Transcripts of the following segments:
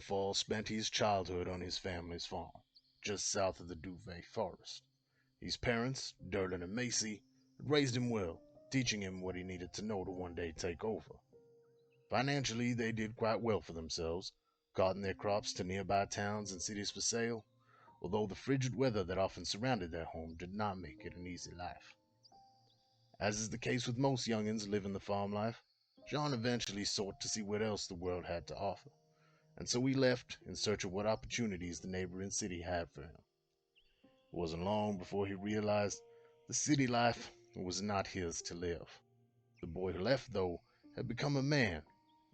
Fall spent his childhood on his family's farm, just south of the Duvet Forest. His parents, Derlin and Macy, had raised him well, teaching him what he needed to know to one day take over. Financially, they did quite well for themselves, carting their crops to nearby towns and cities for sale, although the frigid weather that often surrounded their home did not make it an easy life. As is the case with most youngins living the farm life, John eventually sought to see what else the world had to offer, and so he left in search of what opportunities the neighboring city had for him. It wasn't long before he realized the city life was not his to live. The boy who left, though, had become a man,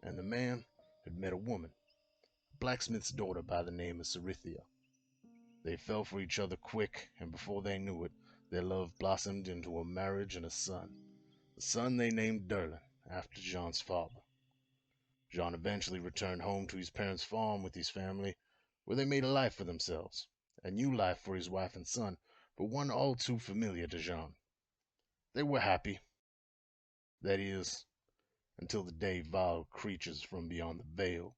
and the man had met a woman, a blacksmith's daughter by the name of Cerithia. They fell for each other quick, and before they knew it, their love blossomed into a marriage and a son. The son they named Derlin, after Jean's father. Jean eventually returned home to his parents' farm with his family, where they made a life for themselves, a new life for his wife and son, but one all too familiar to Jean. They were happy. That is, until the day vile creatures from beyond the veil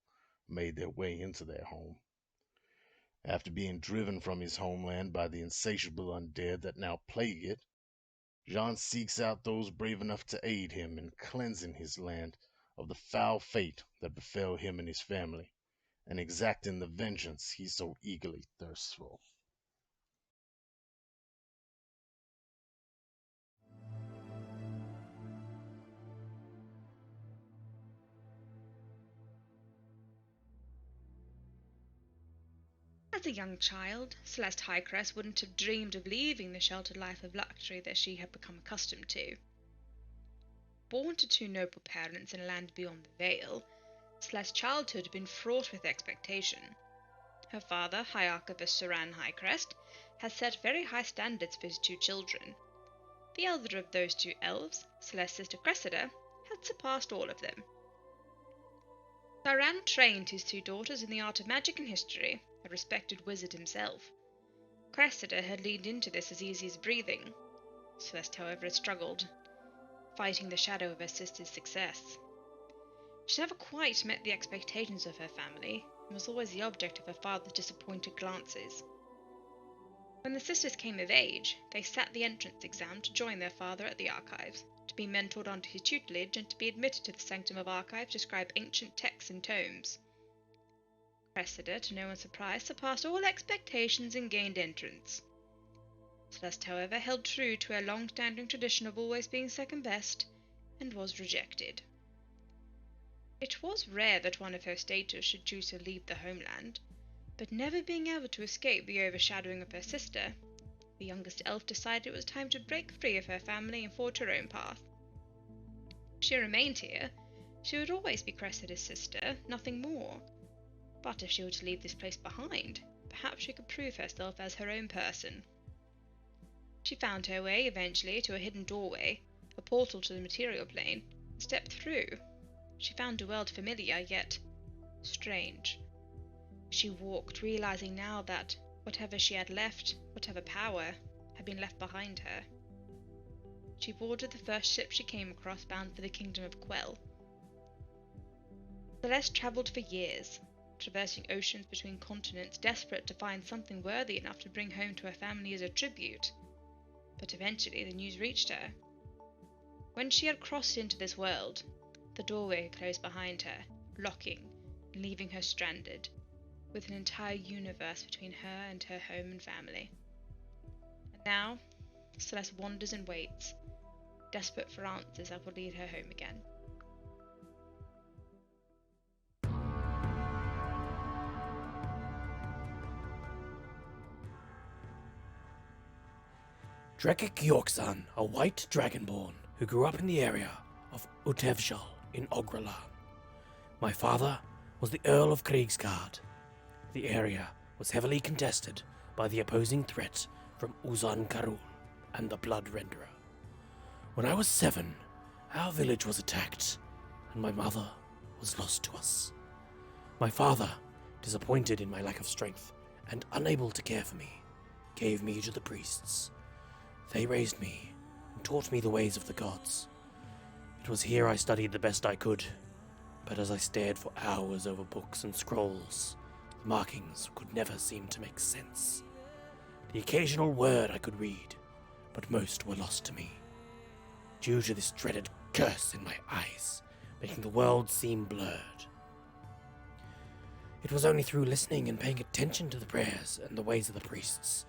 made their way into their home. After being driven from his homeland by the insatiable undead that now plague it, Jean seeks out those brave enough to aid him in cleansing his land of the foul fate that befell him and his family, and exacting the vengeance he so eagerly thirsts for. As a young child, Celeste Highcrest wouldn't have dreamed of leaving the sheltered life of luxury that she had become accustomed to. Born to two noble parents in a land beyond the veil, Celeste's childhood had been fraught with expectation. Her father, High Archivist Saran Highcrest, had set very high standards for his two children. The elder of those two elves, Celeste's sister Cressida, had surpassed all of them. Saran trained his two daughters in the art of magic and history, a respected wizard himself. Cressida had leaned into this as easy as breathing. Celeste, however, had struggled, fighting the shadow of her sister's success. She never quite met the expectations of her family, and was always the object of her father's disappointed glances. When the sisters came of age, they sat the entrance exam to join their father at the archives, to be mentored under his tutelage, and to be admitted to the sanctum of archives to scribe ancient texts and tomes. Cressida, to no one's surprise, surpassed all expectations and gained entrance. Celeste, however, held true to her long-standing tradition of always being second best, and was rejected. It was rare that one of her status should choose to leave the homeland, but never being able to escape the overshadowing of her sister, the youngest elf decided it was time to break free of her family and forge her own path. If she remained here, she would always be Cressida's sister, nothing more. But if she were to leave this place behind, perhaps she could prove herself as her own person. She found her way, eventually, to a hidden doorway, a portal to the material plane, and stepped through. She found a world familiar, yet strange. She walked, realizing now that whatever she had left, whatever power, had been left behind her. She boarded the first ship she came across, bound for the kingdom of Quell. Celeste travelled for years, traversing oceans between continents, desperate to find something worthy enough to bring home to her family as a tribute. But eventually the news reached her. When she had crossed into this world, the doorway had closed behind her, locking and leaving her stranded, with an entire universe between her and her home and family. And now, Celeste wanders and waits, desperate for answers that will lead her home again. Drekik Yorksan, a white dragonborn who grew up in the area of Utevshal in Ogralan. My father was the Earl of Kriegsgard. The area was heavily contested by the opposing threat from Uzan Karul and the Blood Renderer. When I was 7, our village was attacked, and my mother was lost to us. My father, disappointed in my lack of strength and unable to care for me, gave me to the priests. They raised me and taught me the ways of the gods. It was here I studied the best I could, but as I stared for hours over books and scrolls, markings could never seem to make sense. The occasional word I could read, but most were lost to me, due to this dreaded curse in my eyes, making the world seem blurred. It was only through listening and paying attention to the prayers and the ways of the priests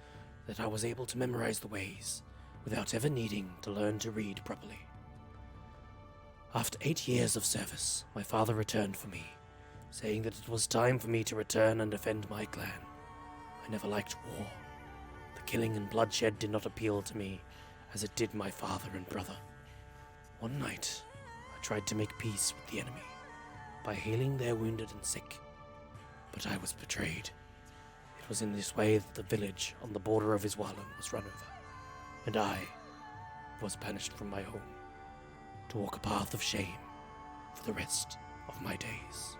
that I was able to memorize the ways, without ever needing to learn to read properly. After 8 years of service, my father returned for me, saying that it was time for me to return and defend my clan. I never liked war. The killing and bloodshed did not appeal to me as it did my father and brother. One night, I tried to make peace with the enemy by healing their wounded and sick, but I was betrayed. It was in this way that the village on the border of Iswalan was run over, and I was banished from my home to walk a path of shame for the rest of my days.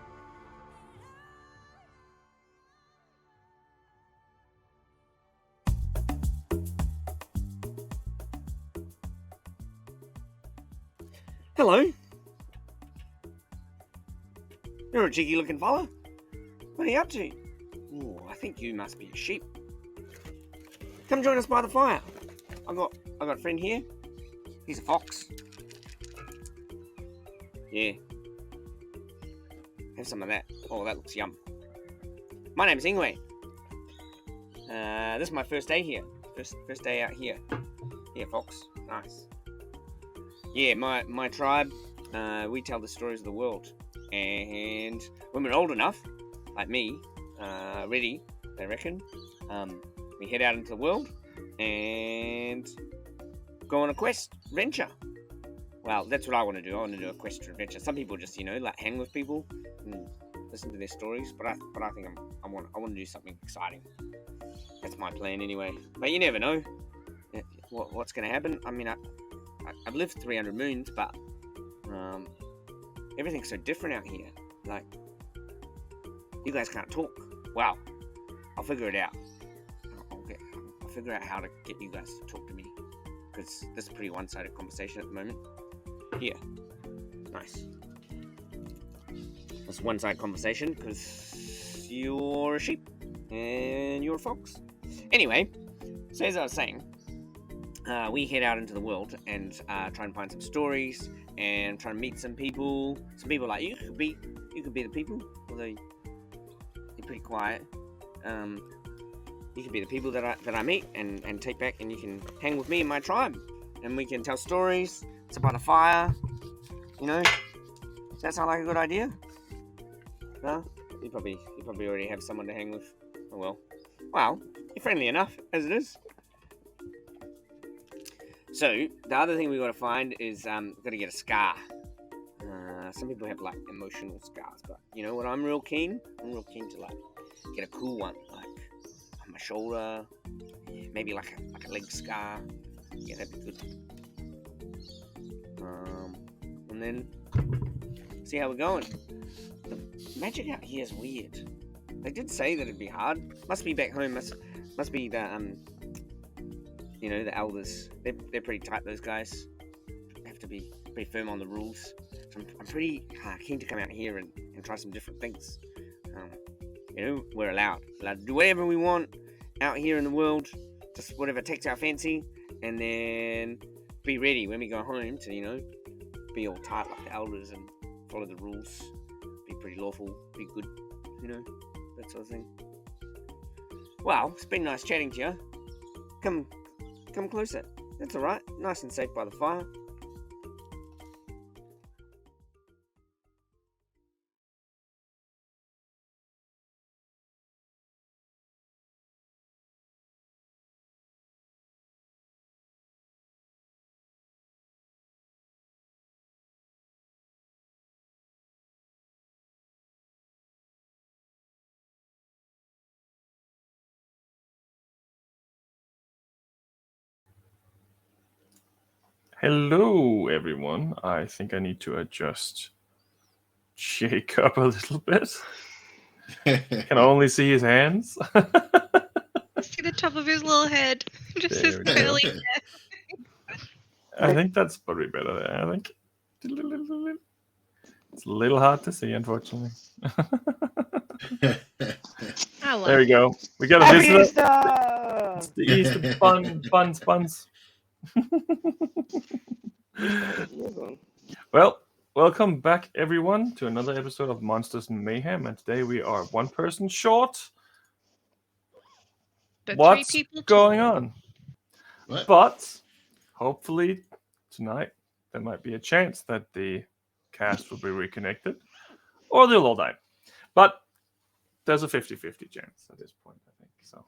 Hello. You're a cheeky looking fella. What are you up to? Oh, I think you must be a sheep. Come join us by the fire. I got a friend here. He's a fox. Yeah. Have some of that. Oh, that looks yum. My name's Ingwe. This is my first day here. First day out here. Yeah, fox. Nice. Yeah, my tribe, we tell the stories of the world. And when we're old enough, like me, ready, I reckon, we head out into the world and go on a quest, adventure. Well, that's what I want to do. I want to do a quest or adventure. Some people just, like hang with people and listen to their stories. But I think I want to do something exciting. That's my plan anyway. But you never know what's going to happen. I mean, I've lived 300 moons, but everything's so different out here. Like, you guys can't talk. Well, I'll figure it out. I'll figure out how to get you guys to talk to me. Because this is a pretty one-sided conversation at the moment. Here. Nice. That's one-sided conversation because you're a sheep and you're a fox. Anyway, so as I was saying, we head out into the world and try and find some stories and try and meet some people. Some people like you could be the people, although you're pretty quiet. You could be the people that I meet and take back, and you can hang with me and my tribe, and we can tell stories. It's about a fire, Does that sound like a good idea? No? You probably already have someone to hang with. Oh well. Well, you're friendly enough as it is. So, the other thing we got to find is, we've got to get a scar. Some people have, like, emotional scars, but, you know what, I'm real keen to, like, get a cool one, like, on my shoulder, maybe, like a leg scar. Yeah, that'd be good. And then, see how we're going. The magic out here is weird. They did say that it'd be hard. Must be back home, must be the, the elders. They're pretty tight, those guys. They have to be pretty firm on the rules. So I'm pretty keen to come out here and try some different things. We're allowed to do whatever we want out here in the world. Just whatever takes our fancy. And then be ready when we go home to, be all tight like the elders and follow the rules. Be pretty lawful, be good, that sort of thing. Well, it's been nice chatting to you. Come closer. That's alright. Nice and safe by the fire. Hello, everyone. I think I need to adjust Jacob a little bit. Can only see his hands. See the top of his little head. Just his curly hair. I think that's probably better there. I think it's a little hard to see, unfortunately. Oh, There we go. We got a Happy visitor. Easter! It's the Easter buns. Well, welcome back, everyone, to another episode of Monsters and Mayhem. And today we are one person short. But What's 3 people going tall. on? What? But hopefully tonight there might be a chance that the cast will be reconnected, or they'll all die. But there's a 50-50 chance at this point, I think. So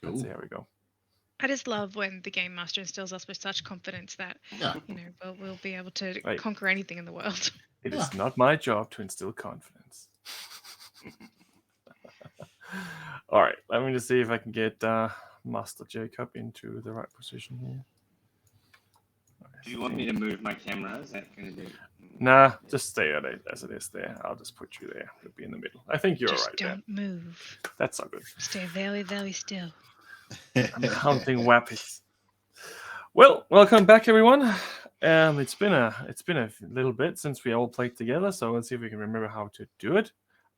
let's see how we go. I just love when the game master instills us with such confidence that Yeah. we'll be able to Right. conquer anything in the world. It is not my job to instill confidence. All right, let me just see if I can get Master Jacob into the right position here. Do you want me to move my camera? Is that going to be? Nah, just stay as it is there. I'll just put you there. You'll be in the middle. I think you're Just all right there. don't move. That's all good. Stay very, very still. I'm counting weapons. Well, welcome back, everyone. It's been a little bit since we all played together, so let's see if we can remember how to do it.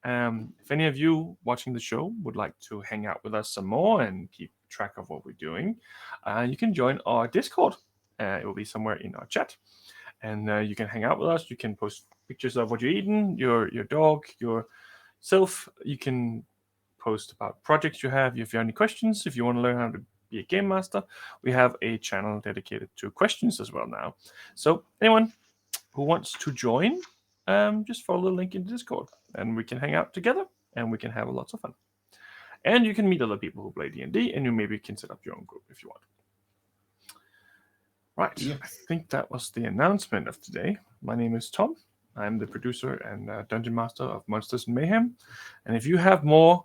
If any of you watching the show would like to hang out with us some more and keep track of what we're doing, you can join our Discord. It will be somewhere in our chat, and you can hang out with us. You can post pictures of what you're eating, your dog, yourself. You can post about projects you have. If you have any questions, if you want to learn how to be a game master, we have a channel dedicated to questions as well now. So anyone who wants to join, just follow the link in the Discord, and we can hang out together, and we can have lots of fun. And you can meet other people who play D&D, and you maybe can set up your own group if you want. Right, Yes. I think that was the announcement of today. My name is Tom. I'm the producer and dungeon master of Monsters and Mayhem. And if you have more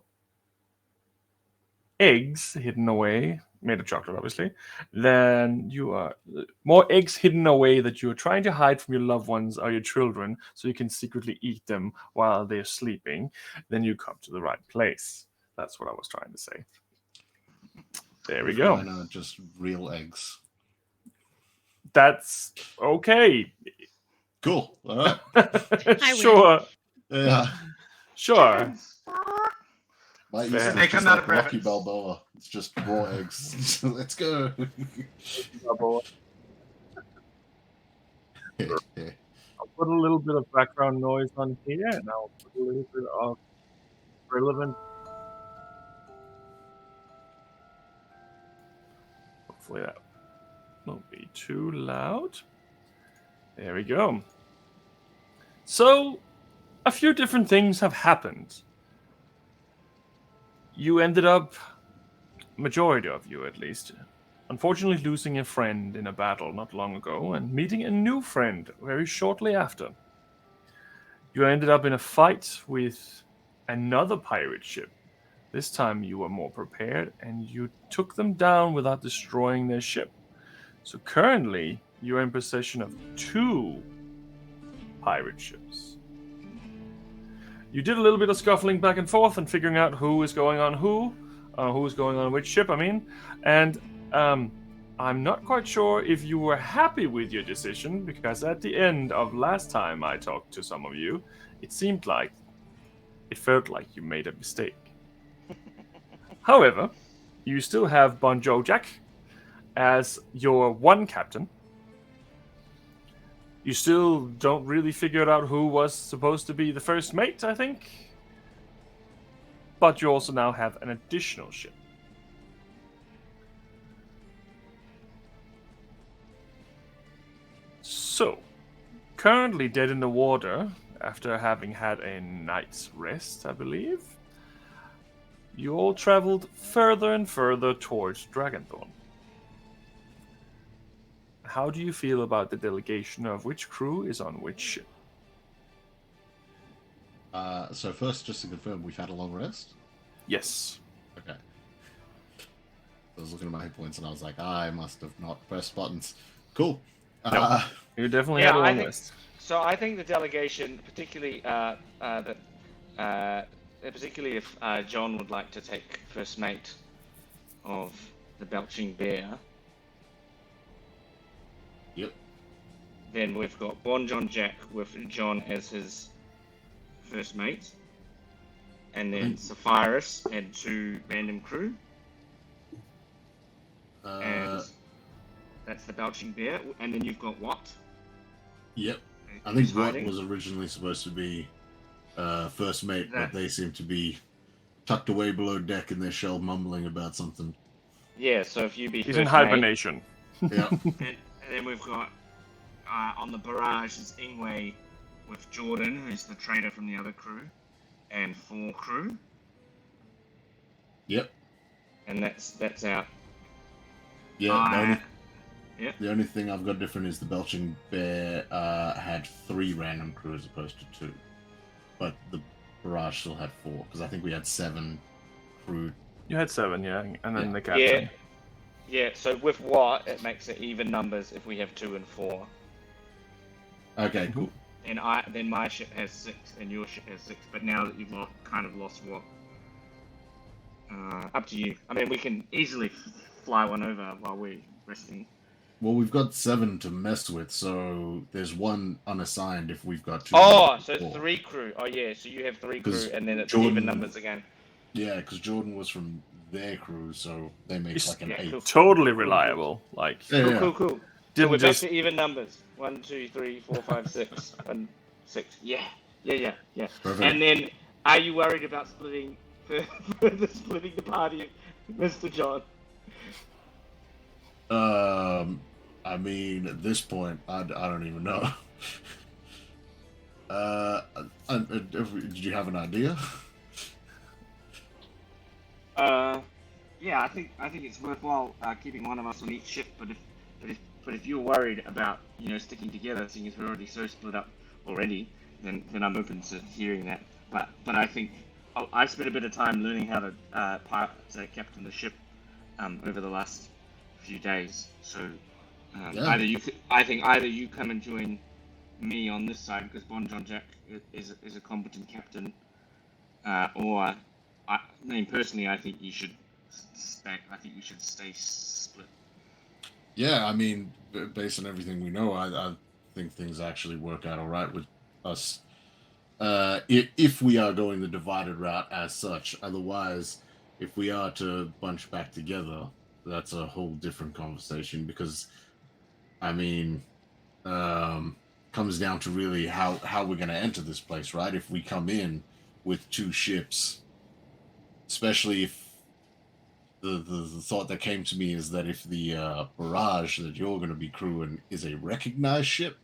eggs hidden away, made of chocolate obviously, then you are more eggs hidden away that you're trying to hide from your loved ones or your children so you can secretly eat them while they're sleeping, then you come to the right place. That's what I was trying to say. There we go. Why not just real eggs? That's okay. Cool. All right. I Sure. Yeah. Sure. My Fair. Easter They is come just out like of Rocky rabbits. Balboa. It's just raw eggs. Let's go. I'll put a little bit of background noise on here, and I'll put a little bit of relevant. Hopefully that won't be too loud. There we go. So, a few different things have happened. You ended up, majority of you at least, unfortunately losing a friend in a battle not long ago and meeting a new friend very shortly after. You ended up in a fight with another pirate ship. This time you were more prepared and you took them down without destroying their ship. So currently you're in possession of 2 pirate ships. You did a little bit of scuffling back and forth and figuring out who is going on who's going on which ship, and I'm not quite sure if you were happy with your decision, because at the end of last time I talked to some of you, it felt like you made a mistake. However, you still have Bonjo Jack as your one captain. You still don't really figure out who was supposed to be the first mate, I think. But you also now have an additional ship. So, currently dead in the water, after having had a night's rest, I believe, you all traveled further and further towards Dragonthorn. How do you feel about the delegation of which crew is on which ship? So first, just to confirm, we've had a long rest? Yes. Okay. I was looking at my hit points and I was like, I must have not pressed buttons. Cool. You definitely Yeah, had a I long think- rest. So I think the delegation, particularly if John would like to take first mate of the Belching Bear, Yep. then we've got Bon John Jack with John as his first mate. and then Sapphirus had 2 random crew, and that's the Belching Bear. And then you've got Watt. Yep. I who's think Watt hiding. was originally supposed to be first mate, but they seem to be tucked away below deck in their shell, mumbling about something. Yeah, so if you be He's first in hibernation. Yeah. and then we've got on the barrage is Ingwe with Jordan, who's the trader from the other crew, and 4 crew, Yep. and that's out. Yeah. Yep. The only thing I've got different is the Belching Bear had 3 random crew as opposed to 2, but the barrage still had 4 because I think we had 7 crew. You had 7, yeah, and then the captain. Yeah. Yeah, so with Watt, it makes it even numbers if we have 2 and 4. Okay, cool. And then my ship has 6 and your ship has 6, but now that you've kind of lost Watt, up to you. I mean, we can easily fly one over while we're resting. Well, we've got 7 to mess with, so there's 1 unassigned if we've got 2. Oh, so 4. 3 crew. Oh yeah, so you have 3 crew, 'Cause and then it's Jordan- even numbers again. Yeah, because Jordan was from their crew, so they make He's- like an yeah, 8. cool. Totally reliable. Like, Yeah. Cool. So didn't we're just back to even numbers. 1, 2, 3, 4, 5, 6, and 6. Yeah. Perfect. And then, are you worried about splitting the party, Mr. John? I mean, at this point, I don't even know. Did you have an idea? Yeah, I think it's worthwhile keeping one of us on each ship. But if you're worried about sticking together, seeing as we're already so split up already, then I'm open to hearing that. But I think I spent a bit of time learning how to captain the ship over the last few days. So either you come and join me on this side because Bon John Jack is a competent captain, or I mean personally, I think you should stay split. Yeah, I mean, based on everything we know, I think things actually work out all right with us. If we are going the divided route as such. Otherwise, if we are to bunch back together, that's a whole different conversation because, I mean, comes down to really how we're going to enter this place, right? If we come in with 2 ships, especially if the thought that came to me is that if the barrage that you're going to be crewing is a recognized ship,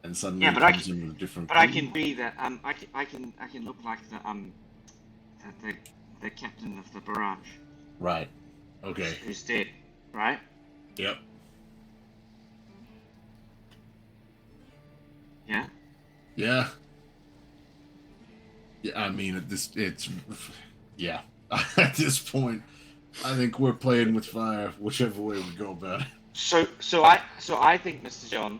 and suddenly it comes in with a different. But I can be that. I can look like the captain of the barrage. Right. Okay. Who's dead, right? Yep. Yeah. Yeah. Yeah. I mean, yeah. At this point, I think we're playing with fire, whichever way we go about it. So I think, Mr. John,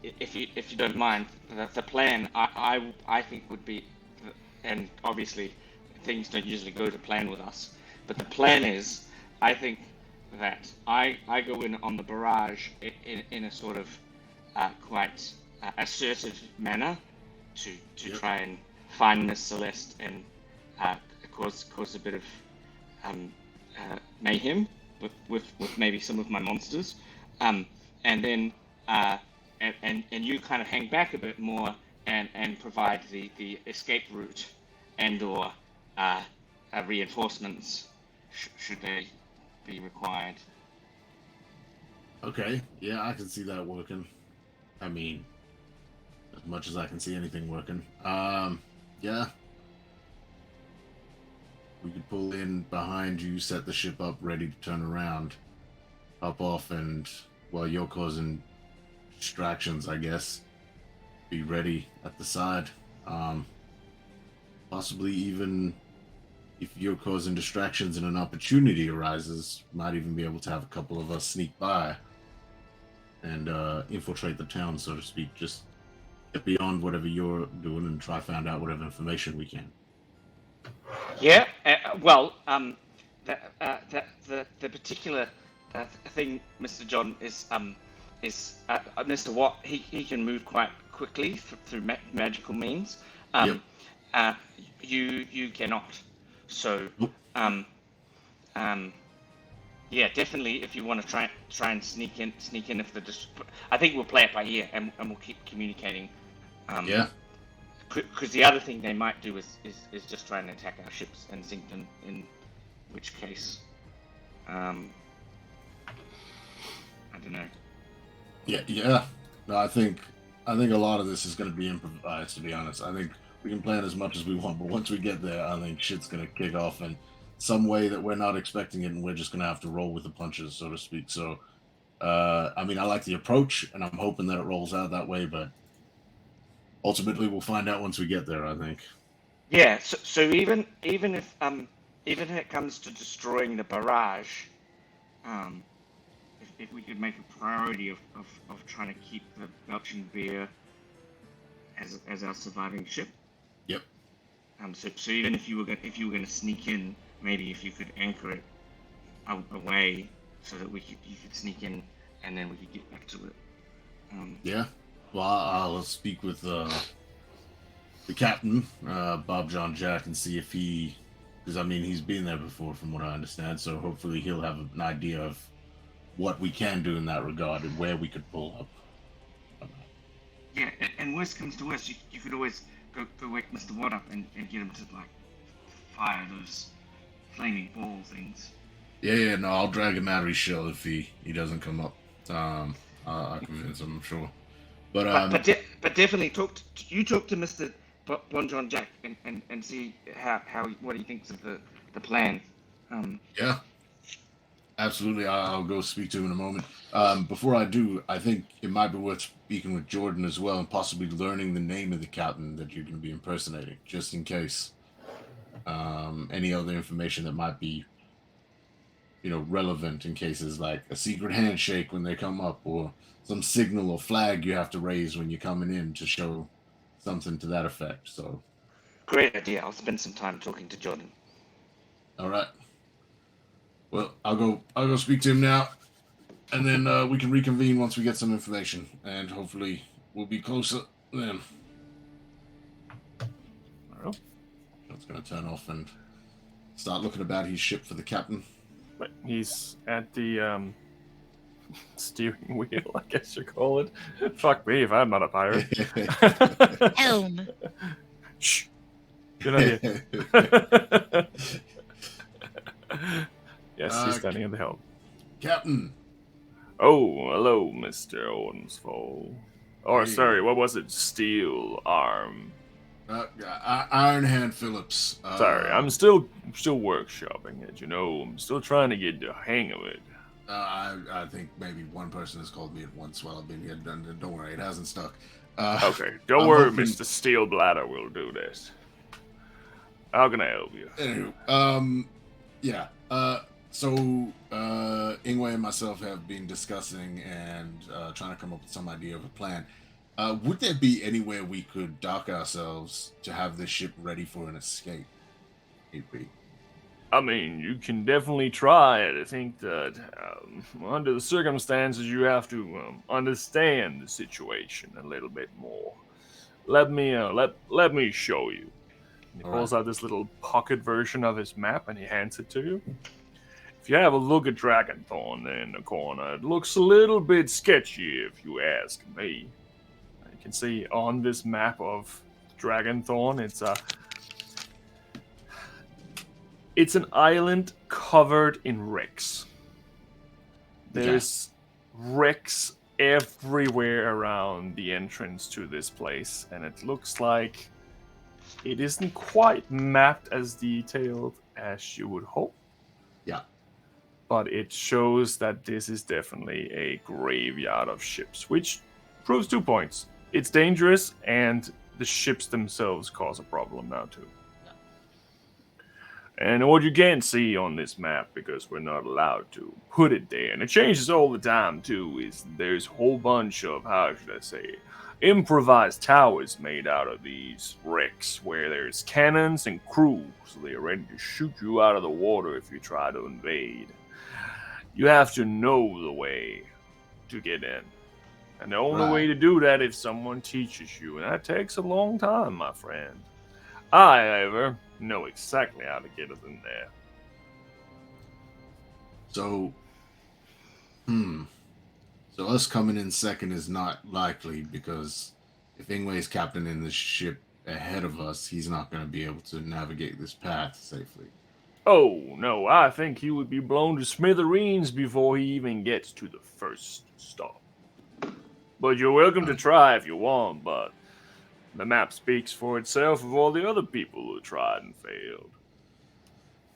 if you don't mind, the plan I think would be, and obviously things don't usually go to plan with us, but the plan is, I think that I go in on the barrage in a sort of quite assertive manner to try and find Miss Celeste and cause a bit of mayhem with maybe some of my monsters, and then and you kind of hang back a bit more and provide the escape route and or reinforcements should they be required. Okay, yeah, I can see that working. I mean, as much as I can see anything working. Yeah. We could pull in behind you, set the ship up, ready to turn around, hop off, and while you're causing distractions, I guess, be ready at the side. Possibly even if you're causing distractions and an opportunity arises, might even be able to have a couple of us sneak by and infiltrate the town, so to speak. Just get beyond whatever you're doing and try to find out whatever information we can. Yeah. Well, the particular thing, Mr. John, is Mr. Watt. He can move quite quickly through magical means. Um, you cannot. So, Nope. yeah, definitely. If you want to try and sneak in, if I think we'll play it by ear, and we'll keep communicating. Yeah. Because the other thing they might do is just try and attack our ships and sink them. In which case, I don't know. Yeah. No, I think a lot of this is going to be improvised. To be honest, I think we can plan as much as we want, but once we get there, I think shit's going to kick off in some way that we're not expecting it, and we're just going to have to roll with the punches, so to speak. So, I mean, I like the approach, and I'm hoping that it rolls out that way, but ultimately we'll find out once we get there, I think. Yeah. So even if it comes to destroying the barrage, if we could make a priority of trying to keep the Belching Bear as our surviving ship. Yep. So even if you were going to sneak in, maybe if you could anchor it away so that you could sneak in and then we could get back to it. Yeah. Well, I'll speak with the captain, Bob John Jack, and see if because I mean he's been there before from what I understand, so hopefully he'll have an idea of what we can do in that regard and where we could pull up. Yeah, and worst comes to worst, you could always go wake Mr. Watt up and get him to like fire those flaming ball things. Yeah, no, I'll drag him out of his shell if he doesn't come up. I'll convince him, I'm sure. But definitely talk to Mr. Bon John Jack and see what he thinks of the plan. Yeah, absolutely. I'll go speak to him in a moment. Before I do, I think it might be worth speaking with Jordan as well and possibly learning the name of the captain that you're going to be impersonating, just in case. Any other information that might be, relevant in cases like a secret handshake when they come up, or some signal or flag you have to raise when you're coming in to show something to that effect. So, great idea. I'll spend some time talking to Jordan. All right. Well, I'll go speak to him now, and then we can reconvene once we get some information, and hopefully we'll be closer then. All right. That's gonna turn off and start looking about his ship for the captain. But he's at the steering wheel, I guess you call it. Fuck me if I'm not a pirate. Helm. Shh. Good idea. Yes, he's standing at the helm. Captain. Oh, hello, Mr. Ordensfall. Or, Hey. sorry, what was it? Steel Arm. Iron Hand Phillips. Sorry, I'm still workshopping it, I'm still trying to get the hang of it. I think maybe one person has called me at once while I've been here. Don't worry, it hasn't stuck. Okay, don't worry, Mr. Steel Bladder will do this. How can I help you? Anywho, yeah. So Ingwe and myself have been discussing and trying to come up with some idea of a plan. Would there be anywhere we could dock ourselves to have this ship ready for an escape? I mean, you can definitely try it. I think that under the circumstances, you have to understand the situation a little bit more. Let me show you. And he pulls out this little pocket version of his map and he hands it to you. If you have a look at Dragonthorn there in the corner, it looks a little bit sketchy if you ask me. You can see on this map of Dragonthorn, it's an island covered in wrecks. There's wrecks everywhere around the entrance to this place, and it looks like it isn't quite mapped as detailed as you would hope. Yeah. But it shows that this is definitely a graveyard of ships, which proves 2 points. It's dangerous, and the ships themselves cause a problem now, too. And what you can't see on this map, because we're not allowed to put it there, and it changes all the time too, is there's a whole bunch of, how should I say, improvised towers made out of these wrecks, where there's cannons and crews, so they're ready to shoot you out of the water if you try to invade. You have to know the way to get in. And the only way to do that is someone teaches you, and that takes a long time, my friend. I, however, know exactly how to get us in there. So, So us coming in second is not likely because if Ingway's captaining the ship ahead of us, he's not going to be able to navigate this path safely. Oh, no, I think he would be blown to smithereens before he even gets to the first stop. But you're welcome to try if you want, but the map speaks for itself of all the other people who tried and failed.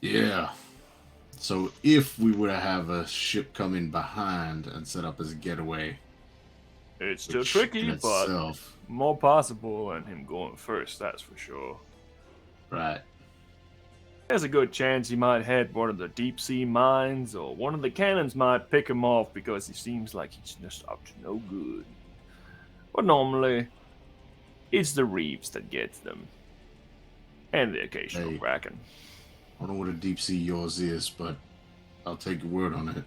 Yeah. So if we were to have a ship come in behind and set up as a getaway, it's still tricky, but more possible than him going first, that's for sure. Right. There's a good chance he might head one of the deep sea mines, or one of the cannons might pick him off because he seems like he's just up to no good. But normally, it's the reefs that gets them. And the occasional kraken. I don't know what a deep sea yours is, but I'll take your word on it.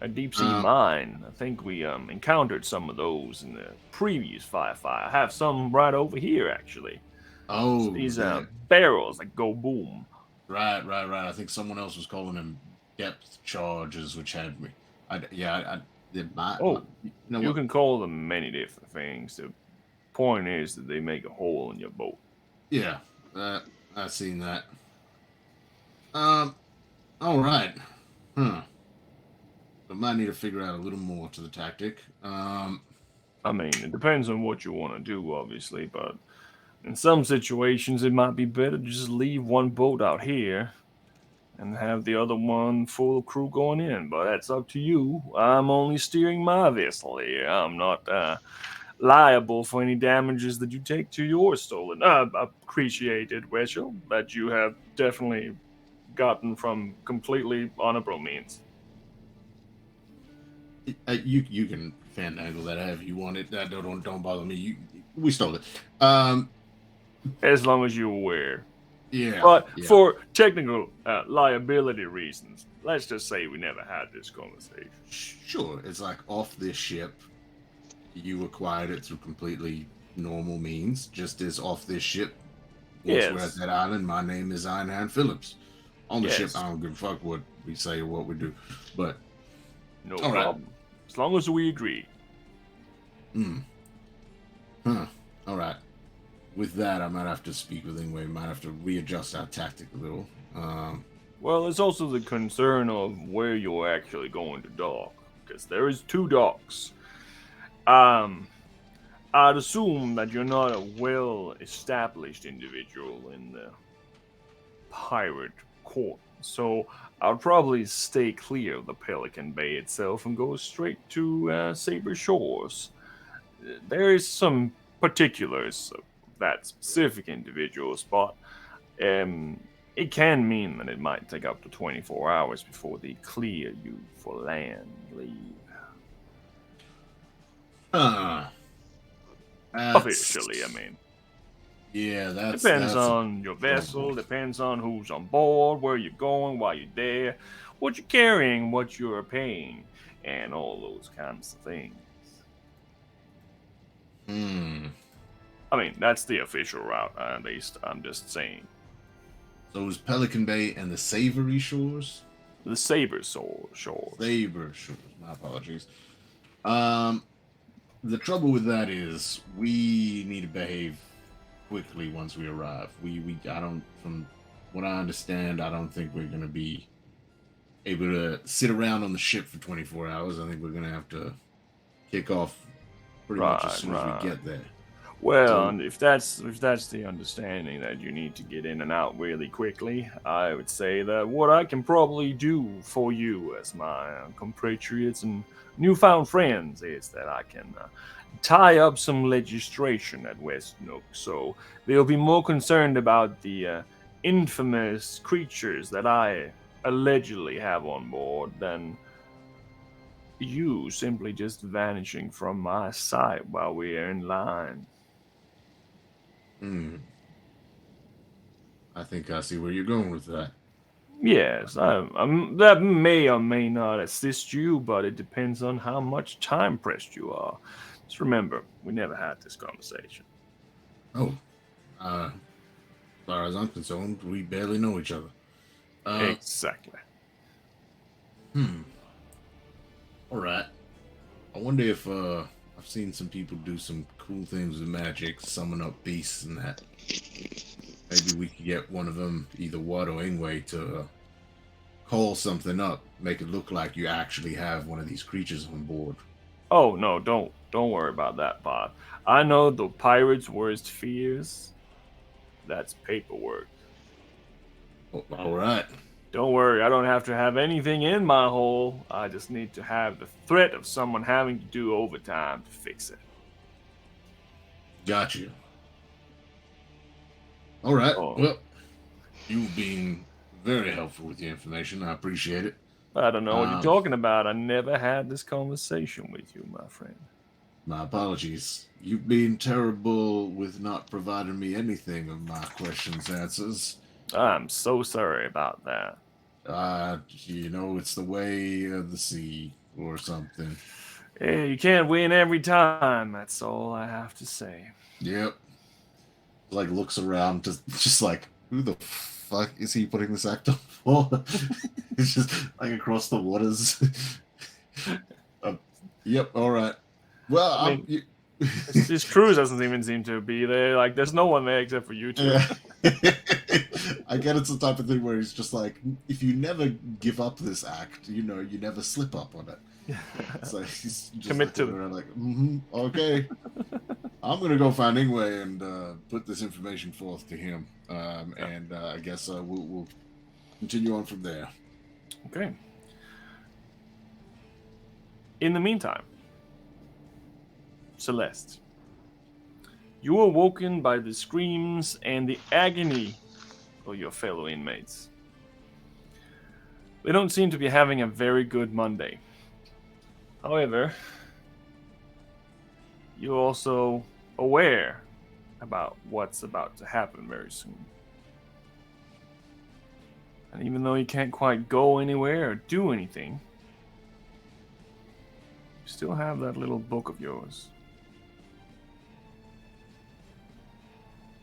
A deep sea mine. I think we encountered some of those in the previous firefight. I have some right over here, actually. Oh, these barrels that go boom. Right. I think someone else was calling them depth charges, which had me. You can call them many different things. The point is that they make a hole in your boat. Yeah, I've seen that. All right. I might need to figure out a little more to the tactic. I mean, it depends on what you want to do, obviously, but in some situations, it might be better to just leave one boat out here and have the other one full of crew going in, but that's up to you. I'm only steering my vessel here. I'm not liable for any damages that you take to your stolen, appreciated vessel that you have definitely gotten from completely honorable means. You can fandangle that however you want it. That don't bother me. We stole it. As long as you're aware. Yeah. But for technical liability reasons, let's just say we never had this conversation. Sure. It's like off this ship, you acquired it through completely normal means, just as off this ship. Once we're at that island, my name is Ironhand Phillips. On the ship, I don't give a fuck what we say or what we do. But no problem. As long as we agree. All right. With that, I might have to speak with Ingwe. Might have to readjust our tactic a little. Well, it's also the concern of where you're actually going to dock, because there is 2 docks. I'd assume that you're not a well-established individual in the pirate court, so I'll probably stay clear of the Pelican Bay itself and go straight to Saber Shores. There is some particulars of that specific individual spot. It can mean that it might take up to 24 hours before they clear you for land leave. Officially, I mean. Yeah, depends on your vessel, depends on who's on board, where you're going, why you're there, what you're carrying, what you're paying, and all those kinds of things. I mean, that's the official route, at least. I'm just saying. So it was Pelican Bay and the Savory Shores? The Saber Shores. Saber Shores. My apologies. The trouble with that is we need to behave quickly once we arrive. I don't, from what I understand, I don't think we're going to be able to sit around on the ship for 24 hours. I think we're going to have to kick off pretty much as soon as we get there. Well, and if that's the understanding that you need to get in and out really quickly, I would say that what I can probably do for you as my compatriots and newfound friends is that I can tie up some legislation at West Nook, so they'll be more concerned about the infamous creatures that I allegedly have on board than you simply just vanishing from my sight while we are in line. I think I see where you're going with that. Yes, that may or may not assist you, but it depends on how much time pressed you are. Just remember, we never had this conversation. Oh, as far as I'm concerned, we barely know each other. Exactly. All right. I wonder if I've seen some people do some cool things with magic, summon up beasts and that. Maybe we could get one of them, either Watt or Ingwe, to call something up, make it look like you actually have one of these creatures on board. Oh no, don't worry about that part. I know the pirates' worst fears. That's paperwork. Oh, all right. Don't worry, I don't have to have anything in my hole. I just need to have the threat of someone having to do overtime to fix it. Got you. All right. Oh. Well, you've been very helpful with the information. I appreciate it. I don't know what you're talking about. I never had this conversation with you, my friend. My apologies. You've been terrible with not providing me anything of my questions' answers. I'm so sorry about that. It's the way of the sea or something. Yeah, you can't win every time. That's all I have to say. Yep. Like looks around, just like, who the fuck is he putting this act on for? It's just like across the waters. Yep. All right. Well, I mean, this cruise doesn't even seem to be there. Like, there's no one there except for you two. Yeah. I get it's the type of thing where he's just like, if you never give up this act, you never slip up on it. So he's just commit to around like, okay. I'm gonna go find Ingwe and put this information forth to him, and I guess we'll continue on from there. Okay. In the meantime, Celeste, you are woken by the screams and the agony of your fellow inmates. They don't seem to be having a very good Monday. However, you're also aware about what's about to happen very soon. And even though you can't quite go anywhere or do anything, you still have that little book of yours.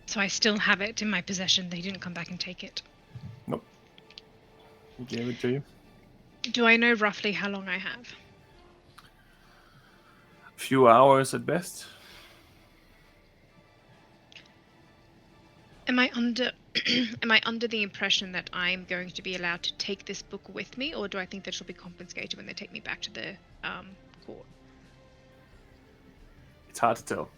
So I still have it in my possession. They didn't come back and take it. Nope. He gave it to you. Do I know roughly how long I have? A few hours at best. Am I under the impression that I'm going to be allowed to take this book with me, or do I think that it'll be confiscated when they take me back to the court? It's hard to tell.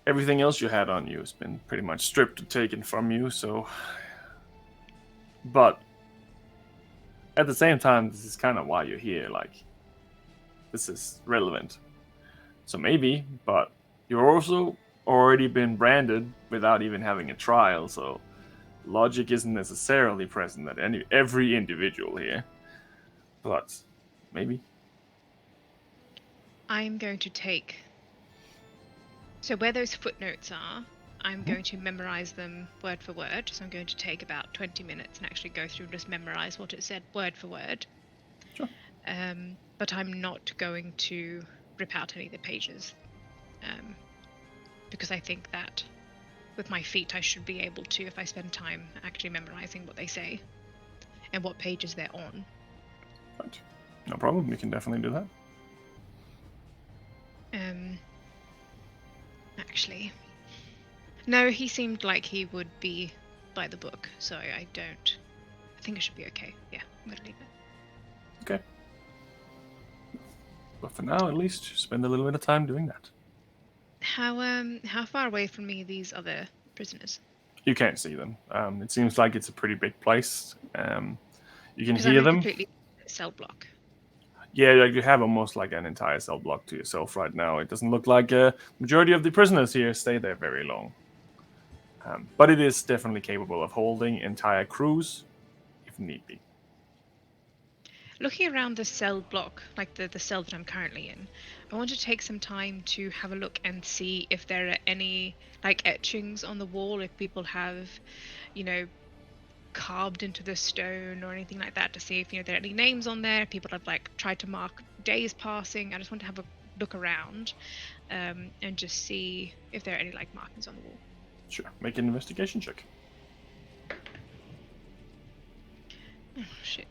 Everything else you had on you has been pretty much stripped and taken from you, so... But at the same time, this is kind of why you're here, like, this is relevant. So maybe, but you're also already been branded without even having a trial, so logic isn't necessarily present at every individual here. But maybe. I'm going to take... So where those footnotes are, I'm going to memorize them word for word. So I'm going to take about 20 minutes and actually go through and just memorize what it said word for word. Sure. But I'm not going to rip out any of the pages. Because I think that with my feet I should be able to, if I spend time actually memorizing what they say and what pages they're on. Right. No problem, you can definitely do that. Actually, no, he seemed like he would be by the book, so I think it should be okay. Yeah, I'm gonna leave it. Okay. But for now, at least, spend a little bit of time doing that. How far away from me are these other prisoners? You can't see them. It seems like it's a pretty big place. You can Because hear I'm them. completely cell block. Yeah, like you have almost like an entire cell block to yourself right now. It doesn't look like a majority of the prisoners here stay there very long. But it is definitely capable of holding entire crews if need be. Looking around the cell block, like the cell that I'm currently in, I want to take some time to have a look and see if there are any like etchings on the wall, if people have, carved into the stone or anything like that to see if there are any names on there. People have tried to mark days passing. I just want to have a look around, and just see if there are any markings on the wall. Sure. Make an investigation check. Oh shit!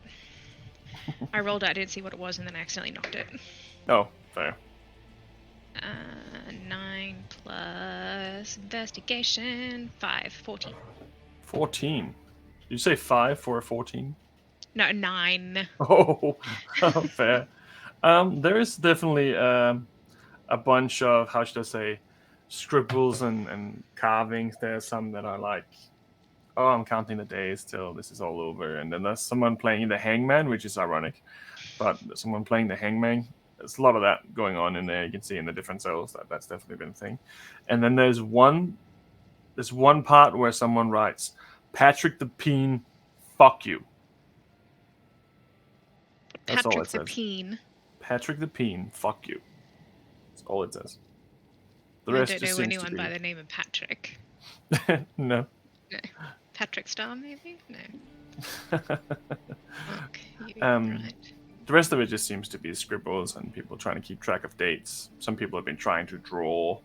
I rolled it. I didn't see what it was, and then I accidentally knocked it. Oh, fair. 9 plus investigation 5, 14. 14. Did you say 5 for a 14? No, 9. Oh, fair. There is definitely a bunch of, how should I say, scribbles and carvings. There are some that are like, oh, I'm counting the days till this is all over. And then there's someone playing the hangman, which is ironic. But someone playing the hangman, there's a lot of that going on in there. You can see in the different cells that's definitely been a thing. And then there's one part where someone writes, Patrick the Peen, fuck you. That's all it says. Patrick the Peen, fuck you. That's all it says. The rest I don't know anyone by the name of Patrick. No. No. Patrick Star, maybe? No. Okay, right. The rest of it just seems to be scribbles and people trying to keep track of dates. Some people have been trying to draw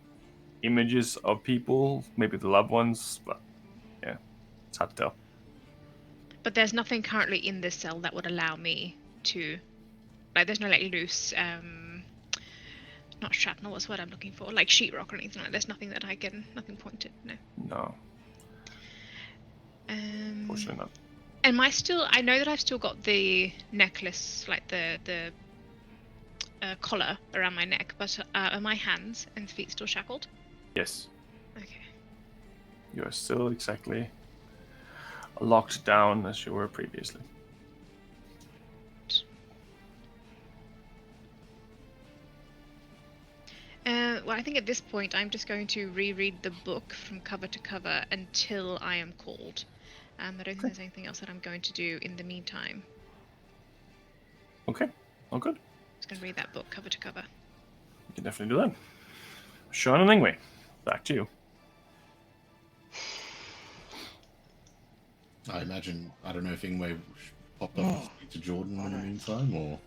images of people, maybe the loved ones, but yeah, it's hard to tell. But there's nothing currently in this cell that would allow me to, there's no loose, not shrapnel, what's the word I'm looking for, sheetrock or anything like that. There's nothing that I can, nothing pointed, no. No. Fortunately not. Am I still, I know that I've still got the necklace, the collar around my neck, but are my hands and feet still shackled? Yes. Okay. You are still exactly locked down as you were previously. Well, I think at this point I'm just going to reread the book from cover to cover until I am called. I don't think there's anything else that I'm going to do in the meantime. Okay, all good. I'm just going to read that book cover to cover. You can definitely do that. Sean and Ingwe, back to you. I imagine, I don't know if Ingwe popped up and speak to Jordan in the meantime, or...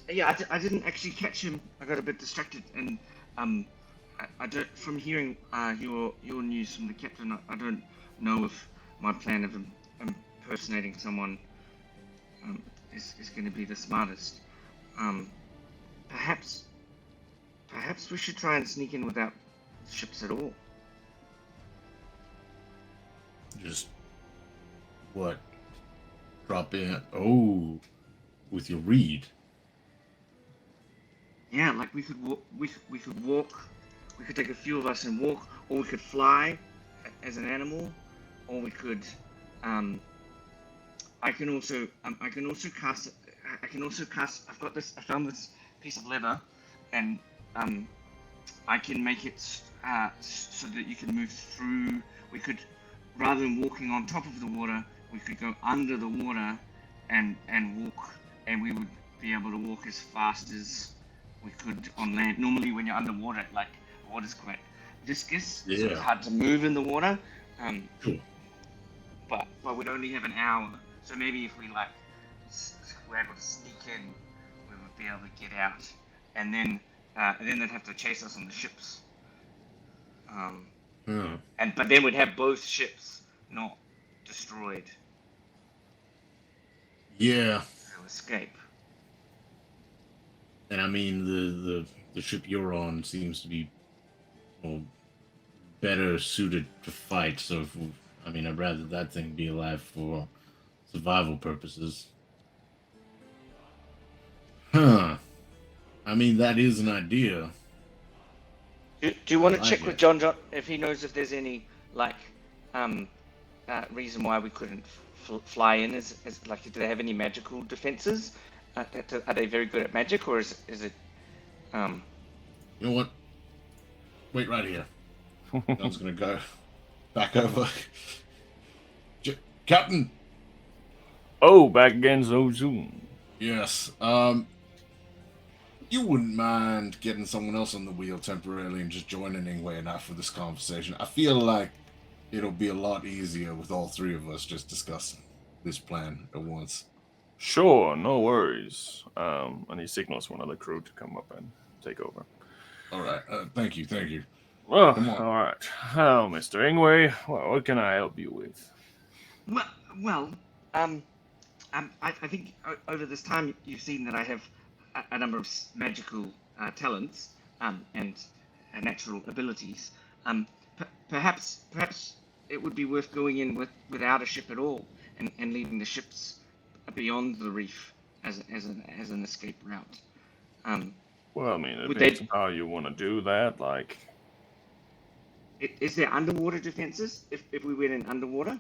Yeah, I didn't actually catch him. I got a bit distracted, and I don't. From hearing your news from the captain, I don't know if my plan of impersonating someone is going to be the smartest. Perhaps we should try and sneak in without ships at all. Just what? Drop in? Oh, with your reed. Yeah, we could walk. We could walk. We could take a few of us and walk, or we could fly as an animal, or we could. I can also cast. I've got this. I found this piece of leather, and I can make it so that you can move through. We could, rather than walking on top of the water, we could go under the water, and walk, and we would be able to walk as fast as we could on land. Normally when you're underwater, the water's quite viscous, so it's hard to move in the water. Cool. But we'd only have an hour, so maybe if we were able to sneak in, we would be able to get out, and then they'd have to chase us on the ships. But then we'd have both ships not destroyed. Yeah. To escape. And I mean, the ship you're on seems to be better suited to fight. So, I'd rather that thing be alive for survival purposes. Huh. That is an idea. Do you want to check with John if he knows if there's any reason why we couldn't fly in? Do they have any magical defenses? Are they very good at magic, or is it? You know what? Wait right here. John's gonna go back over. Captain. Oh, back again so soon. Yes. You wouldn't mind getting someone else on the wheel temporarily and just joining Ingwe and out for this conversation. I feel like it'll be a lot easier with all three of us just discussing this plan at once. Sure, no worries. And he signals one of the crew to come up and take over. All right. Thank you. Thank you. Well, Come on. all right. Well, Mr. Ingway, what can I help you with? Well, I think over this time you've seen that I have a number of magical talents and natural abilities. Perhaps it would be worth going in without a ship at all and leaving the ships beyond the reef as an escape route. Well, I mean, it Would depends they- on how you want to do that. Like, Is there underwater defenses if we went in underwater?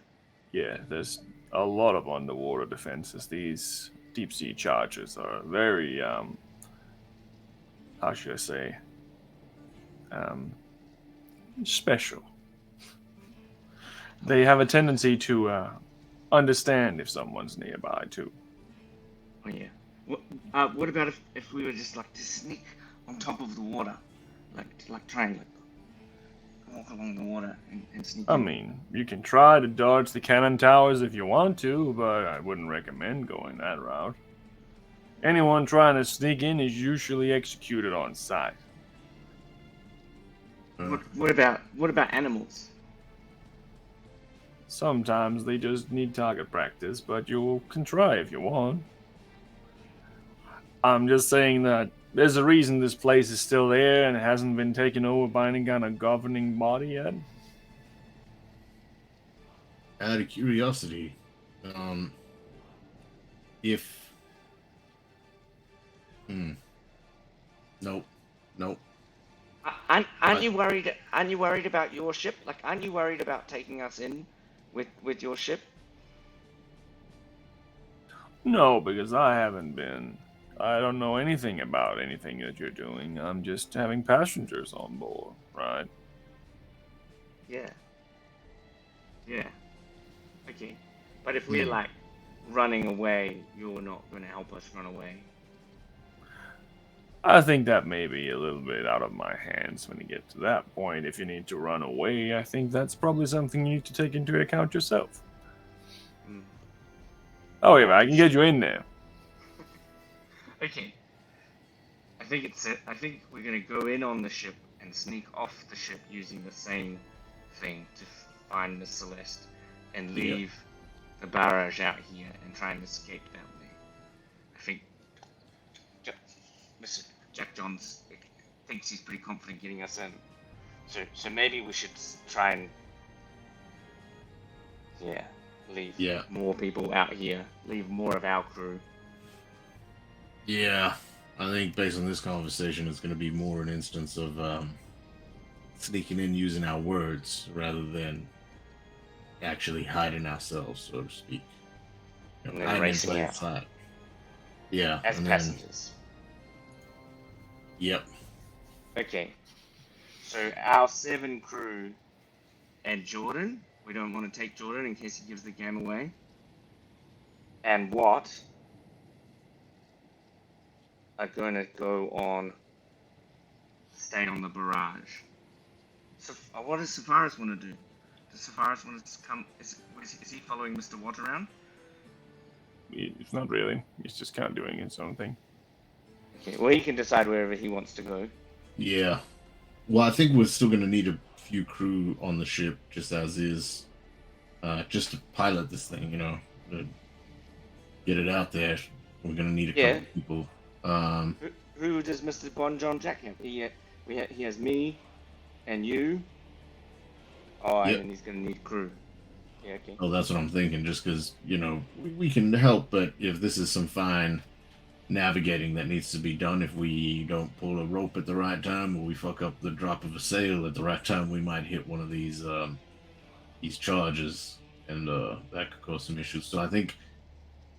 yeah, there's a lot of underwater defenses. These deep sea chargers are very, how should I say, special. They have a tendency to understand if someone's nearby too. Oh yeah. What about if we were just like to sneak on top of the water, like try and like walk along the water and sneak I in? mean, you can try to dodge the cannon towers if you want to, but I wouldn't recommend going that route. Anyone trying to sneak in is usually executed on sight. What about animals? Sometimes they just need target practice, but you can try if you want. I'm just saying that there's a reason this place is still there and it hasn't been taken over by any kind of governing body yet. Out of curiosity, if nope. Aren't you worried? Aren't you worried about your ship? Like, aren't you worried about taking us in with your ship? No, because I don't know anything about anything that you're doing. I'm just having passengers on board, right? Yeah. Yeah. Okay. But if we're like running away, you're not going to help us run away. I think that may be a little bit out of my hands when you get to that point. If you need to run away, I think that's probably something you need to take into account yourself. Mm. Oh, yeah, I can get you in there. Okay. I think we're going to go in on the ship and sneak off the ship using the same thing to find Miss Celeste and leave the barrage out here and try and escape that way. I think Mr. Jack Johns thinks he's pretty confident getting us in. So maybe we should try and leave more people out here, leave more of our crew. Yeah, I think based on this conversation, it's going to be more an instance of sneaking in using our words rather than actually hiding ourselves, so to speak. And then hiding in racing plain out. sight. Yeah, As and then- passengers. Yep. Okay. So our 7 crew and Jordan. We don't want to take Jordan in case he gives the game away. And Watt are going to go on, stay on the barrage. So what does Sephiroth want to do? Does Sephiroth want to come? Is he following Mr. Watt around? It's not really. He's just kind of doing his own thing. Okay. Well, he can decide wherever he wants to go. Yeah. Well, I think we're still going to need a few crew on the ship, just as is, just to pilot this thing, to get it out there. We're going to need a couple of people. Who does Mr. Bon John Jack have? He has me and you. Oh, Yep. and he's going to need crew. Yeah, okay. Oh, that's what I'm thinking, just because, we can help, but if this is some fine navigating that needs to be done, if we don't pull a rope at the right time, or we fuck up the drop of a sail at the right time, we might hit one of these charges, and that could cause some issues. So I think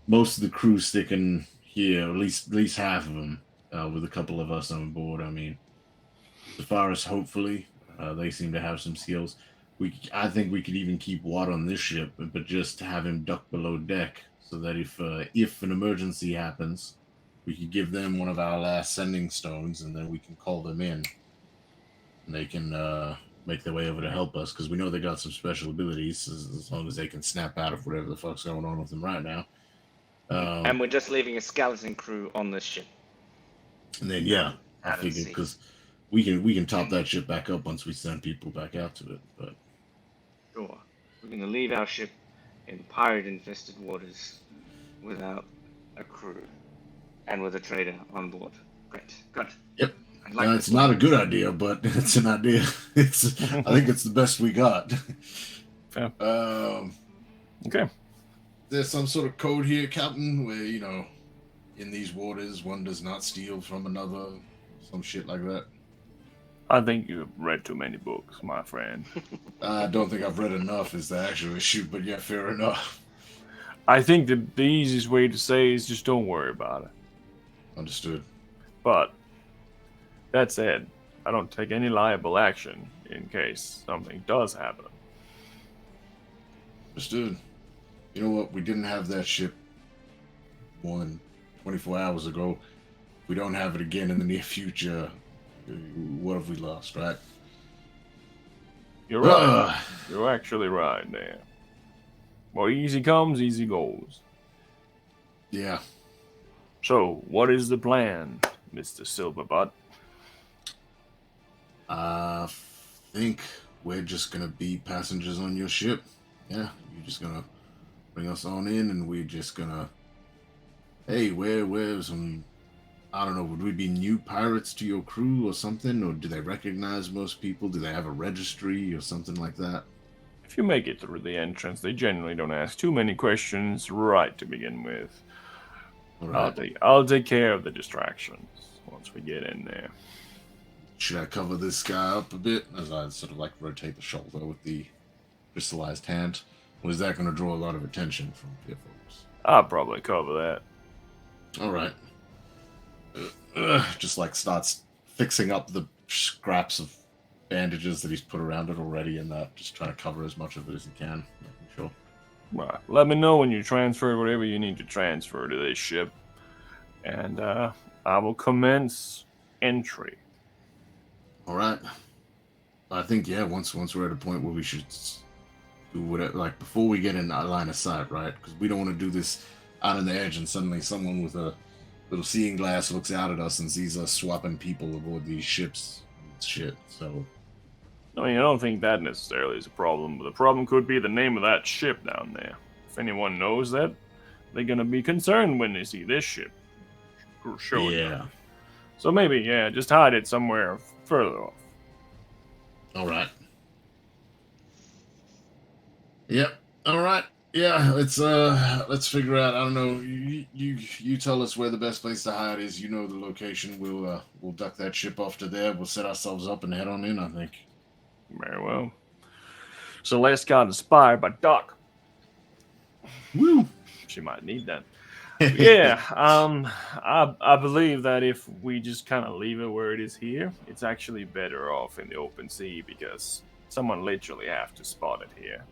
most of the crew sticking here, at least half of them, with a couple of us on board. I mean, the forest, hopefully, they seem to have some skills. I think we could even keep Watt on this ship, but just have him duck below deck, so that if an emergency happens, we could give them one of our last sending stones, and then we can call them in. And they can make their way over to help us, because we know they got some special abilities as long as they can snap out of whatever the fuck's going on with them right now. And we're just leaving a skeleton crew on this ship. And then I Out at figured sea. because we can top that ship back up once we send people back out to it. But Sure. We're going to leave our ship in pirate-infested waters without a crew and with a trader on board. Great. Good. Yep. I like It's not a good idea, but it's an idea. I think it's the best we got. Fair. Okay. There's some sort of code here, Captain, where, in these waters, one does not steal from another, some shit like that. I think you've read too many books, my friend. I don't think I've read enough is the actual issue, but yeah, fair enough. I think the easiest way to say is just don't worry about it. Understood. But that said, I don't take any liable action in case something does happen. Understood. You know what? We didn't have that ship more than 24 hours ago. If we don't have it again in the near future, what have we lost, right? You're right. You're actually right there. Well, easy comes, easy goes. Yeah. So, what is the plan, Mr. Silverbutt? I think we're just gonna be passengers on your ship. Yeah, you're just gonna bring us on in, and we're just gonna. Hey, we're some. I don't know. Would we be new pirates to your crew or something, or do they recognize most people? Do they have a registry or something like that? If you make it through the entrance, they generally don't ask too many questions right to begin with. All right. I'll take care of the distractions once we get in there. Should I cover this guy up a bit as I sort of like rotate the shoulder with the crystallized hand? Or is that going to draw a lot of attention from your folks? I'll probably cover that. All right. Just like starts fixing up the scraps of bandages that he's put around it already, and that just trying to cover as much of it as he can. Making sure. Right. Let me know when you transfer whatever you need to transfer to this ship, and I will commence entry. All right. I think once we're at a point where we should do whatever, like before we get in line of sight, right? Because we don't want to do this out on the edge, and suddenly someone with a little seeing glass looks out at us and sees us swapping people aboard these ships and shit. So. I mean, I don't think that necessarily is a problem, but the problem could be the name of that ship down there. If anyone knows that, they're gonna be concerned when they see this ship showing up. So maybe, just hide it somewhere further off. All right. Yep. All right. Yeah. Let's figure out. I don't know. You tell us where the best place to hide is. You know the location. We'll duck that ship off to there. We'll set ourselves up and head on in. I think. Very well. Celeste got inspired by Doc. Woo! She might need that. Yeah, I believe that if we just kind of leave it where it is here, it's actually better off in the open sea because someone literally have to spot it here.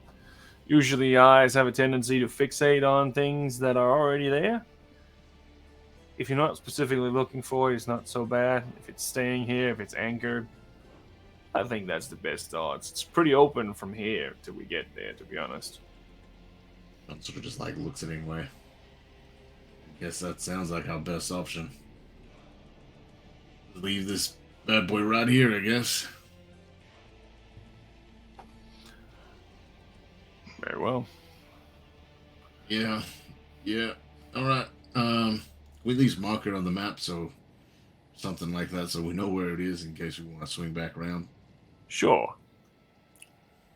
Usually eyes have a tendency to fixate on things that are already there. If you're not specifically looking for it, it's not so bad. If it's staying here, if it's anchored, I think that's the best odds. It's pretty open from here till we get there, to be honest. I'm sort of just like looks at it anyway. Guess that sounds like our best option. Leave this bad boy right here, I guess. Very well. Yeah. All right. We at least mark it on the map, so something like that, so we know where it is in case we want to swing back around. Sure.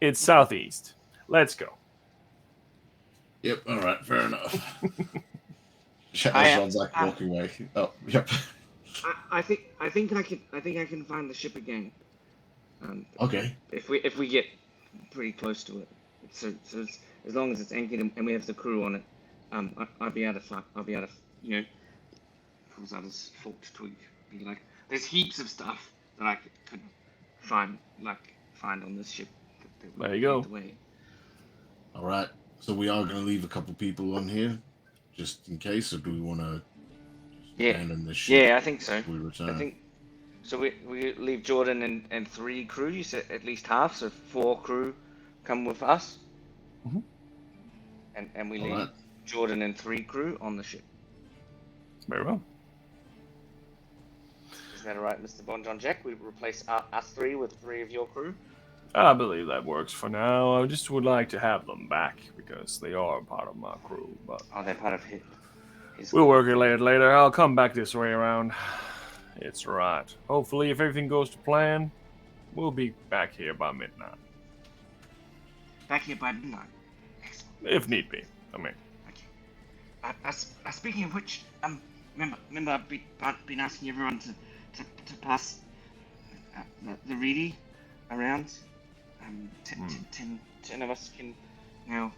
It's southeast. Let's go. Yep. All right. Fair enough. Sean's like walking away. Oh, yep. I think I can find the ship again. Okay. If we get pretty close to it, so as long as it's anchored and we have the crew on it, I'll be able to pulls out his forked twig. Be like, there's heaps of stuff that I could find on this ship. There you go. Away. All right. So we are going to leave a couple people on here, just in case, or do we want to abandon this ship? Yeah, I think so. We return. So we leave Jordan and 3 crew. You said at least half, so 4 crew come with us. Mhm. And we All leave right. Jordan and 3 crew on the ship. Very well. Is that alright, Mr. Bon John Jack? We replace us 3 with 3 of your crew. I believe that works for now. I just would like to have them back because they are part of my crew. But Oh, they're part of his we'll work it later. I'll come back this way around. It's right. Hopefully, if everything goes to plan, we'll be back here by midnight, Back here by midnight. Excellent. if need be. I mean, Okay. Speaking of which, remember I've been asking everyone to pass the reedy around. 10 of us can now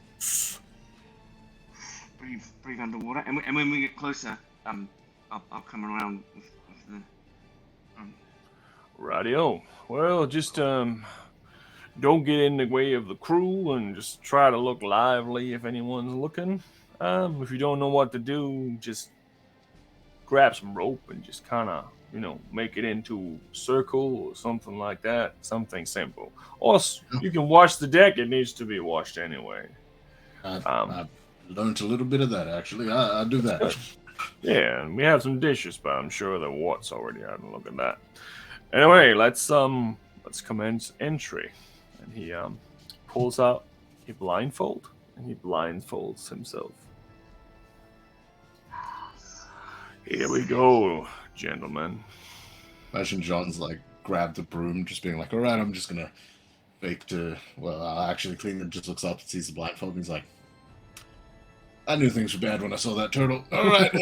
breathe underwater, and when we get closer, I'll come around with the radio. Well, just don't get in the way of the crew and just try to look lively if anyone's looking. If you don't know what to do, just grab some rope and just kind of, make it into a circle or something like that. Something simple. Or you can wash the deck. It needs to be washed anyway. I've learned a little bit of that, actually. I do that. Yeah, and we have some dishes, but I'm sure the Watt's already had a look at that. Anyway, let's commence entry. And he pulls out a blindfold and he blindfolds himself. Here we go, gentlemen. Imagine John's like grabbed the broom, just being like, all right, I'm just gonna fake I'll actually clean it. Just looks up and sees the blindfold and he's like, I knew things were bad when I saw that turtle. All right.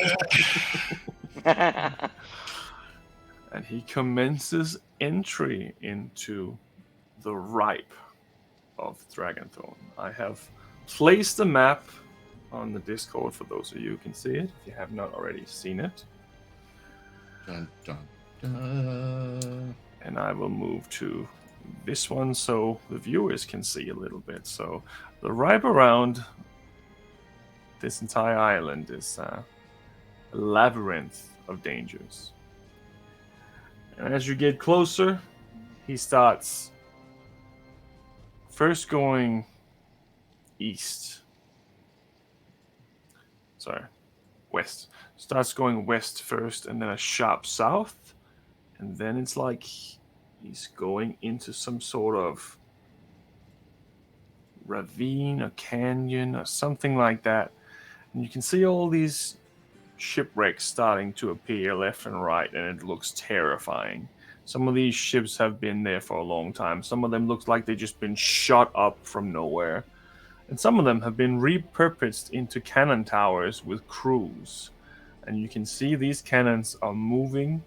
And he commences entry into the ripe of Dragonthorn. I have placed the map on the Discord for those of you who can see it, if you have not already seen it. Dun, dun, dun. And I will move to this one so the viewers can see a little bit. So the ripe around this entire island is a labyrinth of dangers. And as you get closer, he starts first going west. Starts going west first and then a sharp south. And then it's like he's going into some sort of ravine, a canyon, or something like that. And you can see all these shipwrecks starting to appear left and right, and it looks terrifying. Some of these ships have been there for a long time. Some of them look like they've just been shot up from nowhere. And some of them have been repurposed into cannon towers with crews. And you can see these cannons are moving,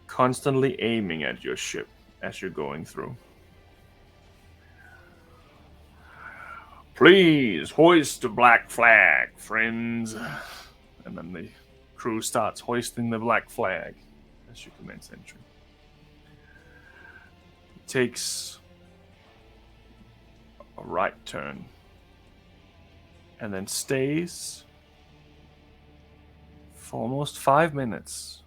constantly aiming at your ship as you're going through. Please hoist the black flag, friends. And then the crew starts hoisting the black flag as you commence entry. It takes a right turn and then stays for almost 5 minutes,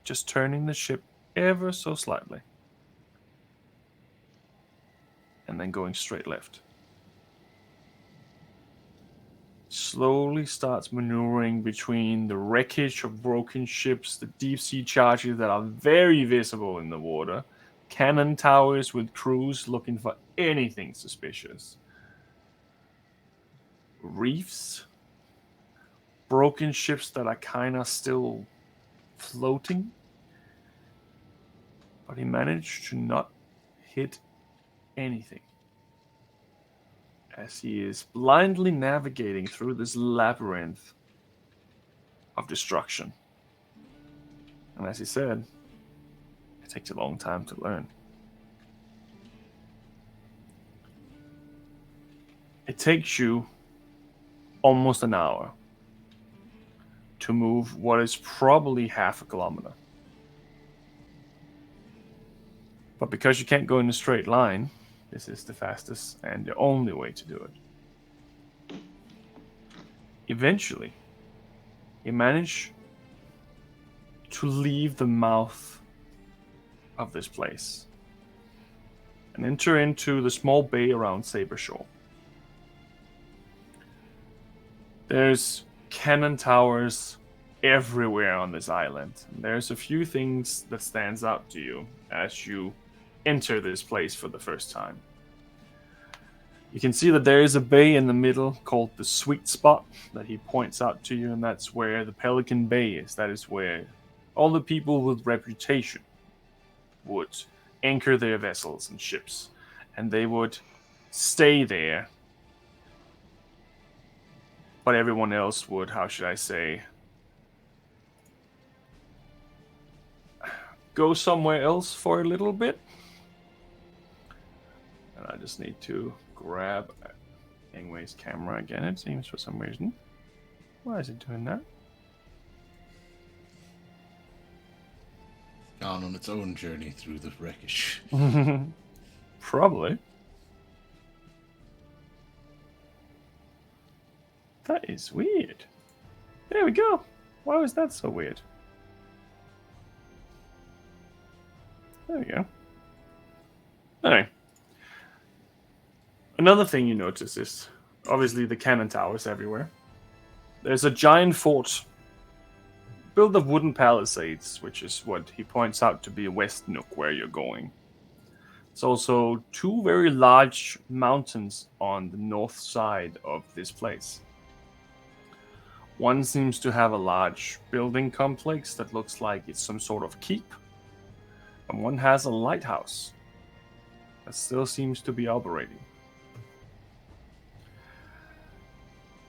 just turning the ship ever so slightly and then going straight left. Slowly starts maneuvering between the wreckage of broken ships, the deep sea charges that are very visible in the water, cannon towers with crews looking for anything suspicious, reefs, broken ships that are kind of still floating, but he managed to not hit anything as he is blindly navigating through this labyrinth of destruction. And as he said, it takes a long time to learn. It takes you almost an hour to move what is probably half a kilometer. But because you can't go in a straight line, this is the fastest and the only way to do it. Eventually, you manage to leave the mouth of this place and enter into the small bay around Saber Shore. There's cannon towers everywhere on this island. There's a few things that stands out to you as you enter this place for the first time. You can see that there is a bay in the middle called the Sweet Spot that he points out to you, and that's where the Pelican Bay is. That is where all the people with reputation would anchor their vessels and ships, and they would stay there. But everyone else would, how should I say, go somewhere else for a little bit. And I just need to grab Ingway's camera again, it seems, for some reason. Why is it doing that? Gone on its own journey through the wreckage. Probably. That is weird. There we go. Why was that so weird? There we go. Anyway. Another thing you notice is, obviously, the cannon towers everywhere. There's a giant fort built of wooden palisades, which is what he points out to be West Nook, where you're going. There's also two very large mountains on the north side of this place. One seems to have a large building complex that looks like it's some sort of keep, and one has a lighthouse that still seems to be operating.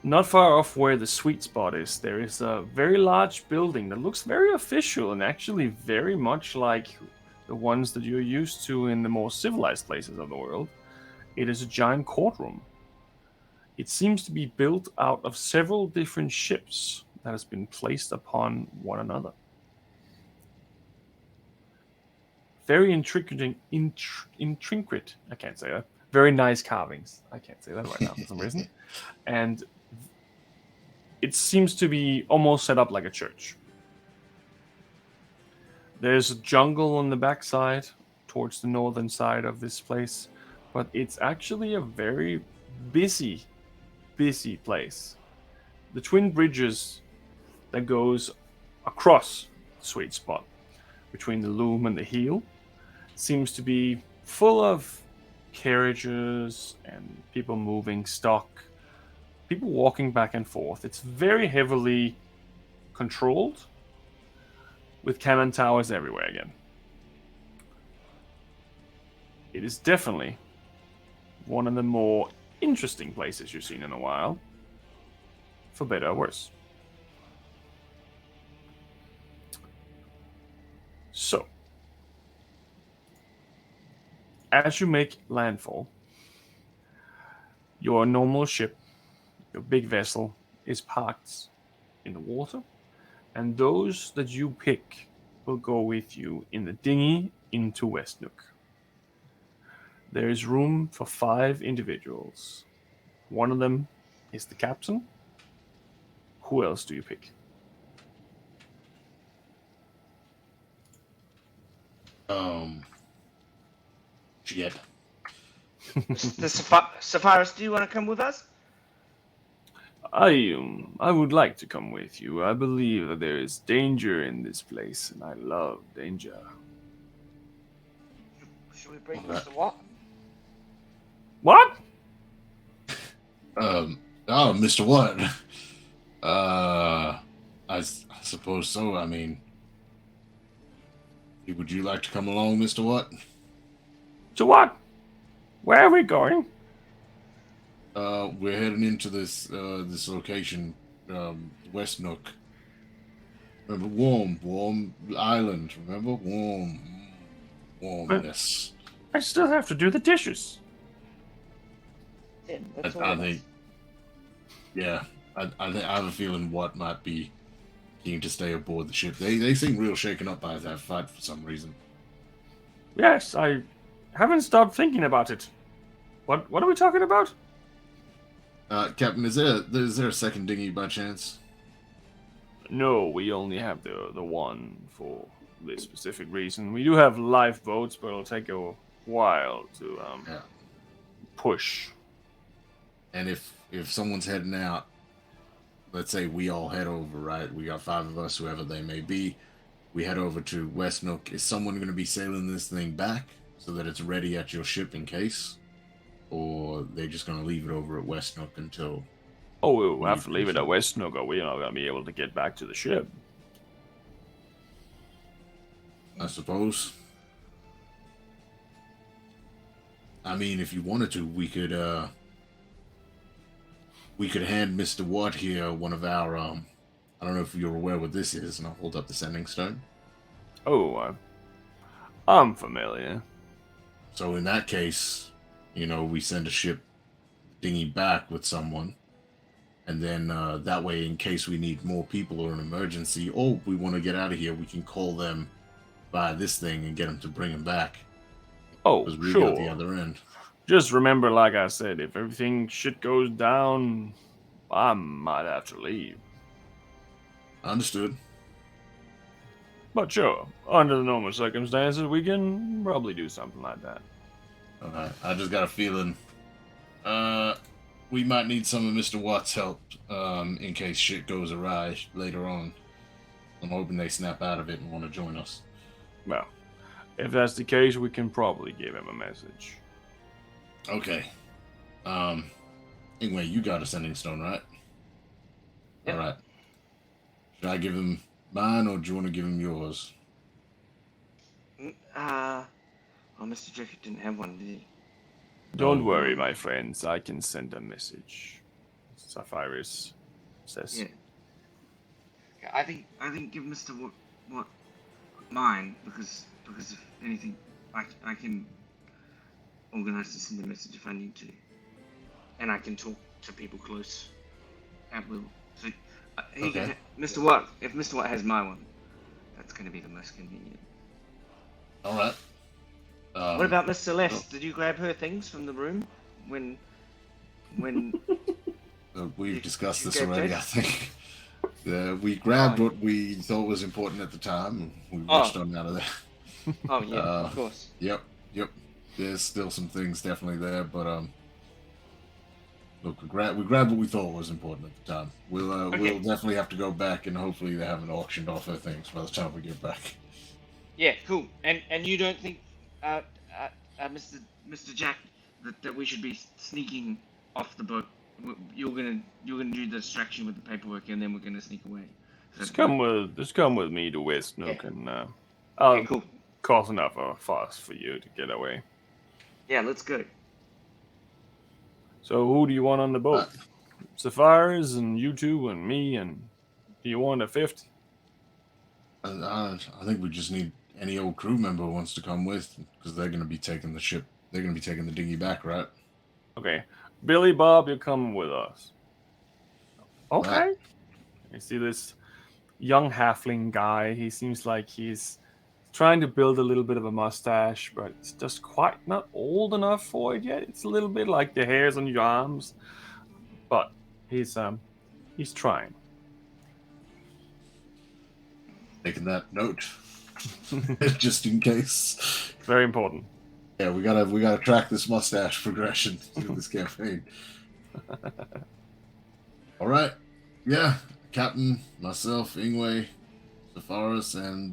Not far off where the Sweet Spot is, there is a very large building that looks very official and actually very much like the ones that you're used to in the more civilized places of the world. It is a giant courtroom. It seems to be built out of several different ships that has been placed upon one another. Very intricate, I can't say that. Very nice carvings. I can't say that right now for some reason. And it seems to be almost set up like a church. There's a jungle on the backside, towards the northern side of this place, but it's actually a very busy place. The twin bridges that goes across the Sweet Spot, between the Loom and the Heel, seems to be full of carriages and people moving stock. People walking back and forth. It's very heavily controlled, with cannon towers everywhere again. It is definitely one of the more interesting places you've seen in a while, for better or worse. So, as you make landfall, your normal ship, your big vessel, is parked in the water, and those that you pick will go with you in the dinghy into West Nook. There is room for 5 individuals. One of them is the captain. Who else do you pick? Shit. The Sapphires, do you want to come with us? I would like to come with you. I believe that there is danger in this place, and I love danger. Should we bring Mr. Watt? What? Mr. What? I suppose so. I mean, would you like to come along, Mr. What? To what? Where are we going? We're heading into this location, West Nook. Remember, warm island. Remember, warmness. I still have to do the dishes. Yeah, I think. Yeah, I have a feeling Watt might be keen to stay aboard the ship. They seem real shaken up by that fight for some reason. Yes, I haven't stopped thinking about it. What are we talking about? Captain, is there a second dinghy by chance? No, we only have the one for this specific reason. We do have lifeboats, but it'll take a while to Yeah. push. And if someone's heading out, let's say we all head over, right? We got 5 of us, whoever they may be. We head over to West Nook. Is someone going to be sailing this thing back so that it's ready at your ship in case? Or they're just going to leave it over at West Nook until... Oh, we'll have to leave it at West Nook, or we're not going to be able to get back to the ship. I suppose. I mean, if you wanted to, we could hand Mr. Watt here one of our, I don't know if you're aware what this is, and I'll hold up the sending stone. Oh, I'm familiar. So in that case, we send a ship dinghy back with someone, and then that way, in case we need more people or an emergency, or we want to get out of here, we can call them by this thing and get them to bring them back. Oh, Because we sure. got the other end. Just remember, like I said, if everything shit goes down, I might have to leave. Understood. But sure, under the normal circumstances, we can probably do something like that. Alright, I just got a feeling we might need some of Mr. Watt's help in case shit goes awry later on. I'm hoping they snap out of it and want to join us. Well, if that's the case, we can probably give him a message. Okay. Anyway, you got a sending stone, right? Yep. Alright. Should I give him mine, or do you want to give him yours? Well, Mr. Jacob didn't have one, did he? Don't worry, my friends. I can send a message. Sapphirus says. Yeah. I think give Mr. What mine, because if anything, I can organize to send a message if I need to, and I can talk to people close at will. So Okay. Mr. Watt, if Mr. Watt has my one, that's going to be the most convenient. All right. What about Miss Celeste? Did you grab her things from the room when we've discussed you this grabbed already, it? I think. We grabbed what we thought was important at the time, and we Oh. rushed on out of there. Oh yeah, of course. Yep. There's still some things definitely there, but look, we grabbed what we thought was important at the time. We'll definitely have to go back, and hopefully they haven't auctioned off her things by the time we get back. Yeah, cool. And you don't think, Mr. Jack, that we should be sneaking off the boat? You're gonna do the distraction with the paperwork, and then we're gonna sneak away. Just come with me to West Nook, Yeah. and Okay, I'll cool. cause enough of a fuss for you to get away. Yeah, let's go. So who do you want on the boat? Sapphires and you two and me, and do you want a fifth? I think we just need any old crew member who wants to come with, because they're going to be taking the ship. They're going to be taking the dinghy back, right? Okay, Billy Bob, you're coming with us. Okay. Right. You see this young halfling guy. He seems like he's trying to build a little bit of a mustache, but it's just quite not old enough for it yet. It's a little bit like the hairs on your arms, but he's trying. Taking that note, just in case. Very important. Yeah, we gotta track this mustache progression through this campaign. All right, yeah, Captain, myself, Ingwe, Sapphirus, and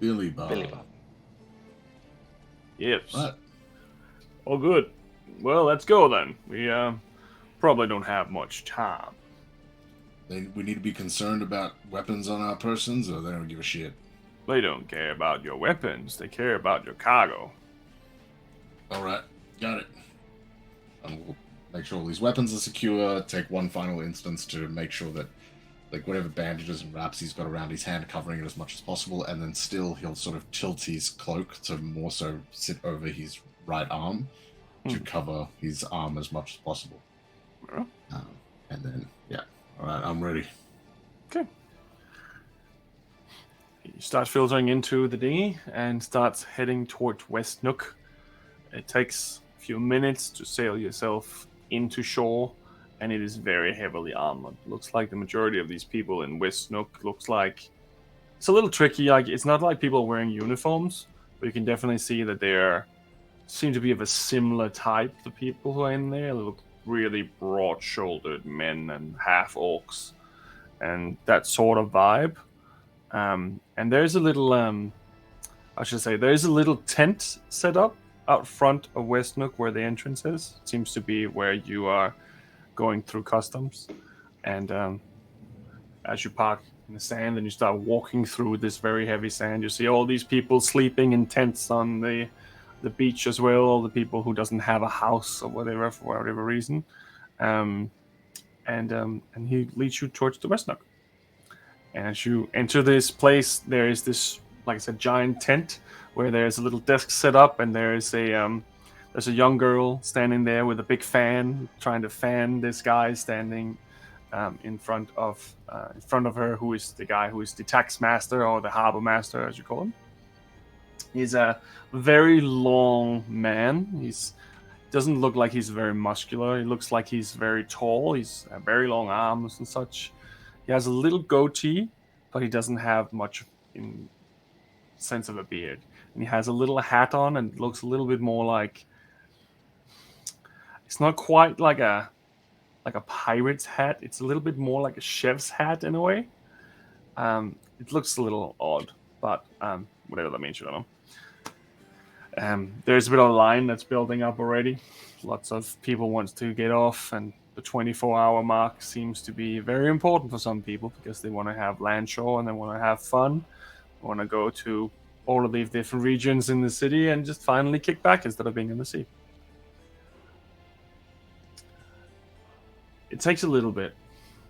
Billy Bob. Billy Bob. Yes. Right. All good. Well, let's go then. We probably don't have much time. We need to be concerned about weapons on our persons, or they don't give a shit. They don't care about your weapons. They care about your cargo. All right, got it. And we'll make sure all these weapons are secure. Take one final instance to make sure that, like, whatever bandages and wraps he's got around his hand, covering it as much as possible, and then still he'll sort of tilt his cloak to more so sit over his right arm to cover his arm as much as possible. Yeah. And then, yeah. All right, I'm ready. Okay. You start filtering into the dinghy and starts heading towards West Nook. It takes a few minutes to sail yourself into shore and it is very heavily armored. Looks like the majority of these people in West Nook looks like it's a little tricky. Like it's not like people wearing uniforms, but you can definitely see that they seem to be of a similar type. The people who are in there look really broad-shouldered men and half orcs, and that sort of vibe. And there's a little, I should say, there's a little tent set up out front of West Nook where the entrance is. It seems to be where you are going through customs. And as you park in the sand and you start walking through this very heavy sand, you see all these people sleeping in tents on the beach as well. All the people who doesn't have a house or whatever for whatever reason. And he leads you towards the West Nook. And as you enter this place, there is this, like I said, giant tent where there's a little desk set up, and there's a young girl standing there with a big fan, trying to fan this guy standing in front of her, who is the guy who is the tax master or the harbor master, as you call him. He's a very long man. Doesn't look like he's very muscular. He looks like he's very tall. He's very long arms and such. He has a little goatee, but he doesn't have much in sense of a beard. And he has a little hat on, and it looks a little bit more like it's not quite like a pirate's hat. It's a little bit more like a chef's hat in a way. It looks a little odd, but whatever that means, you don't know. There's a bit of a line that's building up already. Lots of people want to get off, and the 24-hour mark seems to be very important for some people because they want to have land shore and they want to have fun. They want to go to all of these different regions in the city and just finally kick back instead of being in the sea. It takes a little bit,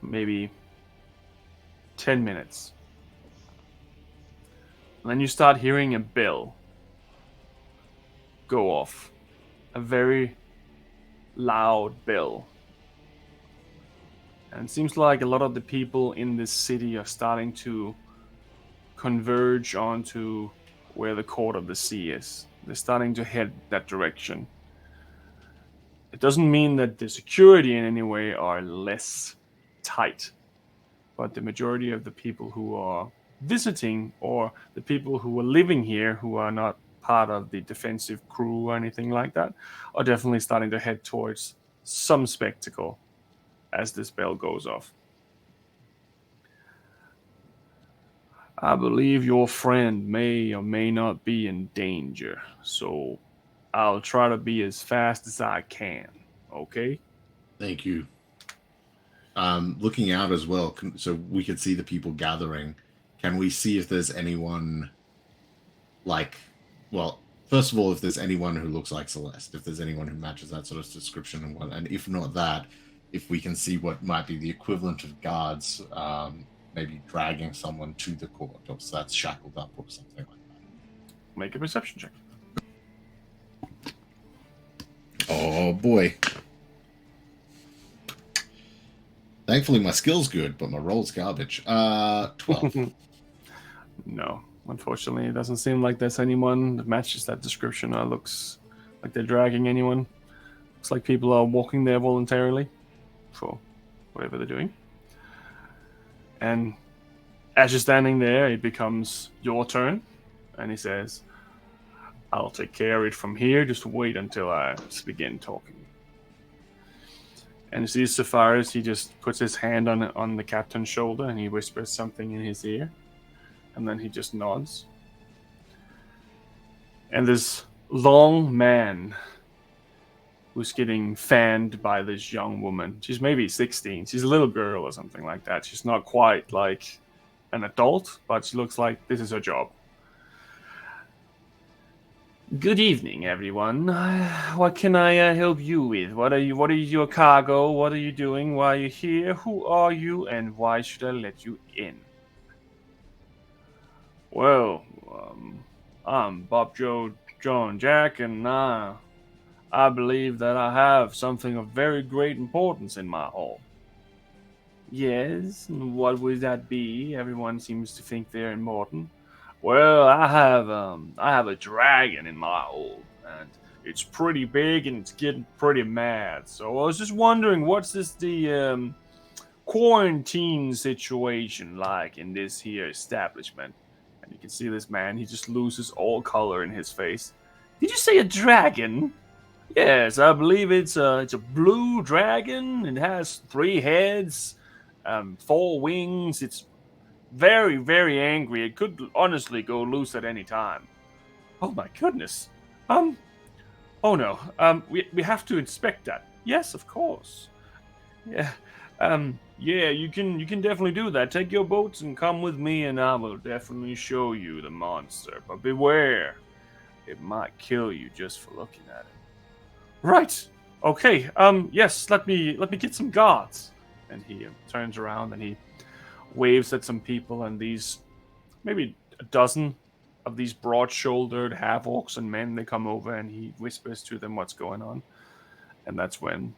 maybe 10 minutes. And then you start hearing a bell go off. A very loud bell. And it seems like a lot of the people in this city are starting to converge onto where the Court of the Sea is. They're starting to head that direction. It doesn't mean that the security in any way are less tight, but the majority of the people who are visiting or the people who are living here who are not part of the defensive crew or anything like that are definitely starting to head towards some spectacle as this bell goes off. I believe your friend may or may not be in danger, so I'll try to be as fast as I can, okay? Thank you. Looking out as well, so we could see the people gathering. Can we see if there's anyone first of all, if there's anyone who looks like Celeste, if there's anyone who matches that sort of description, and if not that, if we can see what might be the equivalent of guards, maybe dragging someone to the court, or so that's shackled up or something like that. Make a perception check. Oh boy. Thankfully my skill's good, but my roll's garbage. 12. No. Unfortunately, it doesn't seem like there's anyone that matches that description or looks like they're dragging anyone. Looks like people are walking there voluntarily for whatever they're doing. And as you're standing there, it becomes your turn. And he says, I'll take care of it from here. Just wait until I begin talking. And you see Sapphires, he just puts his hand on the captain's shoulder and he whispers something in his ear. And then he just nods. And this long man who's getting fanned by this young woman. She's maybe 16. She's a little girl or something like that. She's not quite like an adult, but she looks like this is her job. Good evening, everyone. What can I help you with? What is your cargo? What are you doing? Why are you here? Who are you? And why should I let you in? Well, I'm Bob Joe John Jack, and I believe that I have something of very great importance in my home. Yes, and what would that be? Everyone seems to think they're important. Well, I have a dragon in my home, and it's pretty big and it's getting pretty mad. So I was just wondering, what's the quarantine situation like in this here establishment? And you can see this man, he just loses all color in his face. Did you say a dragon? Yes, I believe it's a blue dragon. It has 3 heads, 4 wings. It's very, very angry. It could honestly go loose at any time. Oh my goodness. Oh no. We have to inspect that. Yes, of course. Yeah. Yeah, you can definitely do that. Take your boats and come with me, and I will definitely show you the monster. But beware, it might kill you just for looking at it. Right. Okay. Yes. Let me get some guards. And he turns around and he waves at some people, and these maybe a dozen of these broad-shouldered half-orcs and men, they come over, and he whispers to them what's going on. And that's when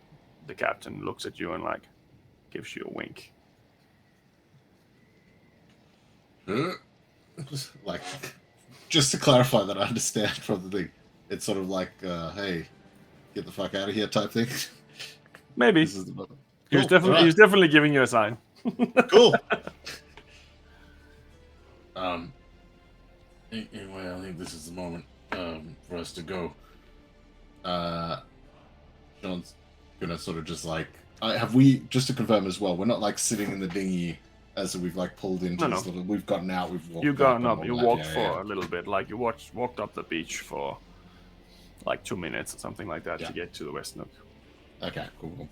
the captain looks at you and gives you a wink. Like, just to clarify that I understand from the thing, it's sort of like, hey, get the fuck out of here type thing. Maybe. This is the He was definitely giving you a sign. Cool. Anyway, I think this is the moment for us to go. John's gonna sort of just have we, just to confirm as well, we're not sitting in the dinghy as we've pulled into No. this little, we've gotten out, we've walked. You've gotten up, you walked for a little bit, you walked up the beach for 2 minutes or something like that to get to the West Nook. Okay, cool.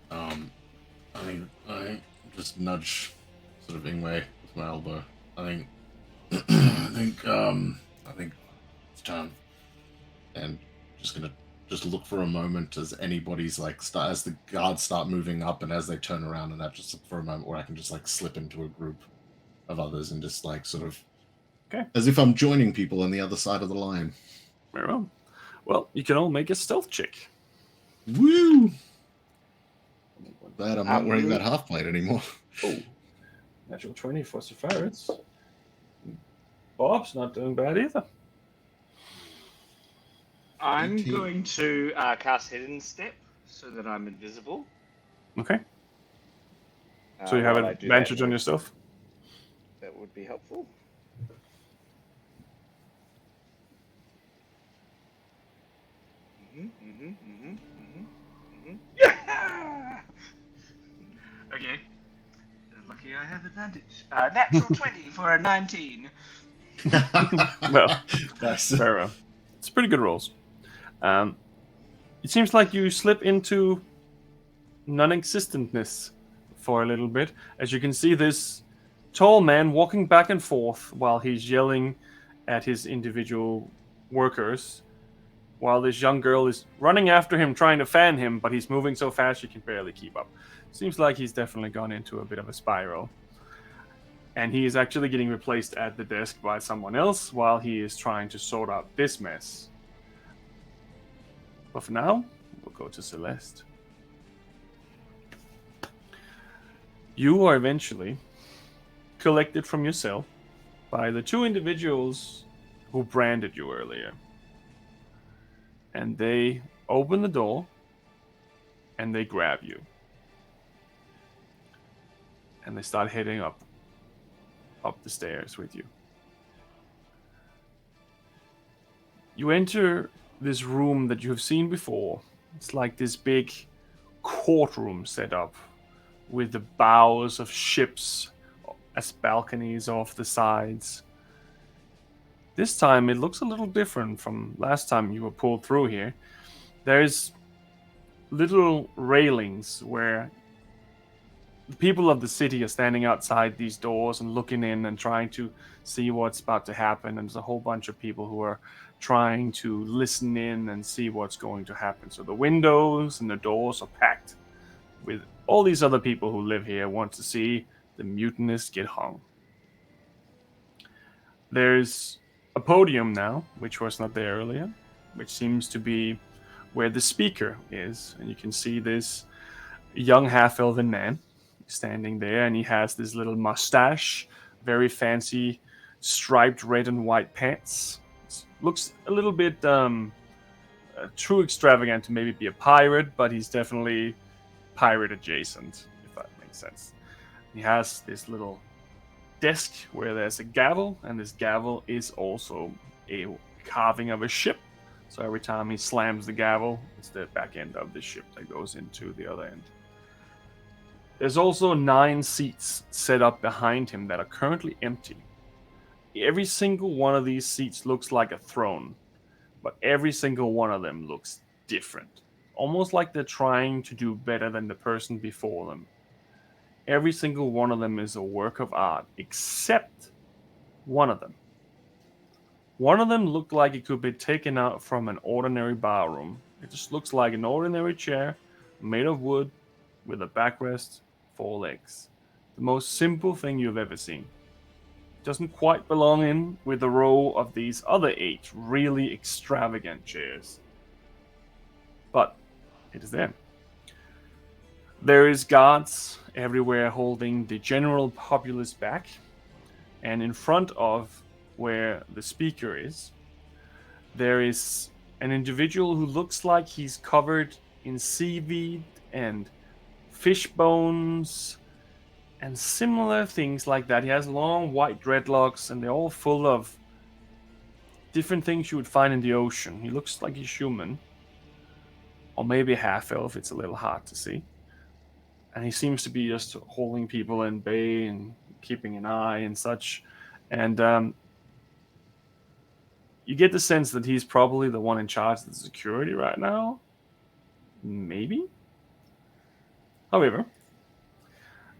I mean, I just nudge sort of Ingwe with my elbow. I think it's time. And just gonna look for a moment as anybody's as the guards start moving up, and as they turn around, and that just look for a moment where I can just slip into a group of others and just sort of, okay, as if I'm joining people on the other side of the line. Very well. Well, you can all make a stealth check. Woo! Glad I'm not wearing that half plate anymore. Oh, natural 20 for Sephiroth. Bob's not doing bad either. I'm 18. going to cast Hidden Step so that I'm invisible. Okay. So you have an advantage on your stuff? That would be helpful. Yeah! Okay. Lucky I have advantage. Natural 20 for a 19. Well, fair enough. It's pretty good rolls. It seems like you slip into non-existentness for a little bit, as you can see this tall man walking back and forth while he's yelling at his individual workers, while this young girl is running after him trying to fan him, but he's moving so fast she can barely keep up. Seems like he's definitely gone into a bit of a spiral. And he is actually getting replaced at the desk by someone else while he is trying to sort out this mess. But for now, we'll go to Celeste. You are eventually collected from your cell by the 2 individuals who branded you earlier. And they open the door and they grab you. And they start heading up the stairs with you. You enter this room that you have seen before. It's like this big courtroom set up with the bows of ships as balconies off the sides. This time it looks a little different from last time you were pulled through here. There's little railings where the people of the city are standing outside these doors and looking in and trying to see what's about to happen. And there's a whole bunch of people who are trying to listen in and see what's going to happen. So the windows and the doors are packed with all these other people who live here want to see the mutinous get hung. There's a podium now, which was not there earlier, which seems to be where the speaker is. And you can see this young half-elven man standing there, and he has this little mustache, very fancy striped red and white pants. It's looks a little bit too extravagant to maybe be a pirate, but he's definitely pirate adjacent, if that makes sense. He has this little desk where there's a gavel, and this gavel is also a carving of a ship. So every time he slams the gavel, it's the back end of the ship that goes into the other end. There's also 9 seats set up behind him that are currently empty. Every single one of these seats looks like a throne, but every single one of them looks different. Almost like they're trying to do better than the person before them. Every single one of them is a work of art, except one of them. One of them looked like it could be taken out from an ordinary barroom. It just looks like an ordinary chair made of wood with a backrest, 4 legs. The most simple thing you've ever seen. It doesn't quite belong in with the row of these other 8 really extravagant chairs. But it is there. There is guards everywhere holding the general populace back, and in front of where the speaker is, there is an individual who looks like he's covered in seaweed and fish bones and similar things like that. He has long white dreadlocks, and they're all full of different things you would find in the ocean. He looks like he's human, or maybe half-elf. It's a little hard to see. And he seems to be just holding people in bay and keeping an eye and such. And you get the sense that he's probably the one in charge of the security right now. Maybe? However,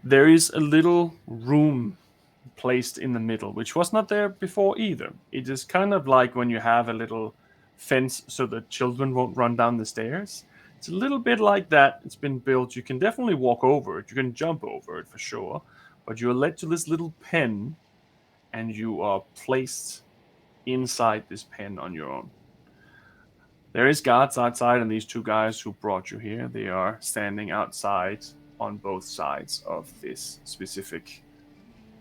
there is a little room placed in the middle, which was not there before either. It is kind of like when you have a little fence so the children won't run down the stairs. It's a little bit like that. It's been built. You can definitely walk over it. You can jump over it for sure. But you're led to this little pen, and you are placed inside this pen on your own. There is guards outside, and these 2 guys who brought you here, they are standing outside on both sides of this specific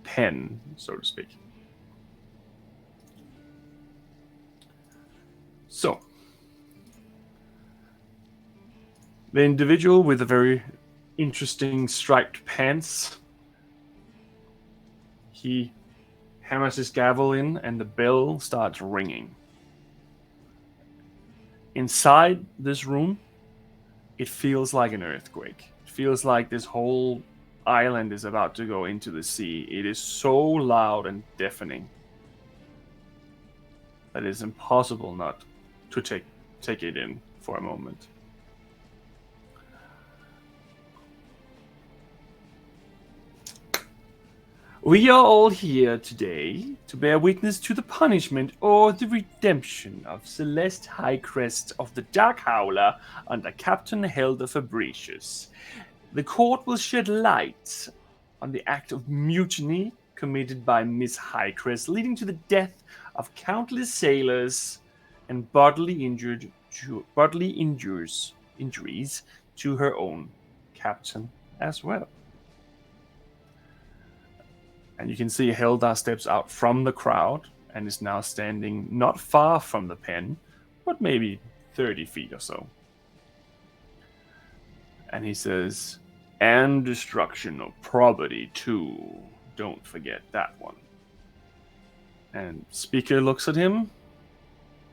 pen, so to speak. So, the individual with the very interesting striped pants, he hammers his gavel in, and the bell starts ringing. Inside this room, it feels like an earthquake. It feels like this whole island is about to go into the sea. It is so loud and deafening that it is impossible not to take it in for a moment. We are all here today to bear witness to the punishment or the redemption of Celeste Highcrest of the Dark Howler under Captain Helder Fabricius. The court will shed light on the act of mutiny committed by Miss Highcrest, leading to the death of countless sailors and bodily injuries to her own captain as well. And you can see Hilda steps out from the crowd and is now standing not far from the pen, but maybe 30 feet or so. And he says, "And destruction of property too. Don't forget that one." And speaker looks at him.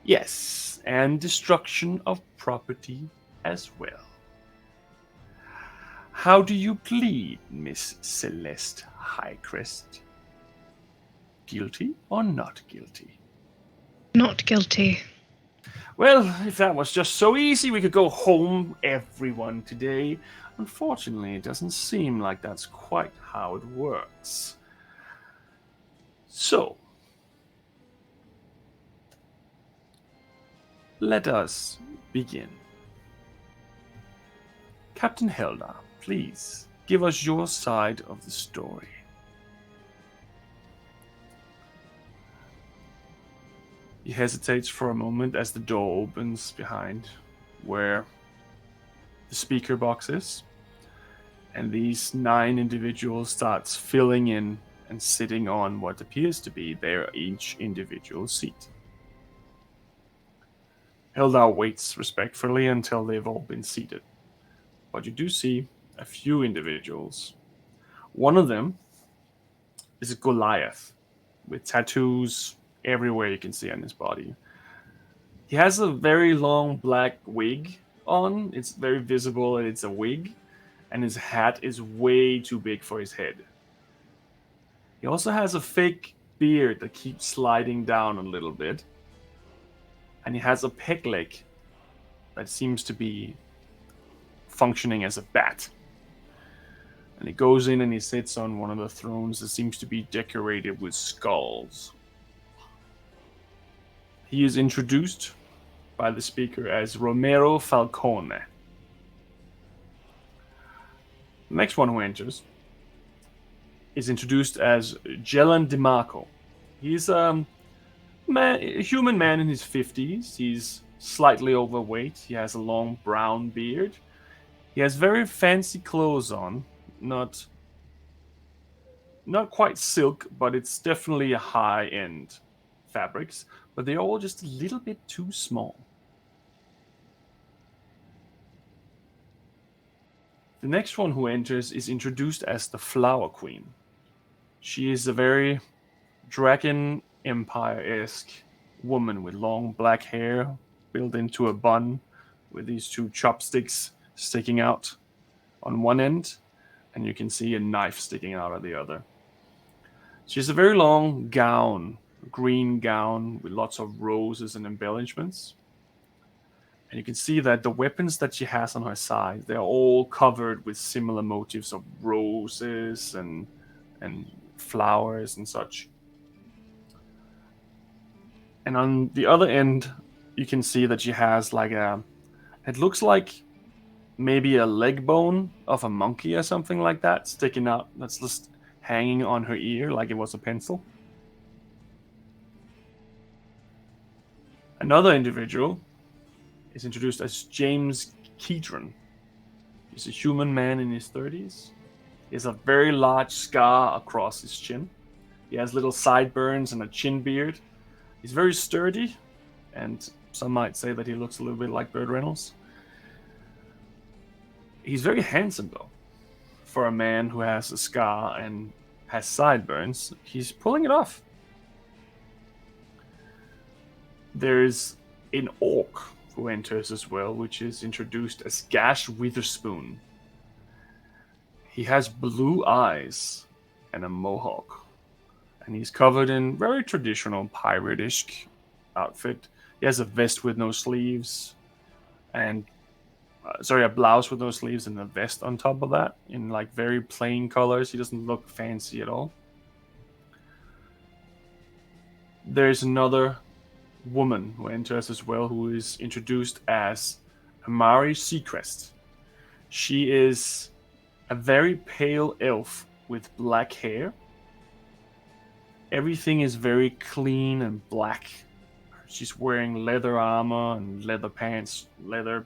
"Yes, and destruction of property as well. How do you plead, Miss Celeste Highcrest? Guilty or not guilty?" Not guilty. "Well, if that was just so easy, we could go home, everyone, today. Unfortunately, it doesn't seem like that's quite how it works. So, let us begin. Captain Helda, please give us your side of the story." He hesitates for a moment as the door opens behind where the speaker box is, and these 9 individuals starts filling in and sitting on what appears to be their each individual seat. Eldar waits respectfully until they've all been seated. But you do see a few individuals. One of them is a Goliath with tattoos everywhere you can see on his body. He has a very long black wig on. It's very visible and it's a wig. And his hat is way too big for his head. He also has a fake beard that keeps sliding down a little bit. And he has a peg leg that seems to be functioning as a bat. And he goes in and he sits on one of the thrones that seems to be decorated with skulls. He is introduced by the speaker as Romero Falcone. The next one who enters is introduced as Jelan DeMarco. He's a human man in his 50s. He's slightly overweight. He has a long brown beard. He has very fancy clothes on. Not quite silk, but it's definitely a high-end fabrics. But they're all just a little bit too small. The next one who enters is introduced as the Flower Queen. She is a very Dragon Empire-esque woman with long black hair built into a bun with these two chopsticks sticking out on one end, and you can see a knife sticking out of the other. She has a very long gown, green gown with lots of roses and embellishments. And you can see that the weapons that she has on her side, they're all covered with similar motifs of roses and flowers and such. And on the other end, you can see that she has it looks like maybe a leg bone of a monkey or something like that sticking out. That's just hanging on her ear like it was a pencil. Another individual is introduced as James Keatron. He's a human man in his 30s. He has a very large scar across his chin. He has little sideburns and a chin beard. He's very sturdy, and some might say that he looks a little bit like Burt Reynolds. He's very handsome, though. For a man who has a scar and has sideburns, he's pulling it off. There's an orc who enters as well, which is introduced as Gash Witherspoon. He has blue eyes and a mohawk, and he's covered in very traditional pirate-ish outfit. He has a vest with no sleeves, and a blouse with no sleeves and a vest on top of that in very plain colors. He doesn't look fancy at all. There's another woman who enters as well, who is introduced as Amari Seacrest. She is a very pale elf with black hair. Everything is very clean and black. She's wearing leather armor and leather pants, leather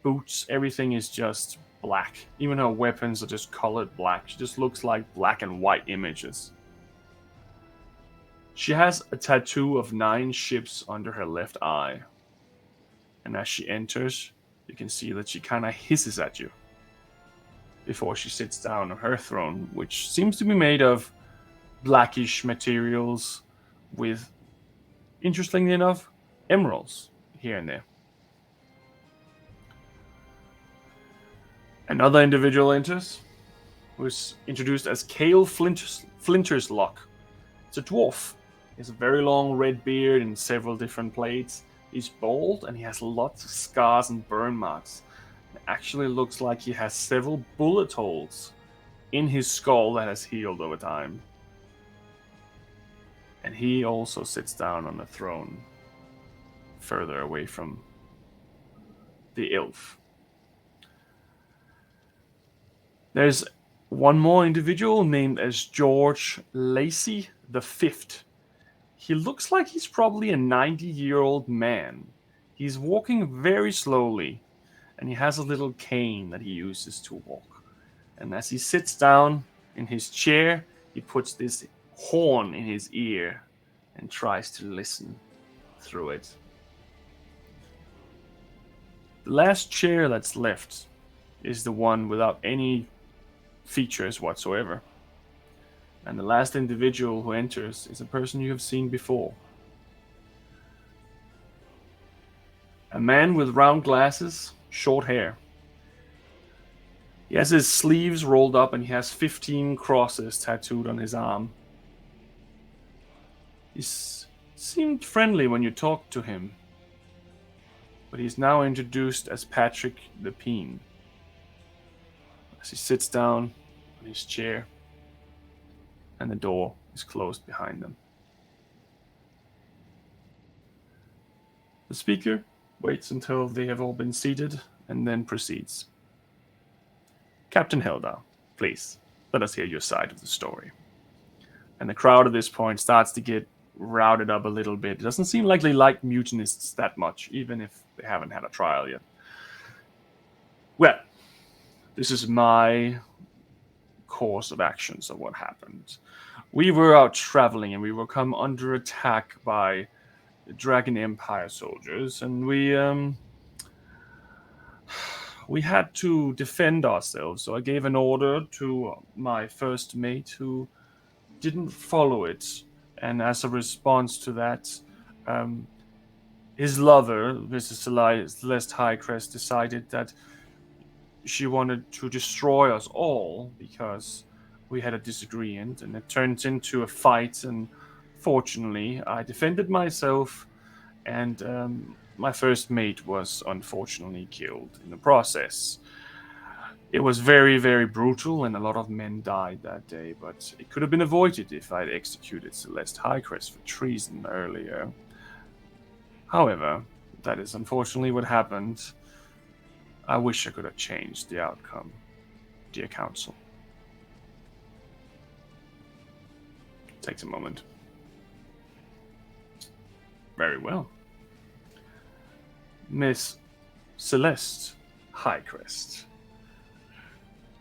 boots. Everything is just black. Even her weapons are just colored black. She just looks like black and white images. She has a tattoo of 9 ships under her left eye. And as she enters, you can see that she kind of hisses at you before she sits down on her throne, which seems to be made of blackish materials with, interestingly enough, emeralds here and there. Another individual enters, who is introduced as Cale Flinterslock. It's a dwarf. He has a very long red beard and several different plates. He's bald and he has lots of scars and burn marks. It actually looks like he has several bullet holes in his skull that has healed over time. And he also sits down on the throne, further away from the elf. There's one more individual named as George Lacey the Fifth. He looks like he's probably a 90-year-old man. He's walking very slowly, and he has a little cane that he uses to walk. And as he sits down in his chair, he puts this horn in his ear and tries to listen through it. The last chair that's left is the one without any features whatsoever. And the last individual who enters is a person you have seen before. A man with round glasses, short hair. He has his sleeves rolled up and he has 15 crosses tattooed on his arm. He seemed friendly when you talked to him, but he's now introduced as Patrick the Peen. As he sits down on his chair, and the door is closed behind them. The speaker waits until they have all been seated and then proceeds. Captain Hilda, please, let us hear your side of the story. And the crowd at this point starts to get routed up a little bit. It doesn't seem like they like mutinists that much, even if they haven't had a trial yet. Well, this is my course of actions of what happened. We were out traveling and we were come under attack by the Dragon Empire soldiers, and we had to defend ourselves. So I gave an order to my first mate who didn't follow it, and as a response to that, his lover, Mrs. Celeste Highcrest, decided that she wanted to destroy us all because we had a disagreement, and it turned into a fight. And fortunately, I defended myself, and my first mate was unfortunately killed in the process. It was very, very brutal, and a lot of men died that day, but it could have been avoided if I'd executed Celeste Highcrest for treason earlier. However, that is unfortunately what happened. I wish I could have changed the outcome, dear counsel. Takes a moment. Very well. Miss Celeste Highcrest,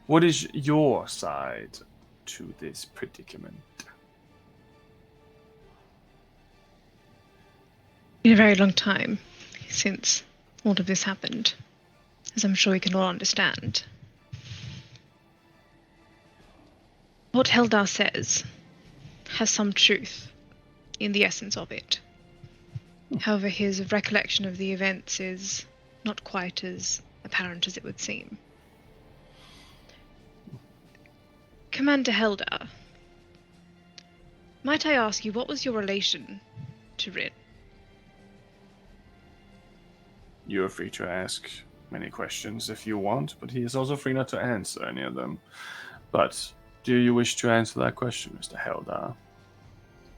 what is your side to this predicament? Been a very long time since all of this happened, as I'm sure you can all understand. What Heldar says has some truth in the essence of it. However, his recollection of the events is not quite as apparent as it would seem. Commander Heldar, might I ask you, what was your relation to Rin? You're free to ask many questions if you want, but he is also free not to answer any of them. But do you wish to answer that question, Mr. Heldar?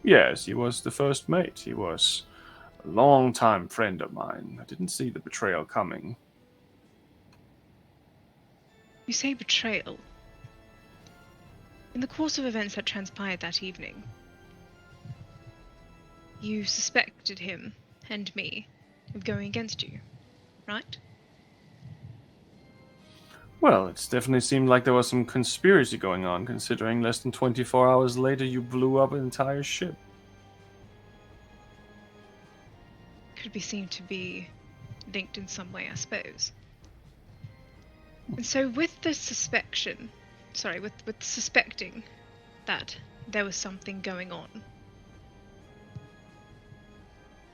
Yes, he was the first mate. He was a long-time friend of mine. I didn't see the betrayal coming. You say betrayal. In the course of events that transpired that evening, you suspected him and me of going against you, right? Well, it definitely seemed like there was some conspiracy going on, considering less than 24 hours later you blew up an entire ship. Could be seen to be linked in some way, I suppose. And so with the suspicion, with suspecting that there was something going on,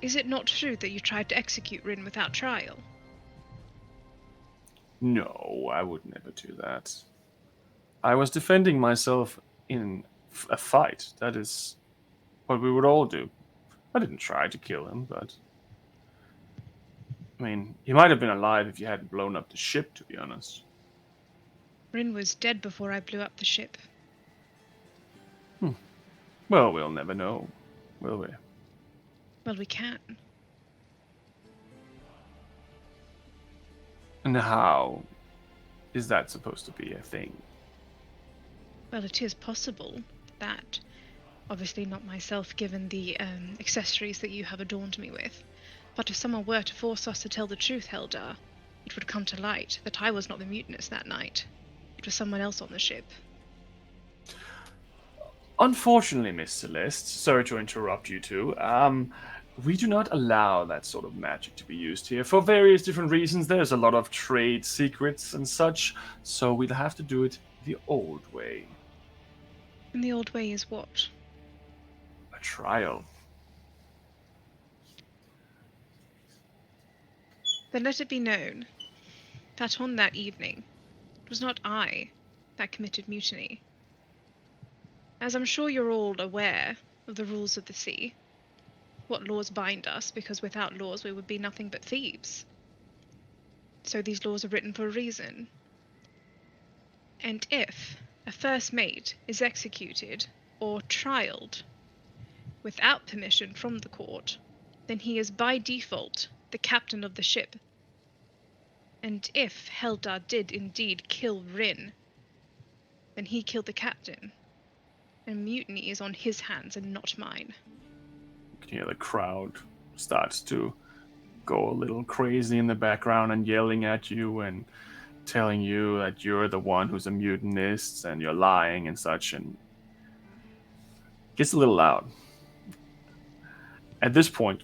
is it not true that you tried to execute Rin without trial? No, I would never do that. I was defending myself in a fight. That is what we would all do. I didn't try to kill him, but... I mean, he might have been alive if you hadn't blown up the ship, to be honest. Rin was dead before I blew up the ship. Well, we'll never know, will we? Well, we can. And how is that supposed to be a thing? Well, it is possible that, obviously not myself given the accessories that you have adorned me with, but if someone were to force us to tell the truth, Heldar, it would come to light that I was not the mutinist that night. It was someone else on the ship. Unfortunately, Miss Celeste, sorry to interrupt you two, we do not allow that sort of magic to be used here for various different reasons. There's a lot of trade secrets and such, so we'll have to do it the old way. And the old way is what? A trial. Then let it be known that on that evening, it was not I that committed mutiny. As I'm sure you're all aware of the rules of the sea, what laws bind us, because without laws we would be nothing but thieves. So these laws are written for a reason. And if a first mate is executed or trialed without permission from the court, then he is by default the captain of the ship. And if Heldar did indeed kill Rin, then he killed the captain. And mutiny is on his hands and not mine. You can hear the crowd starts to go a little crazy in the background and yelling at you and telling you that you're the one who's a mutinist and you're lying and such, and it gets a little loud. At this point,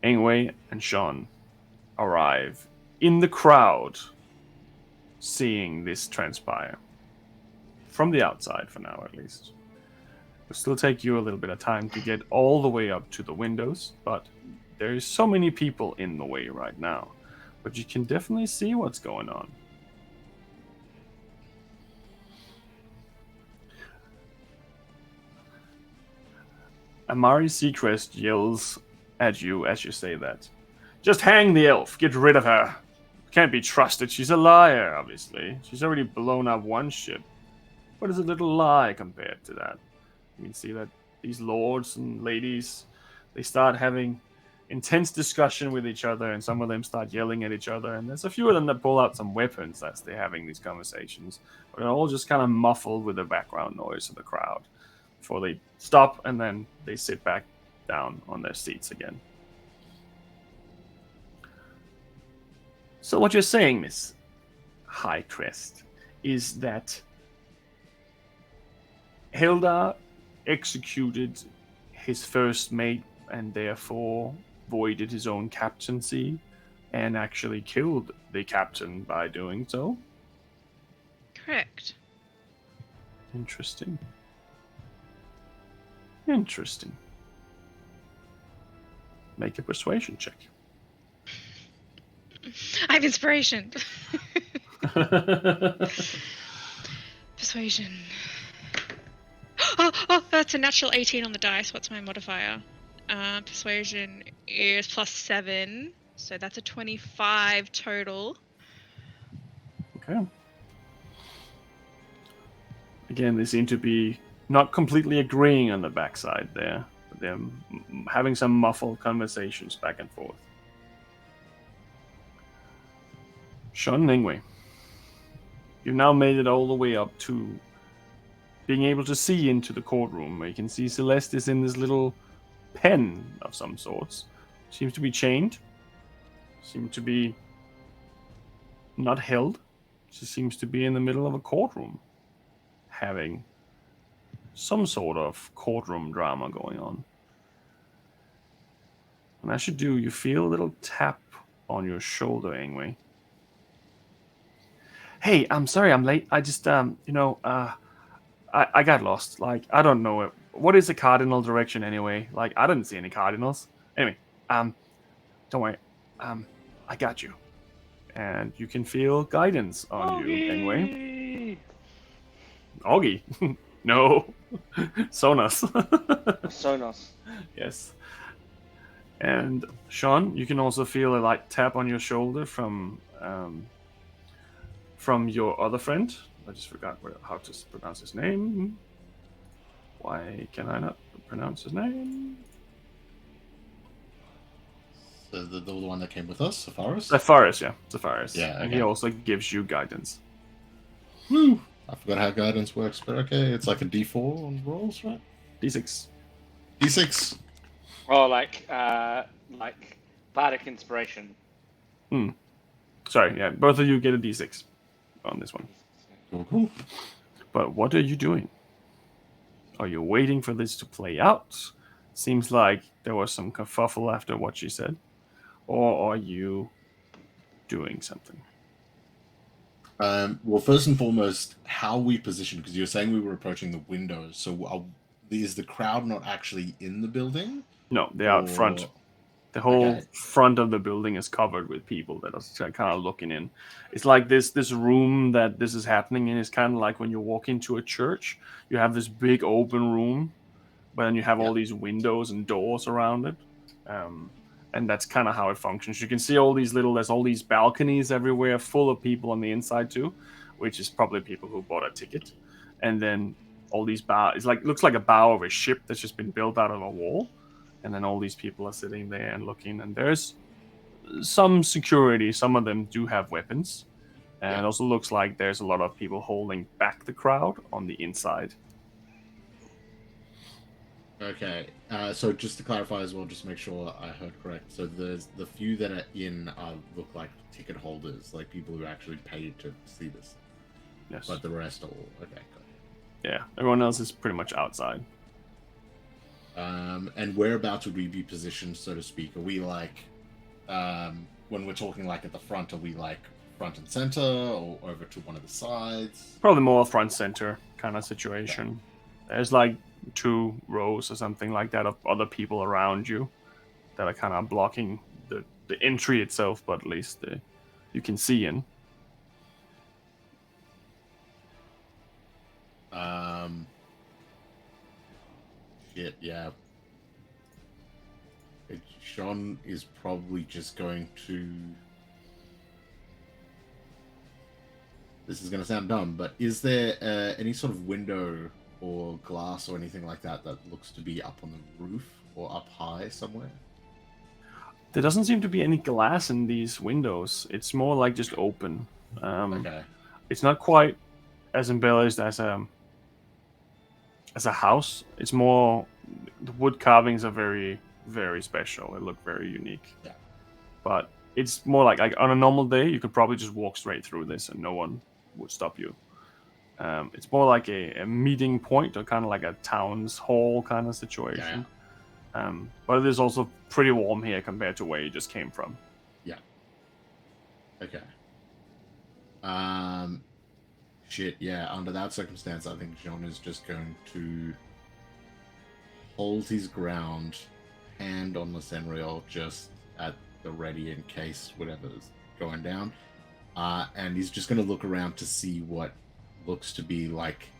Ingwe and Sean arrive in the crowd seeing this transpire. From the outside, for now at least. It'll still take you a little bit of time to get all the way up to the windows, but there's so many people in the way right now. But you can definitely see what's going on. Amari Seacrest yells at you as you say that. Just hang the elf. Get rid of her. Can't be trusted. She's a liar, obviously. She's already blown up one ship. What is a little lie compared to that? You can see that these lords and ladies, they start having intense discussion with each other, and some of them start yelling at each other, and there's a few of them that pull out some weapons as they're having these conversations. But they're all just kind of muffled with the background noise of the crowd before they stop, and then they sit back down on their seats again. So what you're saying, Miss Highcrest, is that Hildar executed his first mate and therefore voided his own captaincy and actually killed the captain by doing so? Correct. Interesting. Interesting. Make a persuasion check. I have inspiration. Persuasion. Oh, that's a natural 18 on the dice. What's my modifier? Persuasion is +7, so that's a 25 total. Okay. Again, they seem to be not completely agreeing on the backside there, but they're having some muffled conversations back and forth. Sean and Ingwe, you've now made it all the way up to being able to see into the courtroom, where you can see Celeste is in this little pen of some sorts. Seems to be chained. Seems to be not held. She seems to be in the middle of a courtroom, having some sort of courtroom drama going on. And as you do, you feel a little tap on your shoulder, Ingwe. Hey, I'm sorry I'm late. I just, I got lost. Like, I don't know it. What is the cardinal direction anyway? Like, I didn't see any cardinals. Anyway, don't worry. I got you. And you can feel guidance on you, anyway. Augie. No. Sonos. Sonos. Yes. And Sean, you can also feel a light tap on your shoulder from your other friend. I just forgot how to pronounce his name. Why can I not pronounce his name? The one that came with us, Sepharis? Sepharis, yeah. Sepharis. Yeah, and he also gives you guidance. Woo! I forgot how guidance works, but okay. It's like a D4 on rolls, right? D6. D6. Oh, like bardic inspiration. Sorry, yeah. Both of you get a D6 on this one. Cool. But what are you doing? Are you waiting for this to play out Seems like there was some kerfuffle after what she said. Or are you doing something? Well, first and foremost, how we position, because you're saying we were approaching the windows. So is the crowd not actually in the building? No, they're out front. Or The whole okay, front of the building is covered with people that are kind of looking in. It's like this room that this is happening in is kind of like when you walk into a church. You have this big open room, but then you have yeah, all these windows and doors around it. And that's kind of how it functions. You can see all these there's all these balconies everywhere full of people on the inside too, which is probably people who bought a ticket. And then all these it's like looks like a bow of a ship that's just been built out of a wall. And then all these people are sitting there and looking. And there's some security. Some of them do have weapons. And yeah. it also looks like there's a lot of people holding back the crowd on the inside. Okay. So just to clarify as well, just to make sure I heard correct. So there's the few that are in look like ticket holders, like people who actually paid to see this. Yes. But the rest are all okay. Good. Yeah. Everyone else is pretty much outside. And whereabouts would we be positioned, so to speak? Are we like, when we're talking like at the front, are we like front and center or over to one of the sides? Probably more front center kind of situation. Yeah. There's like 2 rows or something like that of other people around you that are kind of blocking the entry itself, but at least you can see in. Shit, yeah. Sean is probably just going to... This is going to sound dumb, but is there any sort of window or glass or anything like that that looks to be up on the roof or up high somewhere? There doesn't seem to be any glass in these windows. It's more like just open. Okay. It's not quite as embellished as a house. It's more, the wood carvings are very, very special. They look very unique. Yeah. But it's more like on a normal day, you could probably just walk straight through this and no one would stop you. It's more like a meeting point or kind of like a town's hall kind of situation. Yeah. But it is also pretty warm here compared to where you just came from. Yeah. Okay. Shit, yeah, under that circumstance, I think Jean is just going to hold his ground, hand on the Senriel, just at the ready in case whatever's going down. And he's just going to look around to see what looks to be like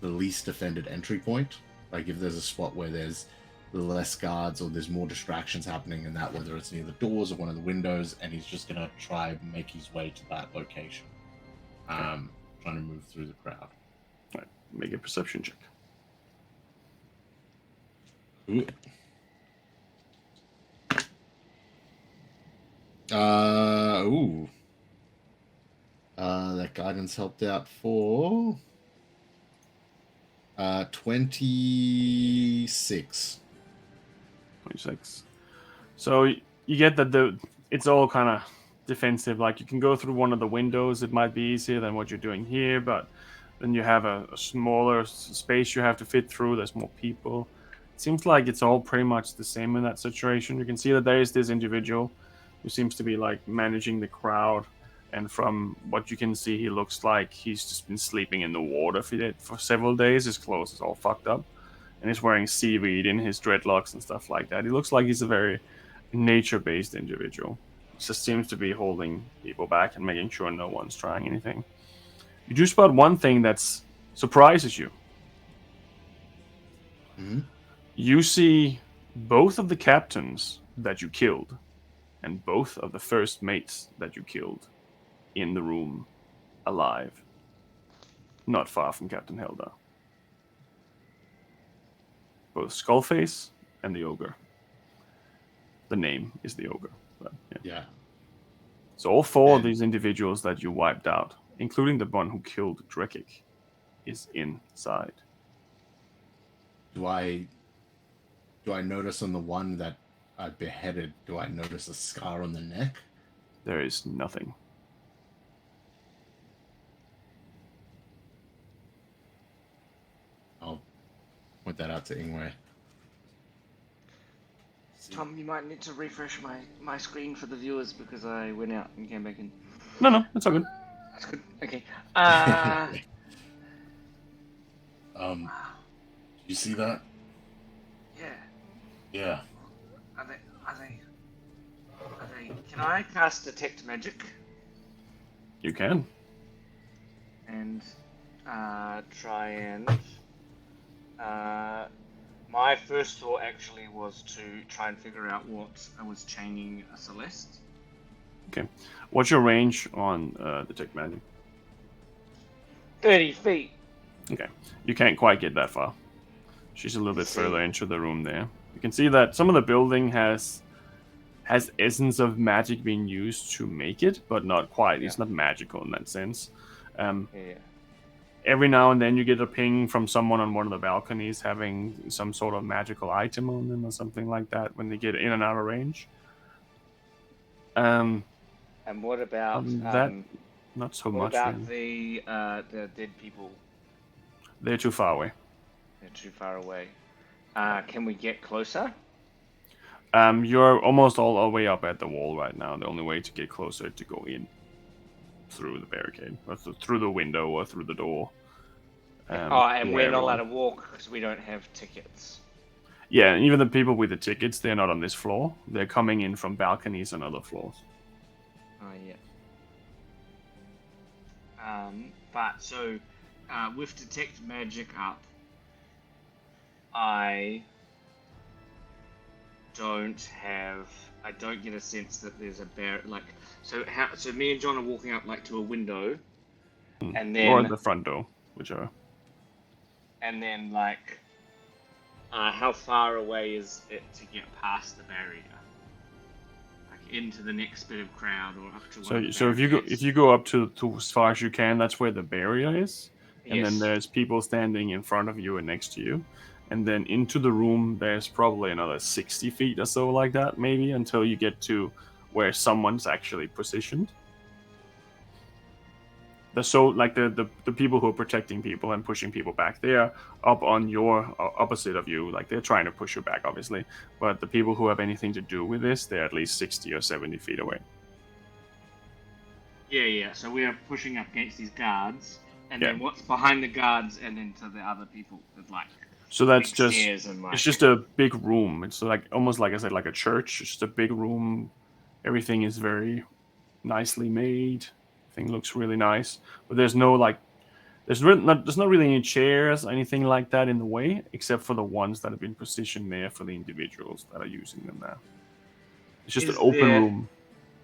the least defended entry point. Like if there's a spot where there's less guards or there's more distractions happening in that, whether it's near the doors or one of the windows, and he's just going to try and make his way to that location. Trying to move through the crowd. All right, make a perception check. Ooh. That guidance helped out for 26. 26. So you get that it's all kind of defensive. Like you can go through one of the windows. It might be easier than what you're doing here, but then you have a smaller space you have to fit through. There's more people. It seems like it's all pretty much the same in that situation. You can see that there is this individual who seems to be like managing the crowd, and from what you can see, he looks like he's just been sleeping in the water for several days. His clothes is all fucked up, and he's wearing seaweed in his dreadlocks and stuff like that. He looks like he's a very nature-based individual. He just seems to be holding people back and making sure no one's trying anything. You do spot one thing that surprises you. Mm-hmm. You see both of the captains that you killed and both of the first mates that you killed in the room, alive, not far from Captain Helda. Both Skullface and the Ogre. The name is the Ogre. But Yeah. So all 4 of these individuals that you wiped out, including the one who killed Drekik, is inside. Do I notice on the one that I beheaded, do I notice a scar on the neck? There is nothing. I'll point that out to Ingwe. Tom, you might need to refresh my screen for the viewers because I went out and came back in. No, it's all good. That's good. Okay. You see that? Yeah. Yeah. Are they? Can I cast detect magic You can. and try and? My first thought actually was to try and figure out what I was chaining a Celeste. Okay. What's your range on detect magic? 30 feet. Okay. You can't quite get that far. She's a little bit further into the room there. You can see that some of the building has essence of magic being used to make it, but not quite. It's not magical in that sense. Every now and then you get a ping from someone on one of the balconies having some sort of magical item on them or something like that when they get in and out of range. And what about that? Not so much. What about the dead people? They're too far away. They're too far away. Can we get closer? You're almost all the way up at the wall right now. The only way to get closer is to go in through the barricade, or through the window, or through the door. And we're not allowed to walk because we don't have tickets. Yeah, even the people with the tickets, they're not on this floor. They're coming in from balconies on other floors. Oh, yeah. But so, with detect magic up, I don't get a sense that there's a so me and John are walking up like to a window, and then or the front door, whichever. And then like, how far away is it to get past the barrier, like into the next bit of crowd or up to? So if you go up to as far as you can, that's where the barrier is, and then there's people standing in front of you and next to you. And then into the room, there's probably another 60 feet or so like that, maybe, until you get to where someone's actually positioned. The people who are protecting people and pushing people back, they are up on your opposite of you. Like, they're trying to push you back, obviously. But the people who have anything to do with this, they're at least 60 or 70 feet away. Yeah. So we are pushing up against these guards. And then what's behind the guards and then to the other people that like... So that's just, it's just a big room. It's like, almost like I said, like a church. It's just a big room. Everything is very nicely made. Everything looks really nice. But there's no like, there's not really any chairs or anything like that in the way, except for the ones that have been positioned there for the individuals that are using them now. It's just an open room.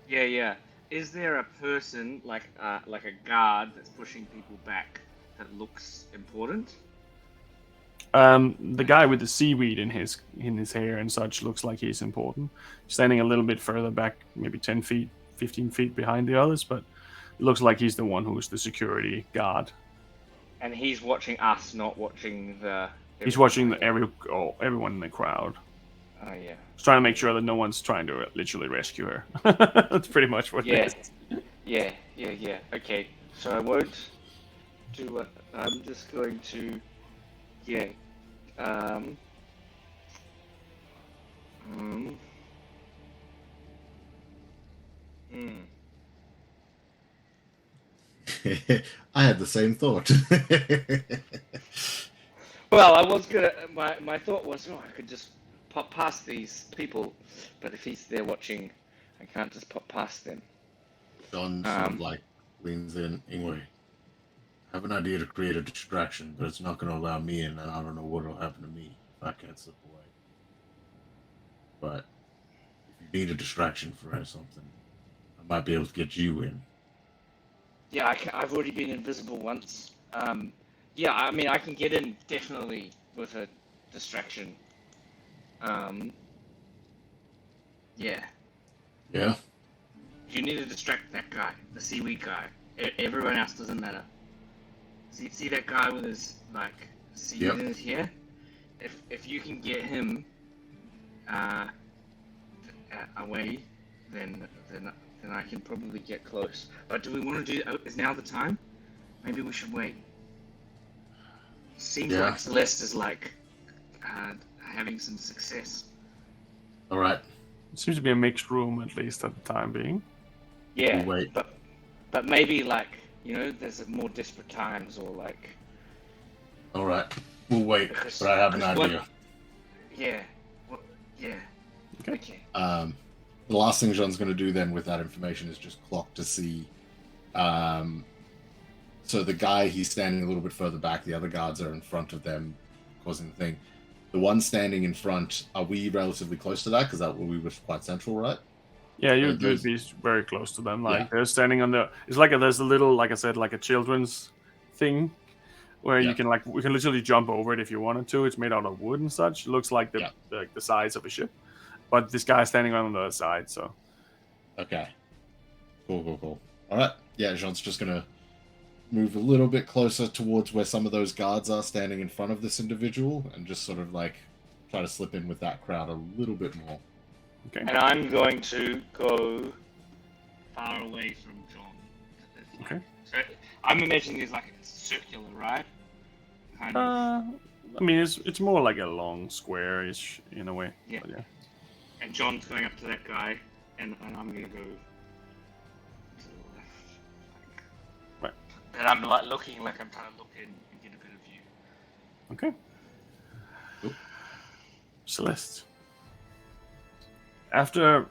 Yeah. Is there a person, like a guard that's pushing people back that looks important? The guy with the seaweed in his hair and such looks like he's important. Standing a little bit further back, maybe 10 feet, 15 feet behind the others, but it looks like he's the one who's the security guard. And he's watching us, not watching the... He's watching everyone in the crowd. Oh, yeah. He's trying to make sure that no one's trying to literally rescue her. That's pretty much what it is. Yeah. Okay, so I won't do it. I'm just going to... Yeah. I had the same thought. Well, I was gonna. My thought was, I could just pop past these people, but if he's there watching, I can't just pop past them. John sort of like leans in. Anyway, I have an idea to create a distraction, but it's not going to allow me in, and I don't know what will happen to me if I can't slip away. But if you need a distraction for something, I might be able to get you in. Yeah, I've already been invisible once. Yeah, I mean, I can get in definitely with a distraction. Yeah. Yeah? You need to distract that guy, the seaweed guy. Everyone else doesn't matter. See that guy with his, like, seaweed in his hair? If you can get him away, then I can probably get close. But do we want to do... Is now the time? Maybe we should wait. Seems like Celeste is, like, having some success. All right. It seems to be a mixed room, at least at the time being. Yeah, We'll wait. but maybe like there's more desperate times or like. All right. We'll wait. Because- But I have an because what- idea. Yeah. Well, yeah. Okay. The last thing Jean's going to do then with that information is just clock to see. So the guy, he's standing a little bit further back. The other guards are in front of them, causing the thing. The one standing in front, are we relatively close to that? Because we were quite central, right? Yeah, you'd those- be very close to them. Like Yeah. they're standing on the. It's like there's a little, like I said, like a children's thing, where Yeah. you can we can literally jump over it if you wanted to. It's made out of wood and such. It looks like Yeah. the size of a ship, but this guy's standing on the other side. So Okay. Cool. All right. Yeah, Jean's just going to move a little bit closer towards where some of those guards are standing in front of this individual and just sort of like try to slip in with that crowd a little bit more. okay, And I'm going to go far away from John. Okay. So I'm imagining it's like it's circular, right? Kind of. I mean, it's more like a long square-ish in a way. Yeah. But yeah. And John's going up to that guy, and I'm gonna go to the left. Right. And I'm like looking like I'm trying to look in and get a better view. Okay. Cool. Celeste. After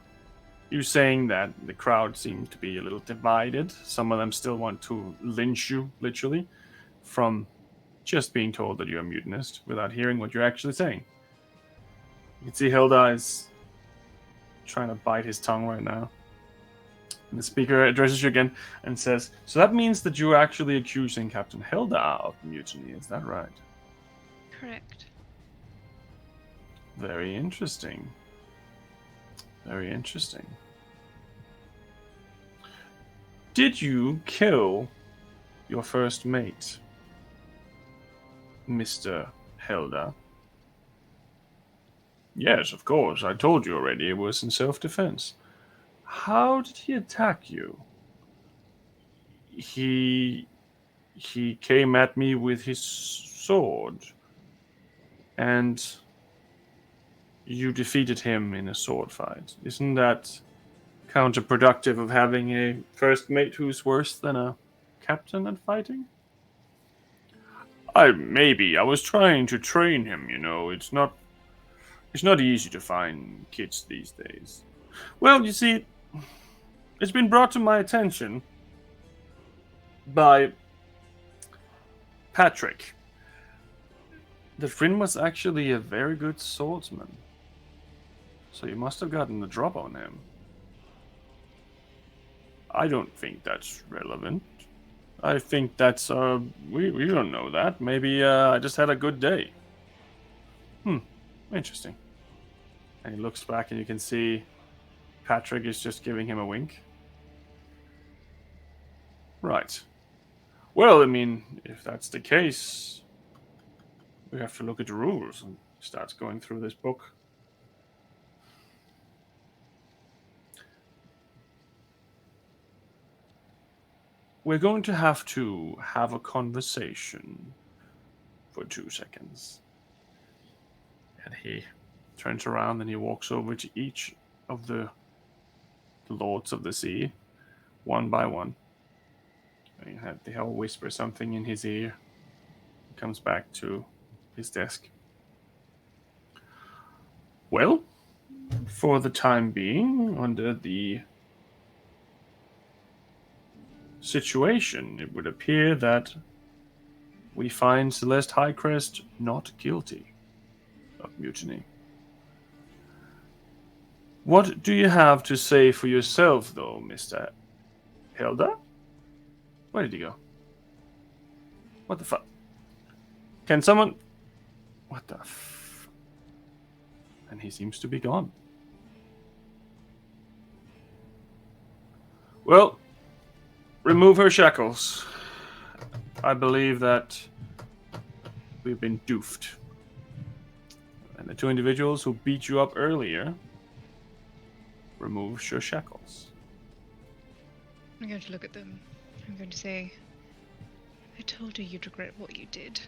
you saying that the crowd seemed to be a little divided, some of them still want to lynch you, literally, from just being told that you're a mutinist without hearing what you're actually saying. You can see Hilda is trying to bite his tongue right now. And the speaker addresses you again and says, "So that means that you're actually accusing Captain Hilda of mutiny, is that right?" Correct. Very interesting. Very interesting. Did you kill your first mate, Mr. Helda? Yes, of course. I told you already it was in self-defense. How did he attack you? He came at me with his sword, and you defeated him in a sword fight. Isn't that counterproductive of having a first mate who's worse than a captain at fighting? I was trying to train him, you know. It's not easy to find kids these days. Well, you see, it's been brought to my attention by Patrick that Finn was actually a very good swordsman. So you must have gotten the drop on him. I don't think that's relevant. I think that's, we don't know that. Maybe I just had a good day. Interesting. And he looks back and you can see Patrick is just giving him a wink. Right. Well, I mean, if that's the case, we have to look at the rules and start going through this book. We're going to have a conversation for 2 seconds. And he turns around and he walks over to each of the Lords of the Sea, one by one. And they all whisper something in his ear. He comes back to his desk. Well, for the time being, under the situation, it would appear that we find Celeste Highcrest not guilty of mutiny. What do you have to say for yourself, though, Mr. Hilda? Where did he go? What the fuck? Can someone... What the f... And he seems to be gone. Well, remove her shackles. I believe that we've been doofed. And the 2 individuals who beat you up earlier, remove your shackles. I'm going to look at them. I'm going to say, I told you you'd regret what you did.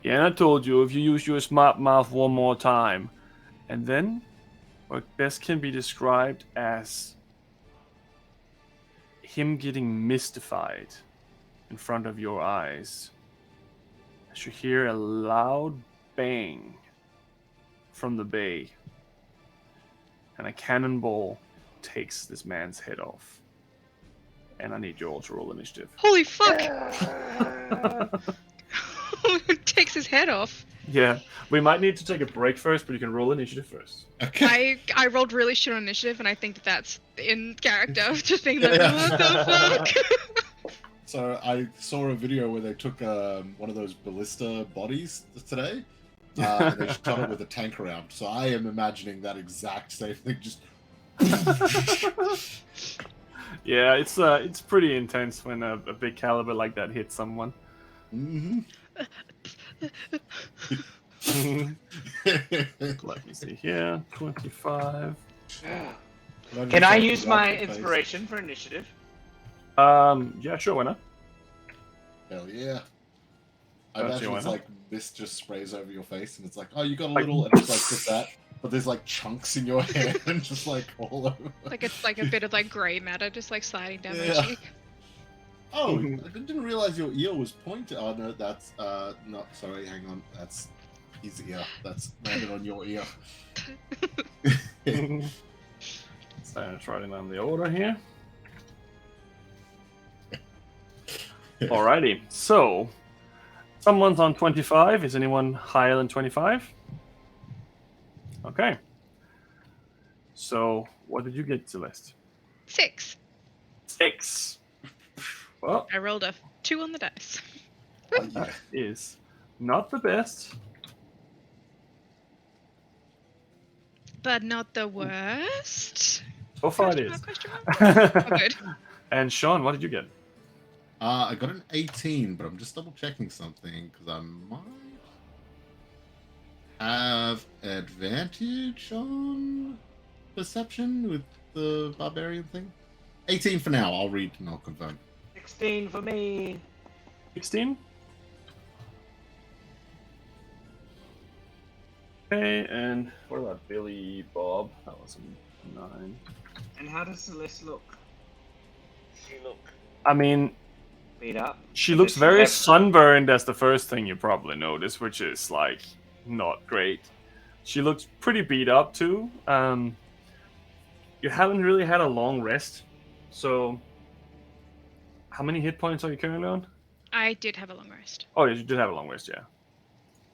Yeah, and I told you, if you use your smart mouth one more time, And then, what best can be described as him getting mystified in front of your eyes, as you hear a loud bang from the bay, and a cannonball takes this man's head off. And I need you all to roll initiative. Holy fuck! Takes his head off. Yeah, we might need to take a break first, but you can roll initiative first. Okay. I rolled really shit on initiative, and I think that's in character. Just being like, what the fuck? So I saw a video where they took one of those ballista bodies today, and they shot it with a tank round. So I am imagining that exact same thing. Just Yeah, it's pretty intense when a big caliber like that hits someone. Mhm. Let me see here. 25. Can I use my inspiration for initiative? Yeah, sure, why not? Hell yeah! I Don't imagine you it's wanna? like mist just sprays over your face, and it's like, oh, you got a Like- little, and it's like just that. But there's like chunks in your hand, just like all over. Like it's like a bit of like grey matter just like sliding down my Yeah. cheek. Oh, I didn't realize your ear was pointed. Oh no, that's not. Sorry, hang on. That's his ear. That's landed on your ear. So I'm writing down the order here. Alrighty, so someone's on 25. Is anyone higher than 25? Okay. So what did you get, Celeste? 6. 6. Well, I rolled a 2 on the dice. Oh, yeah. that is not the best. But not the worst. So far it Question is. mark, question mark? Oh, good. And Sean, what did you get? I got an 18, but I'm just double checking something because I might have advantage on perception with the barbarian thing. 18 for now. I'll read and I'll confirm. 16 for me. 16? Okay, and what about Billy Bob? That was a 9. And how does Celeste look? She look I mean, beat up. she Does looks she very have- sunburned as the first thing you probably notice, which is like not great. She looks pretty beat up too. You haven't really had a long rest, so how many hit points are you currently on? I did have a long rest. Oh, you did have a long rest, yeah.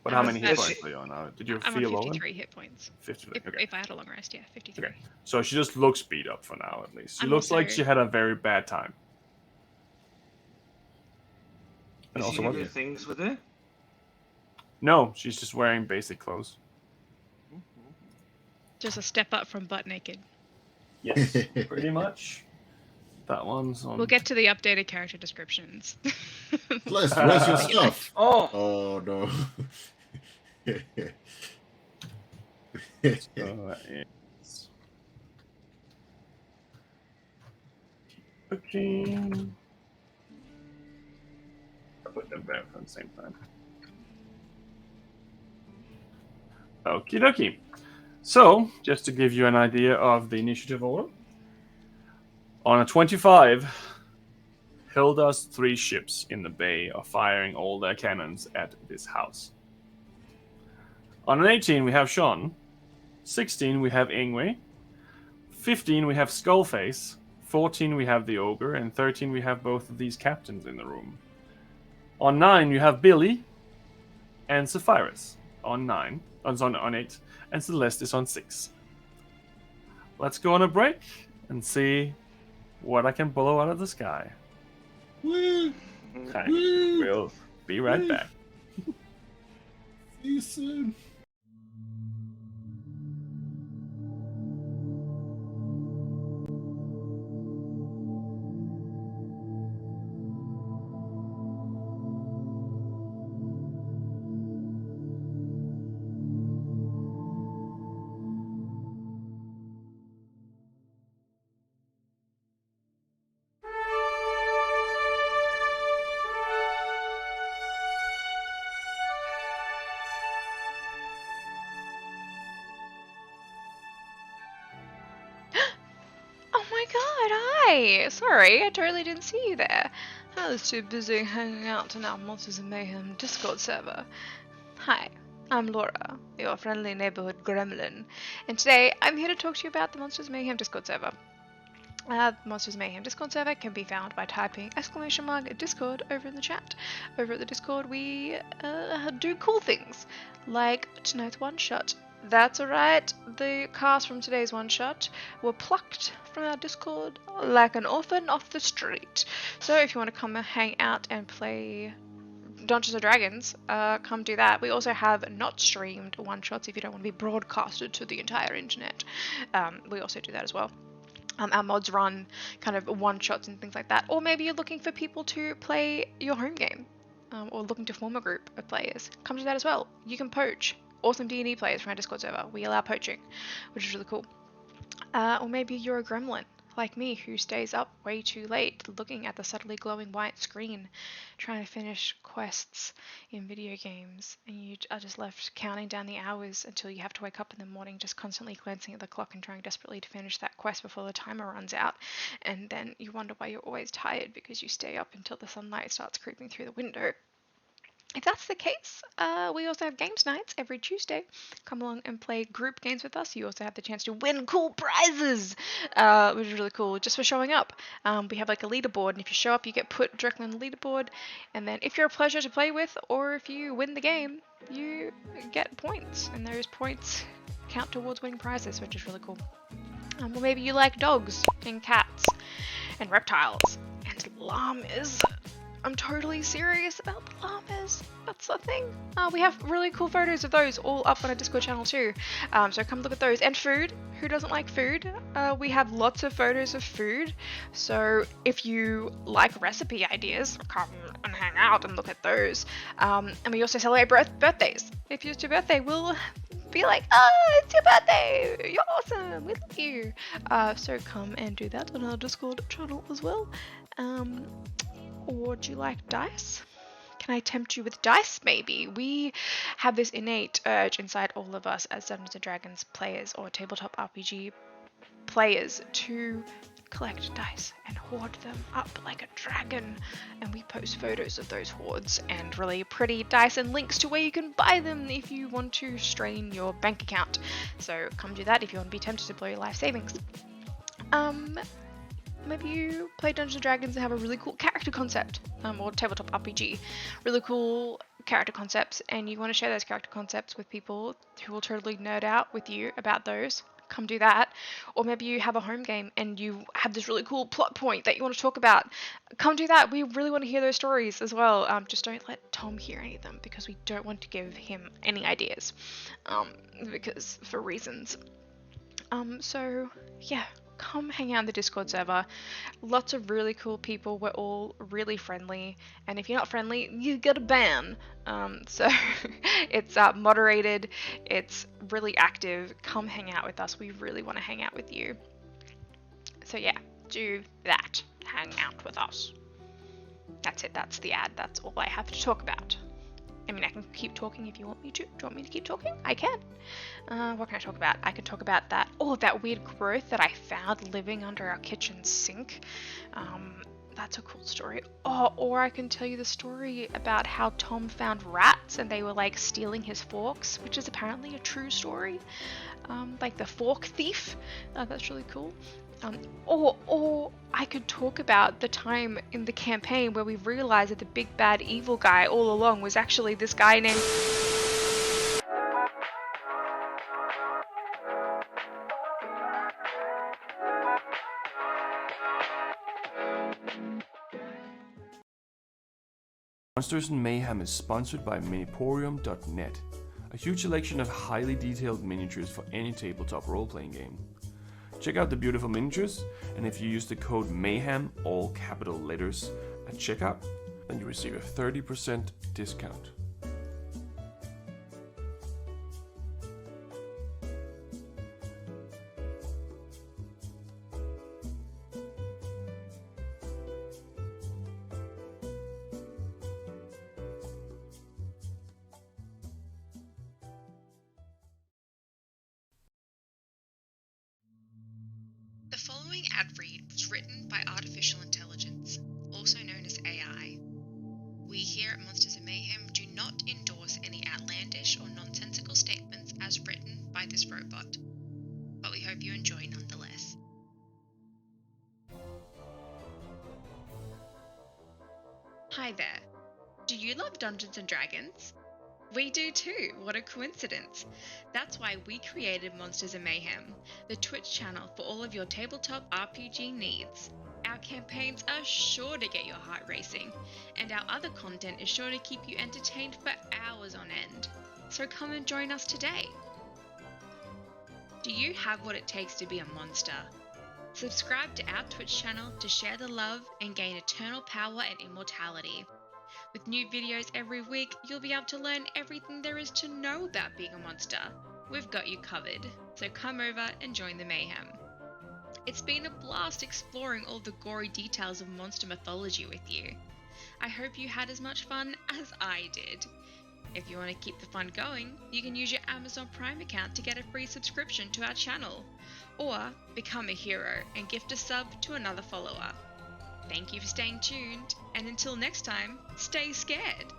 But how many hit Does points she- are you on now? Did you I'm feel on lower? 53 hit points. 53. If, Okay. if I had a long rest, yeah, 53. Okay. So she just looks beat up for now, at least. She I'm looks like also- she had a very bad time. And Does also, she have what? the things with her? No, she's just wearing basic clothes. Just a step up from butt naked. Yes, pretty much. That one's on. We'll get to the updated character descriptions. Celeste, where's your stuff? Oh, Oh no. So that is 15. I'll put them back at the same time. Okie dokie. So, just to give you an idea of the initiative order, on a 25, Hilda's 3 ships in the bay are firing all their cannons at this house. On an 18, we have Sean. 16, we have Ingwe. 15, we have Skullface. 14, we have the Ogre. And 13, we have both of these captains in the room. On 9, you have Billy and Zephyrus. On 9. On 8. And Celeste is on 6. Let's go on a break and see what I can blow out of the sky. Woo! Okay, Woo! we'll be right back. See you soon. Hi! Sorry, I totally didn't see you there. I was too busy hanging out in our Monsters of Mayhem Discord server. Hi, I'm Laura, your friendly neighborhood gremlin, and today I'm here to talk to you about the Monsters of Mayhem Discord server. The Monsters of Mayhem Discord server can be found by typing !Discord over in the chat. Over at the Discord we do cool things, like tonight's one-shot. That's right, the cast from today's one-shot were plucked from our Discord like an orphan off the street. So if you want to come and hang out and play Dungeons & Dragons, come do that. We also have not streamed one-shots if you don't want to be broadcasted to the entire internet. We also do that as well. Our mods run kind of one-shots and things like that. Or maybe you're looking for people to play your home game, or looking to form a group of players. Come do that as well. You can poach awesome D&D players from our Discord server. We allow poaching, which is really cool. Or maybe you're a gremlin, like me, who stays up way too late looking at the subtly glowing white screen, trying to finish quests in video games, and you are just left counting down the hours until you have to wake up in the morning, just constantly glancing at the clock and trying desperately to finish that quest before the timer runs out, and then you wonder why you're always tired because you stay up until the sunlight starts creeping through the window. If that's the case, we also have games nights every Tuesday. Come along and play group games with us. You also have the chance to win cool prizes, which is really cool, just for showing up. We have like a leaderboard, and if you show up, you get put directly on the leaderboard. And then if you're a pleasure to play with, or if you win the game, you get points, and those points count towards winning prizes, which is really cool. Or maybe you like dogs, and cats, and reptiles, and llamas. I'm totally serious about the llamas. That's the thing. We have really cool photos of those all up on our Discord channel too. So come look at those. And food. Who doesn't like food? We have lots of photos of food. So if you like recipe ideas, come and hang out and look at those. And we also celebrate birthdays. If it's your birthday, we'll be like, oh, it's your birthday. You're awesome. We love you. So come and do that on our Discord channel as well. Or do you like dice? Can I tempt you with dice, maybe? We have this innate urge inside all of us as Dungeons & Dragons players or tabletop RPG players to collect dice and hoard them up like a dragon. And we post photos of those hoards and really pretty dice and links to where you can buy them if you want to strain your bank account. So come do that if you want to be tempted to blow your life savings. Maybe you play Dungeons & Dragons and have a really cool character concept, or tabletop RPG, really cool character concepts, and you want to share those character concepts with people who will totally nerd out with you about those. Come do that. Or maybe you have a home game and you have this really cool plot point that you want to talk about. Come do that. We really want to hear those stories as well. Just don't let Tom hear any of them because we don't want to give him any ideas, because for reasons. So yeah. Come hang out in the Discord server. Lots of really cool people. We're all really friendly, and if you're not friendly, you get a ban. So it's moderated, it's really active. Come hang out with us. We really want to hang out with you. So yeah, do that. Hang out with us. That's it. That's the ad. That's all I have to talk about. I mean, I can keep talking if you want me to. Do you want me to keep talking? I can. What can I talk about? I can talk about that. Oh, that weird growth that I found living under our kitchen sink. That's a cool story. Oh, or I can tell you the story about how Tom found rats and they were like stealing his forks, which is apparently a true story. Like the fork thief. That's really cool. Or I could talk about the time in the campaign where we realized that the big bad evil guy all along was actually this guy named... Monsters and Mayhem is sponsored by Miniporium.net, a huge selection of highly detailed miniatures for any tabletop role-playing game. Check out the beautiful miniatures, and if you use the code MAYHEM, all capital letters, at checkout, then you receive a 30% discount. The following following ad read was written by artificial intelligence, also known as AI. We here at Monsters and Mayhem do not endorse any outlandish or nonsensical statements as written by this robot, but we hope you enjoy nonetheless. Hi there. Do you love Dungeons and Dragons? We do too, what a coincidence. That's why we created Monsters and Mayhem, the Twitch channel for all of your tabletop RPG needs. Our campaigns are sure to get your heart racing, and our other content is sure to keep you entertained for hours on end. So come and join us today. Do you have what it takes to be a monster? Subscribe to our Twitch channel to share the love and gain eternal power and immortality. With new videos every week, you'll be able to learn everything there is to know about being a monster. We've got you covered, so come over and join the mayhem. It's been a blast exploring all the gory details of monster mythology with you. I hope you had as much fun as I did. If you want to keep the fun going, you can use your Amazon Prime account to get a free subscription to our channel, or become a hero and gift a sub to another follower. Thank you for staying tuned, and until next time, stay scared!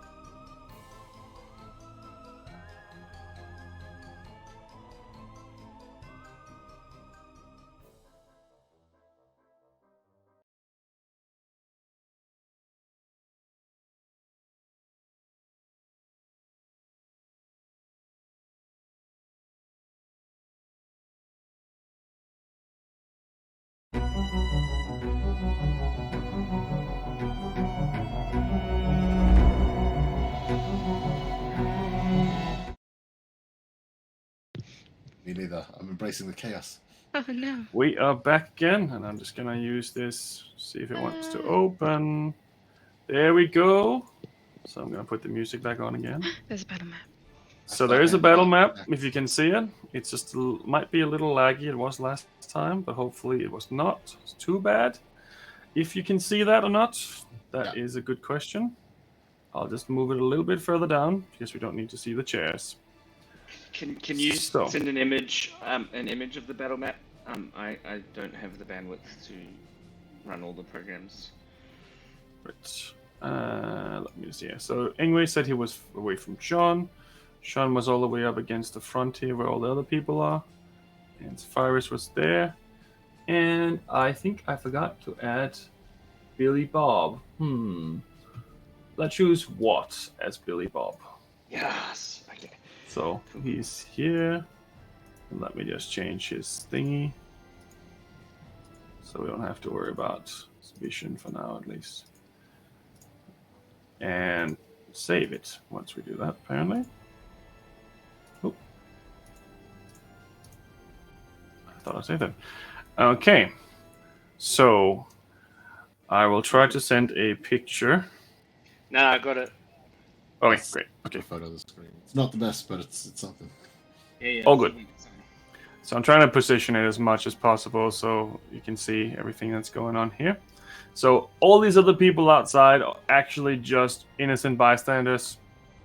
Me neither. I'm embracing the chaos. Oh no. We are back again, and I'm just gonna use this, see if it wants to open. There we go. So I'm gonna put the music back on again. There's a battle map. So there is a battle map, if you can see it. It's just might be a little laggy. It was last time, but hopefully it was not too bad. If you can see that or not, that is a good question. I'll just move it a little bit further down because we don't need to see the chairs. Can you send an image of the battle map? I don't have the bandwidth to run all the programs. Right. Let me see. So Ingwe said he was away from Sean. Sean was all the way up against the front here where all the other people are. And Sapphirus was there. And I think I forgot to add Billy Bob. Let's choose Watt as Billy Bob. Yes. Okay. So he's here. Let me just change his thingy. So we don't have to worry about his vision for now, at least. And save it once we do that, apparently. Oh. I thought I saved it. Okay. So I will try to send a picture. No, I got it. Okay, great. Okay. Photo of the screen. It's not the best, but it's something. Yeah. All good. So I'm trying to position it as much as possible so you can see everything that's going on here. So all these other people outside are actually just innocent bystanders.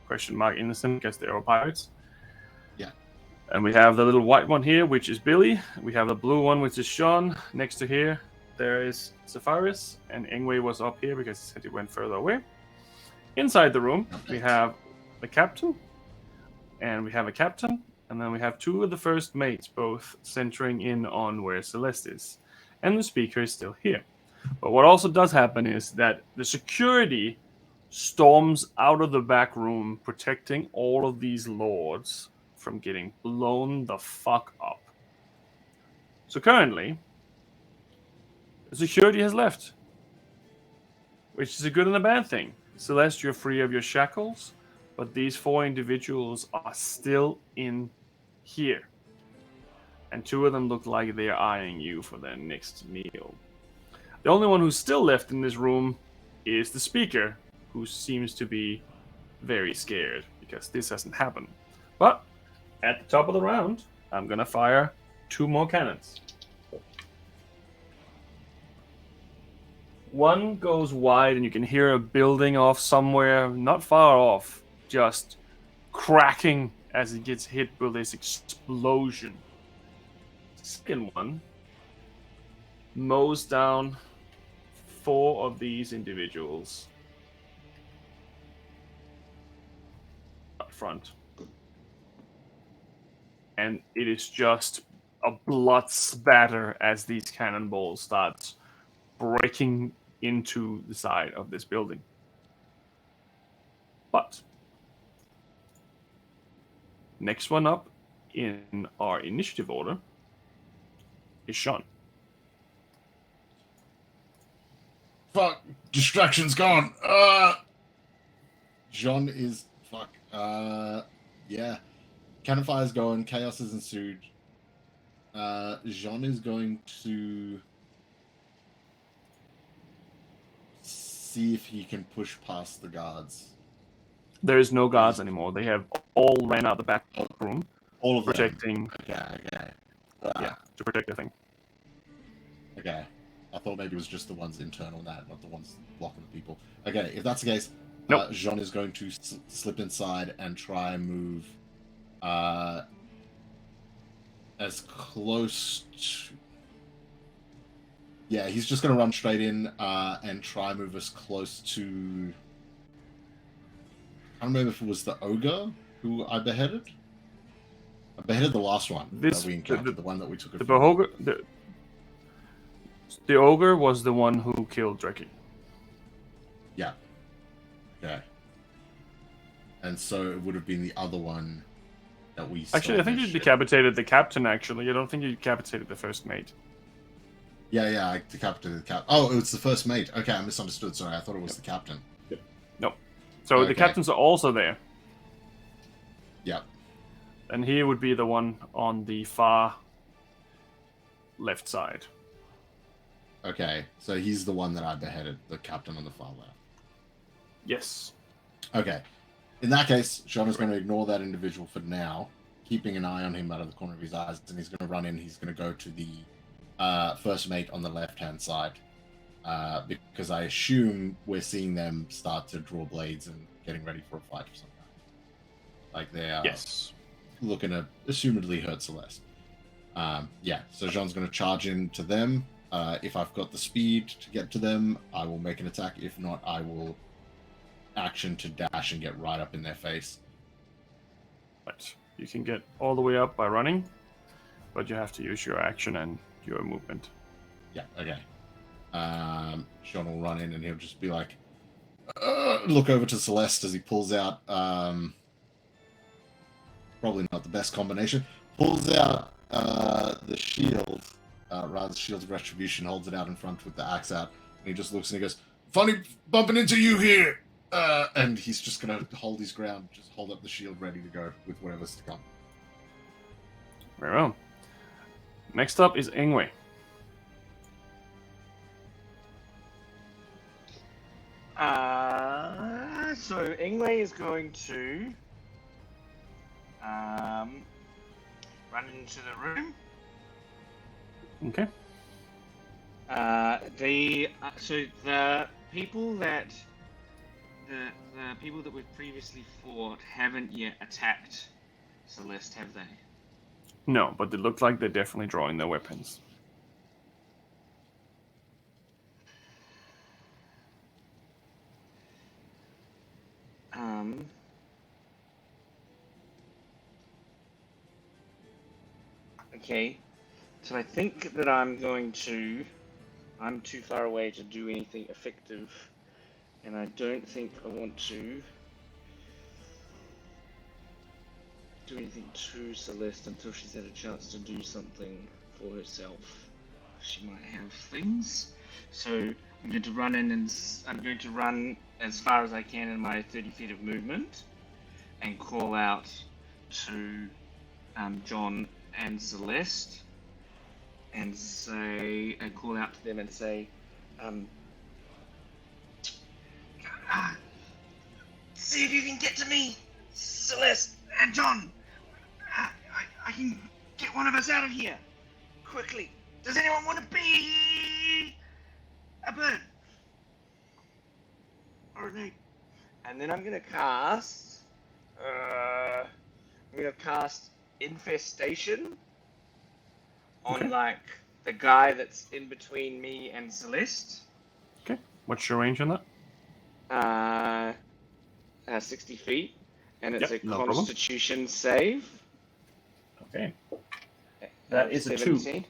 Question mark innocent because they're all pirates. Yeah. And we have the little white one here, which is Billy. We have the blue one, which is Sean. Next to here, there is Sapphirus. And Ingwe was up here because he said he went further away. Inside the room, we have the captain. And we have a captain. And then we have two of the first mates, both centering in on where Celeste is. And the speaker is still here. But what also does happen is that the security storms out of the back room, protecting all of these lords from getting blown the fuck up. So currently, the security has left, which is a good and a bad thing. Celeste, you're free of your shackles, but these four individuals are still in here. And two of them look like they're eyeing you for their next meal. The only one who's still left in this room is the speaker, who seems to be very scared because this hasn't happened. But at the top of the round, I'm going to fire two more cannons. One goes wide and you can hear a building off somewhere not far off just cracking as it gets hit with this explosion. The second one mows down 4 of these individuals up front. And it is just a blood spatter as these cannonballs start breaking into the side of this building. But next one up in our initiative order is Sean. Fuck, distraction's gone. Jean is fuck. Yeah. Cannon fire's going. Chaos has ensued. Jean is going to see if he can push past the guards. There is no guards anymore. They have all ran out the back room, All of them. protecting. Okay. Yeah, to protect the thing. Okay. I thought maybe it was just the ones internal, not the ones blocking the people. Okay, if that's the case, Nope. Jean is going to slip inside and try and move as close to... Yeah, he's just going to run straight in and try and move as close to... I don't remember if it was the ogre who I beheaded. I beheaded the last one that we encountered, the one that we took. The ogre was the one who killed Dreki. Yeah. Okay. And so it would have been the other one that we... Actually, I think you decapitated the captain, actually. I don't think you decapitated the first mate. Yeah, I decapitated the captain. Oh, it's the first mate. Okay, I misunderstood. Sorry, I thought it was the captain. No. So Okay. the captains are also there. Yeah. And he would be the one on the far left side. Okay, so he's the one that I beheaded, the captain on the far left. Yes. Okay. In that case, Sean is going to ignore that individual for now, keeping an eye on him out of the corner of his eyes, and he's going to run in. He's going to go to the first mate on the left-hand side, because I assume we're seeing them start to draw blades and getting ready for a fight or something. Like they are looking to assumedly hurt Celeste. Yeah, so Jean's going to charge into them. If I've got the speed to get to them, I will make an attack. If not, I will action to dash and get right up in their face. Right. You can get all the way up by running, but you have to use your action and your movement. Yeah, okay. Sean will run in and he'll just be like, look over to Celeste as he pulls out, probably not the best combination, pulls out the shield, Raz's Shield of Retribution, holds it out in front with the axe out, and he just looks and he goes, funny bumping into you here! And he's just going to hold his ground, just hold up the shield ready to go with whatever's to come. Very well. Next up is Ingwe. So Ingwe is going to run into the room. Okay. So the people that the people that we've previously fought haven't yet attacked Celeste, have they? No, but they look like they're definitely drawing their weapons. Okay. So I think that I'm too far away to do anything effective, and I don't think I want to do anything to Celeste until she's had a chance to do something for herself. She might have things. So I'm going to run in and I'm going to run as far as I can in my 30 feet of movement and call out to John and Celeste and call out to them and say, see if you can get to me, Celeste and John. I can get one of us out of here quickly. Does anyone want to be a bird or an ape? And then I'm gonna cast. Infestation on like the guy that's in between me and Celeste. Okay. What's your range on that? 60 feet, and it's Yep, a no problem. Constitution save. Okay. That is a 2.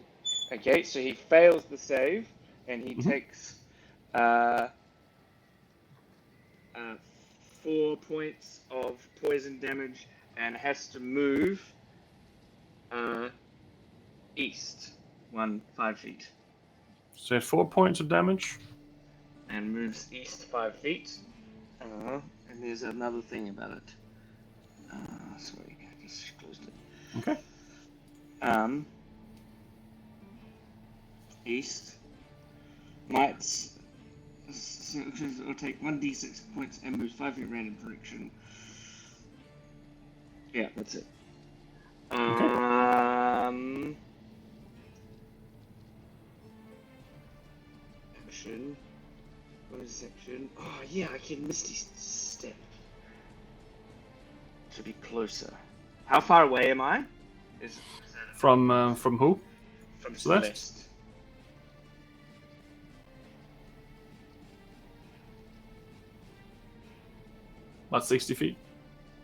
Okay, so he fails the save, and he takes 4 points of poison damage, and has to move east 5 feet, So 4 points of damage. and moves east 5 feet. And there's another thing about it. Sorry, I just closed it. Okay. East might will take 1d6 points and moves 5 feet random direction. Yeah, that's it. Action. What is action? Oh yeah, I can Misty Step to be closer. How far away am I? Is that From who? from Celeste? Celeste? About 60 feet.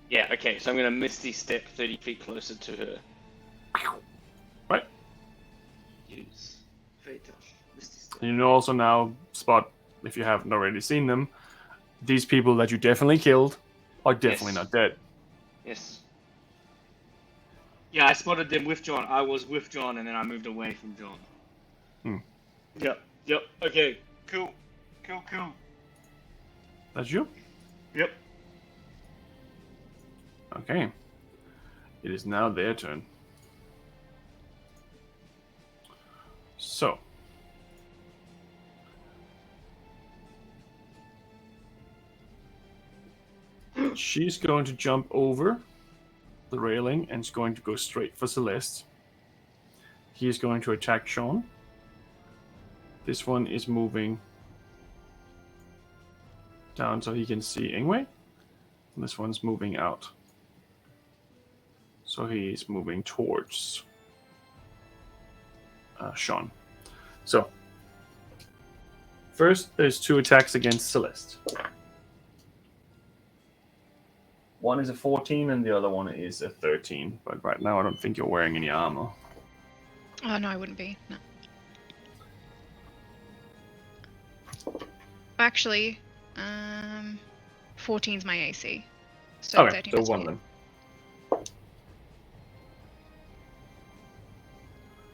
Yeah, okay, so I'm gonna Misty Step 30 feet closer to her. Right. Use Fatal Misty Step. And you know also now, Spot, if you haven't already seen them, these people that you definitely killed are definitely not dead. Yes. Yeah, I spotted them with John. I was with John, and then I moved away from John. Yep, okay, cool. That's you? Yep. Okay. It is now their turn. So. She's going to jump over the railing and is going to go straight for Celeste. He is going to attack Sean. This one is moving down so he can see Ingwe. And this one's moving out. So he's moving towards Sean. So, first, there's 2 attacks against Celeste. One is a 14 and the other one is a 13. But right now, I don't think you're wearing any armor. Oh, no, I wouldn't be. No. Actually, 14's my AC. So Okay, 13 so is one me. of them.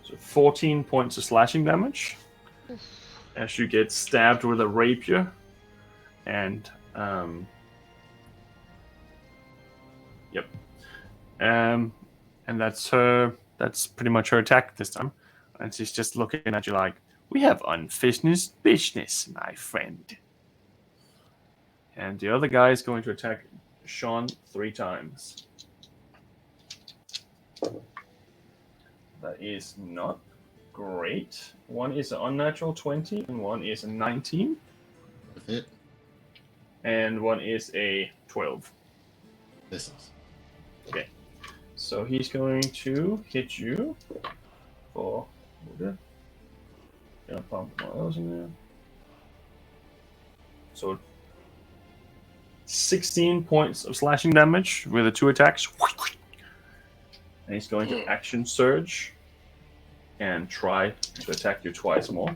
So 14 points of slashing damage. As you get stabbed with a rapier. And, yep. And that's pretty much her attack this time. And she's just looking at you like, we have unfinished business, my friend. And the other guy is going to attack Sean 3 times. That is not great. One is an unnatural 20, and one is a 19. With it. And one is a 12. This is. Okay. So he's going to hit you for... Gonna pump one of those in there. So 16 points of slashing damage with the 2 attacks. And he's going to action surge and try to attack you twice more.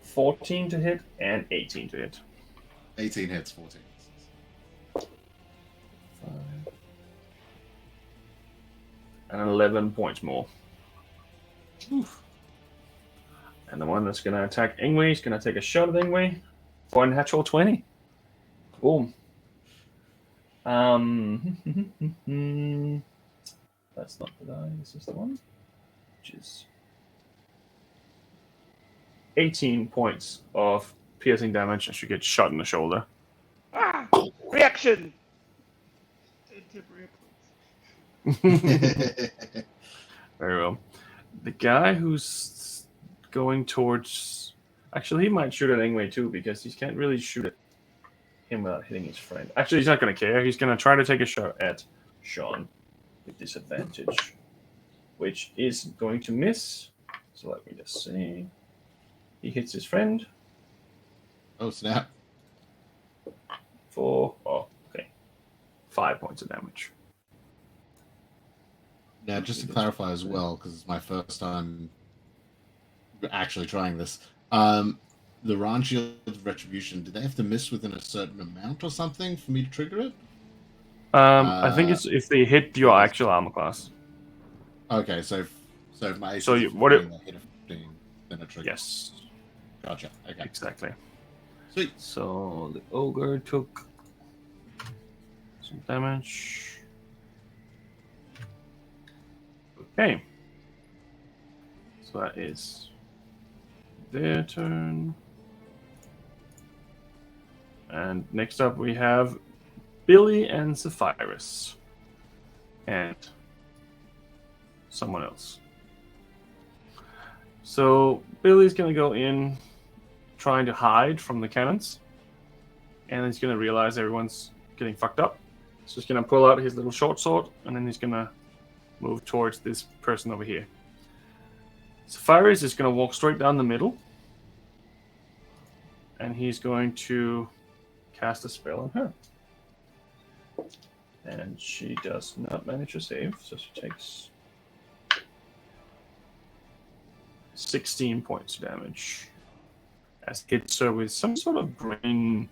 14 to hit and 18 to hit. 18 hits, 14. 5. And 11 points more. Oof. And the one that's going to attack Ingwe is going to take a shot at Ingwe for a natural 20. Boom. That's not the die. This is the one. Which is 18 points of piercing damage as you get shot in the shoulder. Ah! Reaction! Very well. The guy who's going towards... Actually, he might shoot at Ingwe too, because he can't really shoot at him without hitting his friend. Actually, he's not going to care. He's going to try to take a shot at Sean with disadvantage. which is going to miss. So let me just see. He hits his friend Oh snap! for 5 points of damage. Now, just to clarify as well, because it's my first time actually trying this. The Ron Shield of Retribution, do they have to miss within a certain amount or something for me to trigger it? I think it's if they hit your actual armor class. Okay, so if my AC So is you- 15, what it- they hit a 15, then it triggers. Yes, Gotcha. Okay. exactly. Sweet. So the ogre took some damage. Okay. So that is their turn. And next up we have Billy and Zephyrus. And someone else. So Billy's going to go in trying to hide from the cannons. And he's going to realize everyone's getting fucked up. So he's going to pull out his little short sword, and then he's going to move towards this person over here. Zephyrus is going to walk straight down the middle. And he's going to cast a spell on her. And she does not manage to save, so she takes 16 points of damage. As it hits her with some sort of brain.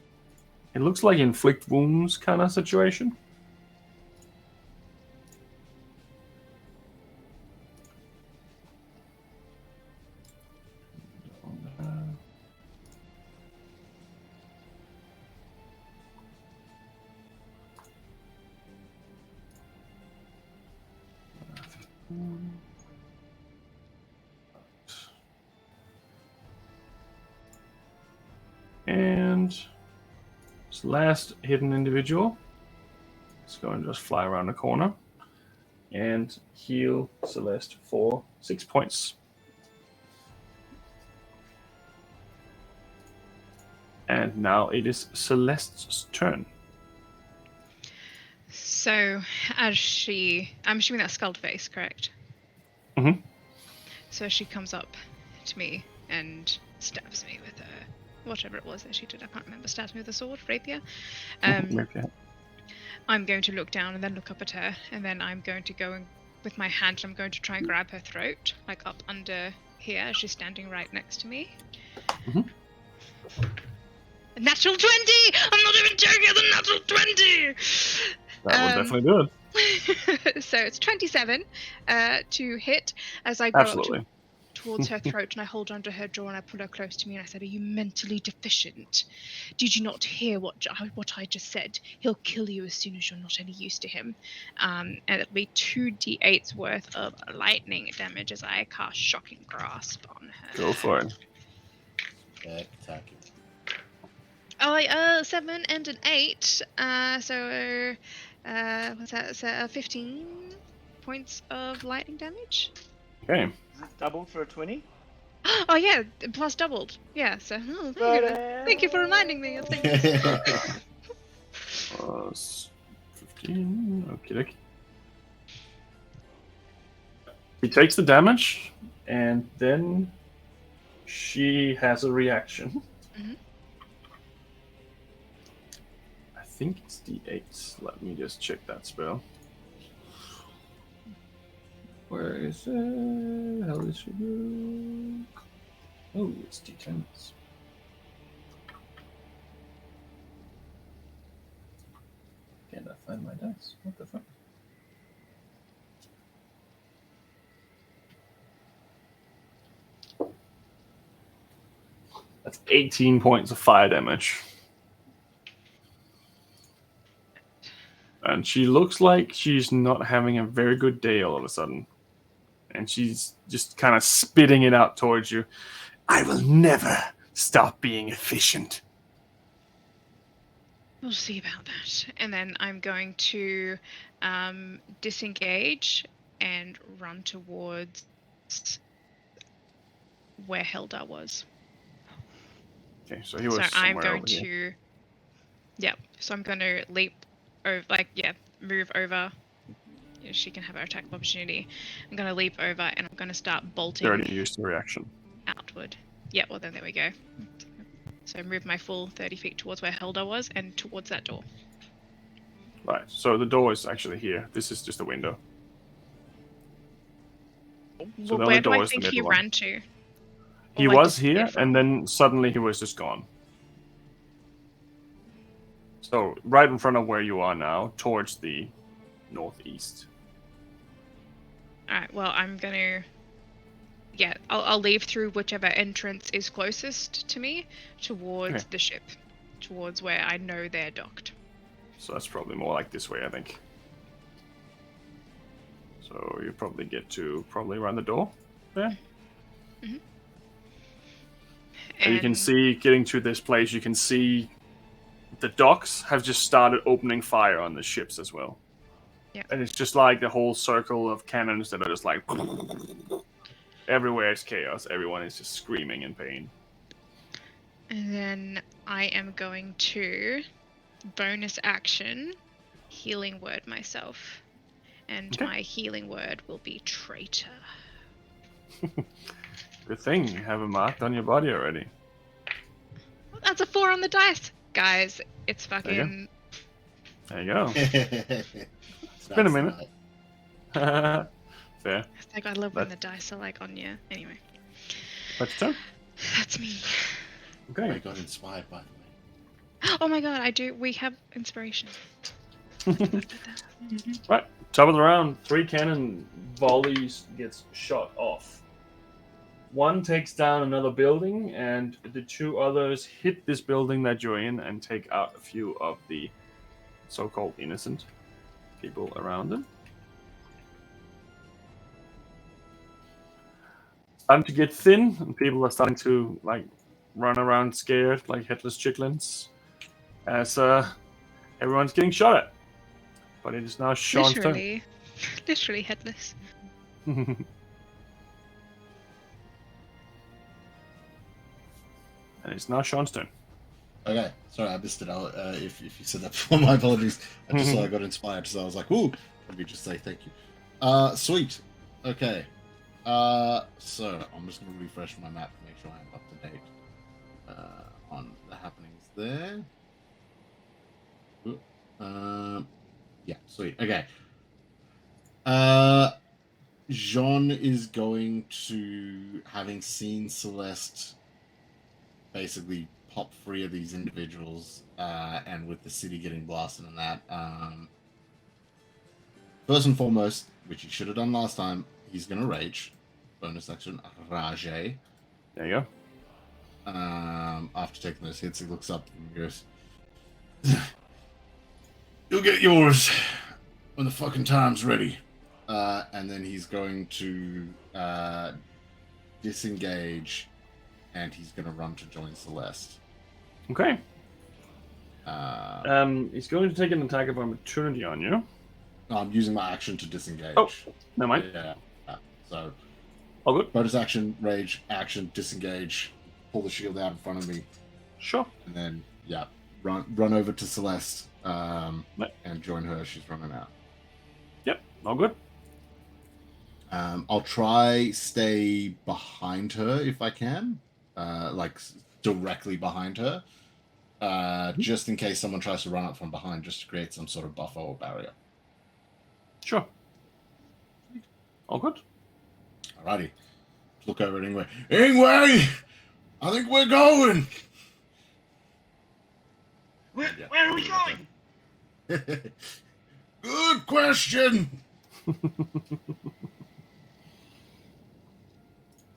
It looks like inflict wounds kind of situation. And this last hidden individual is going to just fly around the corner and heal Celeste for 6 points. And now it is Celeste's turn. So, I'm assuming that's Skulled Face, correct? Mhm. So she comes up to me and stabs me with whatever it was that she did. I can't remember. Stabs me with a sword, rapier. Okay. I'm going to look down and then look up at her, and then I'm going to go with my hand. I'm going to try and grab her throat, like up under here. She's standing right next to me. Mhm. A natural 20! I'm not even joking. It's a natural 20. That will definitely do it. So it's 27 to hit as I go Absolutely. up towards her throat, and I hold onto her jaw and I pull her close to me and I said, "Are you mentally deficient? Did you not hear what I just said? He'll kill you as soon as you're not any use to him." And it'll be 2d8's worth of lightning damage as I cast Shocking Grasp on her. Go for it. Spectacular. Oh, 7 and an 8. So what's that? So 15 points of lightning damage. Okay. Is it doubled for a 20? Oh yeah, plus doubled. Yeah. So thank you for reminding me. Plus 15. Okay. He takes the damage, and then she has a reaction. Mhm. I think it's D8. Let me just check that spell. Where is it? How does it work? Oh, it's D10s. Can't I find my dice? What the fuck? That's 18 points of fire damage. And she looks like she's not having a very good day all of a sudden. And she's just kind of spitting it out towards you. I will never stop being efficient. We'll see about that. And then I'm going to disengage and run towards where Heldar was. Okay, so he was So I'm somewhere going over here. to, yeah. So I'm going to leap over, move over she can have her attack of opportunity. I'm going to leap over and I'm going to start bolting They already used the reaction. outward. Yeah, well then there we go. So move my full 30 feet towards where Helda was and towards that door. Right. So the door is actually here. This is just a window. So Well, where do I think he ran to? He like, was here, disappeared from? and then suddenly he was just gone. So right in front of where you are now, towards the northeast. Alright, well, I'm gonna... Yeah, I'll leave through whichever entrance is closest to me towards the ship. Towards where I know they're docked. So that's probably more like this way, I think. So you probably get to around the door there. Mm-hmm. And you can see, getting to this place, you can see the docks have just started opening fire on the ships as well. Yeah. And it's just like the whole circle of cannons that are just like... Everywhere is chaos. Everyone is just screaming in pain. And then I am going to bonus action healing word myself. And my healing word will be traitor. Good thing you have it marked on your body already. Well, that's a 4 on the dice. Guys, it's fucking... There you go. It's been a minute. Fair. It's like I love when the dice are like on you. Anyway. That's turn. That's me. Okay. I got inspired, by the way. Oh my god, I do. We have inspiration. Right. Top of the round, 3 cannon volleys gets shot off. One takes down another building, and the 2 others hit this building that you're in and take out a few of the so-called innocent people around them. Starting to get thin, and people are starting to like run around scared like headless chickens as everyone's getting shot at. But it is now Sean's turn. Literally headless. And it's now Sean's turn. Okay, sorry, I missed it. If you said that before, my apologies. I just saw I got inspired, so I was like, "Ooh!" Let me just say thank you. Sweet. Okay. So I'm just gonna refresh my map to make sure I'm up to date on the happenings there. Yeah, sweet. Okay. Jean is going to, having seen Celeste basically pop free of these individuals, and with the city getting blasted and that, first and foremost, which he should have done last time, he's gonna rage. Bonus action, rage. There you go. After taking those hits, he looks up and goes, "You'll get yours when the fucking time's ready." And then he's going to disengage, and he's going to run to join Celeste. Okay. He's going to take an attack of opportunity on you. I'm using my action to disengage. Oh, never mind. Yeah. So, all good. bonus action, rage, action, disengage, pull the shield out in front of me. Sure. And then, yeah, run over to Celeste and join her. She's running out. Yep, all good. I'll try stay behind her if I can, like directly behind her, just in case someone tries to run up from behind, just to create some sort of buffer or barrier. Sure. All good. Alrighty. Look over at Ingwe. Ingwe! I think we're going! Where are we going? Good question!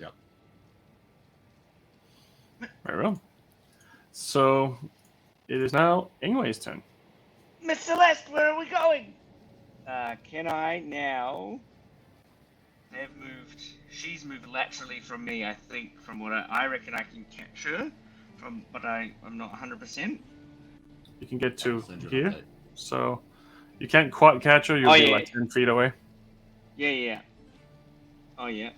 Yep. Very well. So, it is now Ingwe's turn. Miss Celeste, where are we going? Can I now? They've moved. She's moved laterally from me, I think, from what I reckon I can catch her. But I'm not 100%. You can get to Send you an here. update. So, you can't quite catch her. You'll be like 10 feet away. Yeah. Oh, yeah.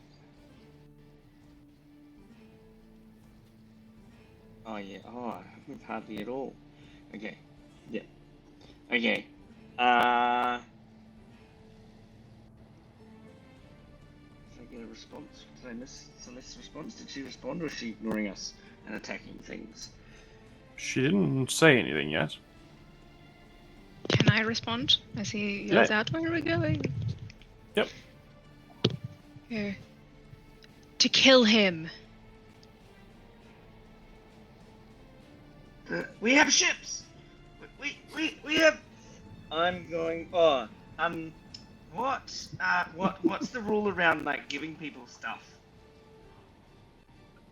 Oh, yeah. Oh, I haven't hardly at all. Okay. Yeah. Okay. get a response? Did I miss Celeste's response? Did she respond, or is she ignoring us and attacking things? She didn't say anything yet. Can I respond as he yells out, "Where are we going?" Yep. Here. To kill him. We have ships. We have. I'm going. Oh, what's the rule around like giving people stuff?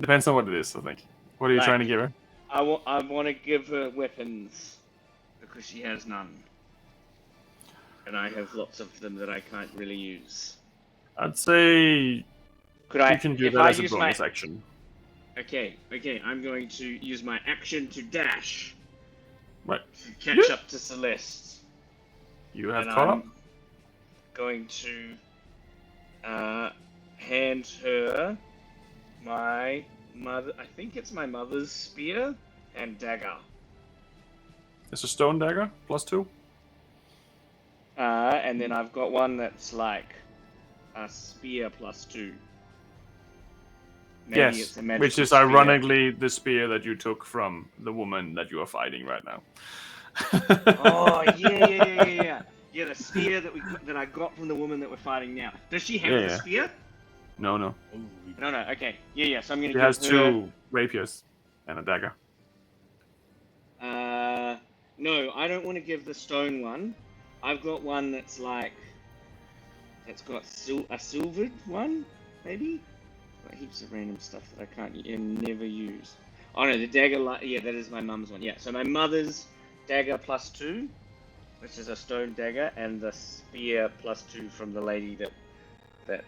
Depends on what it is, I think. What are you Like- trying to give her? I want to give her weapons because she has none, and I have lots of them that I can't really use. I'd say Could I? you can do if that I as a use bonus my, action. Okay. I'm going to use my action to dash Right. to catch up to Celeste. You have And caught up. I'm going to hand her my mother. I think it's my mother's spear and dagger. It's a stone dagger, +2. And then I've got one that's like a spear +2. Maybe Yes, it's a magical which is spear. ironically the spear that you took from the woman that you are fighting right now. Oh yeah. Yeah, the spear that I got from the woman that we're fighting now. Does she have the Yeah. spear? No. No. Okay. Yeah. So I'm gonna She give has her. 2 rapiers and a dagger. No, I don't want to give the stone one. I've got one that's like, that's got a silvered one, maybe. Got heaps of random stuff that I can't never use. Oh no, the dagger. Yeah, that is my mum's one. Yeah, so my mother's dagger +2, which is a stone dagger, and the spear +2 from the lady that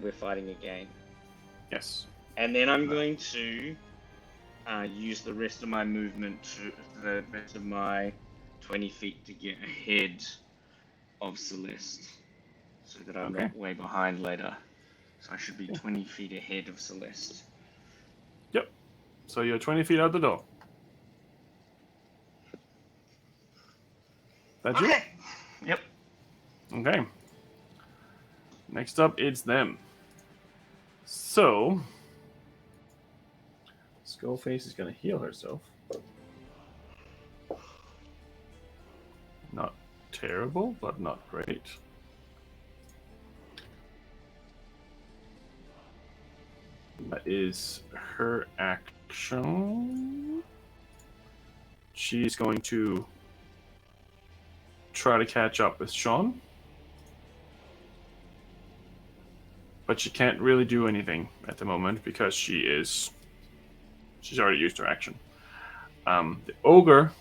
we're fighting again. Yes. And then I'm going to use the rest of my movement to the rest of my 20 feet to get ahead of Celeste, so that I'm not way behind later. So I should be 20 feet ahead of Celeste. Yep. So you're 20 feet out the door. That's you? Yep. Okay. Next up, it's them. So, Skullface is going to heal herself. Not terrible, but not great. That is her action. She's going to try to catch up with Sean. But she can't really do anything at the moment because she's already used her action. The ogre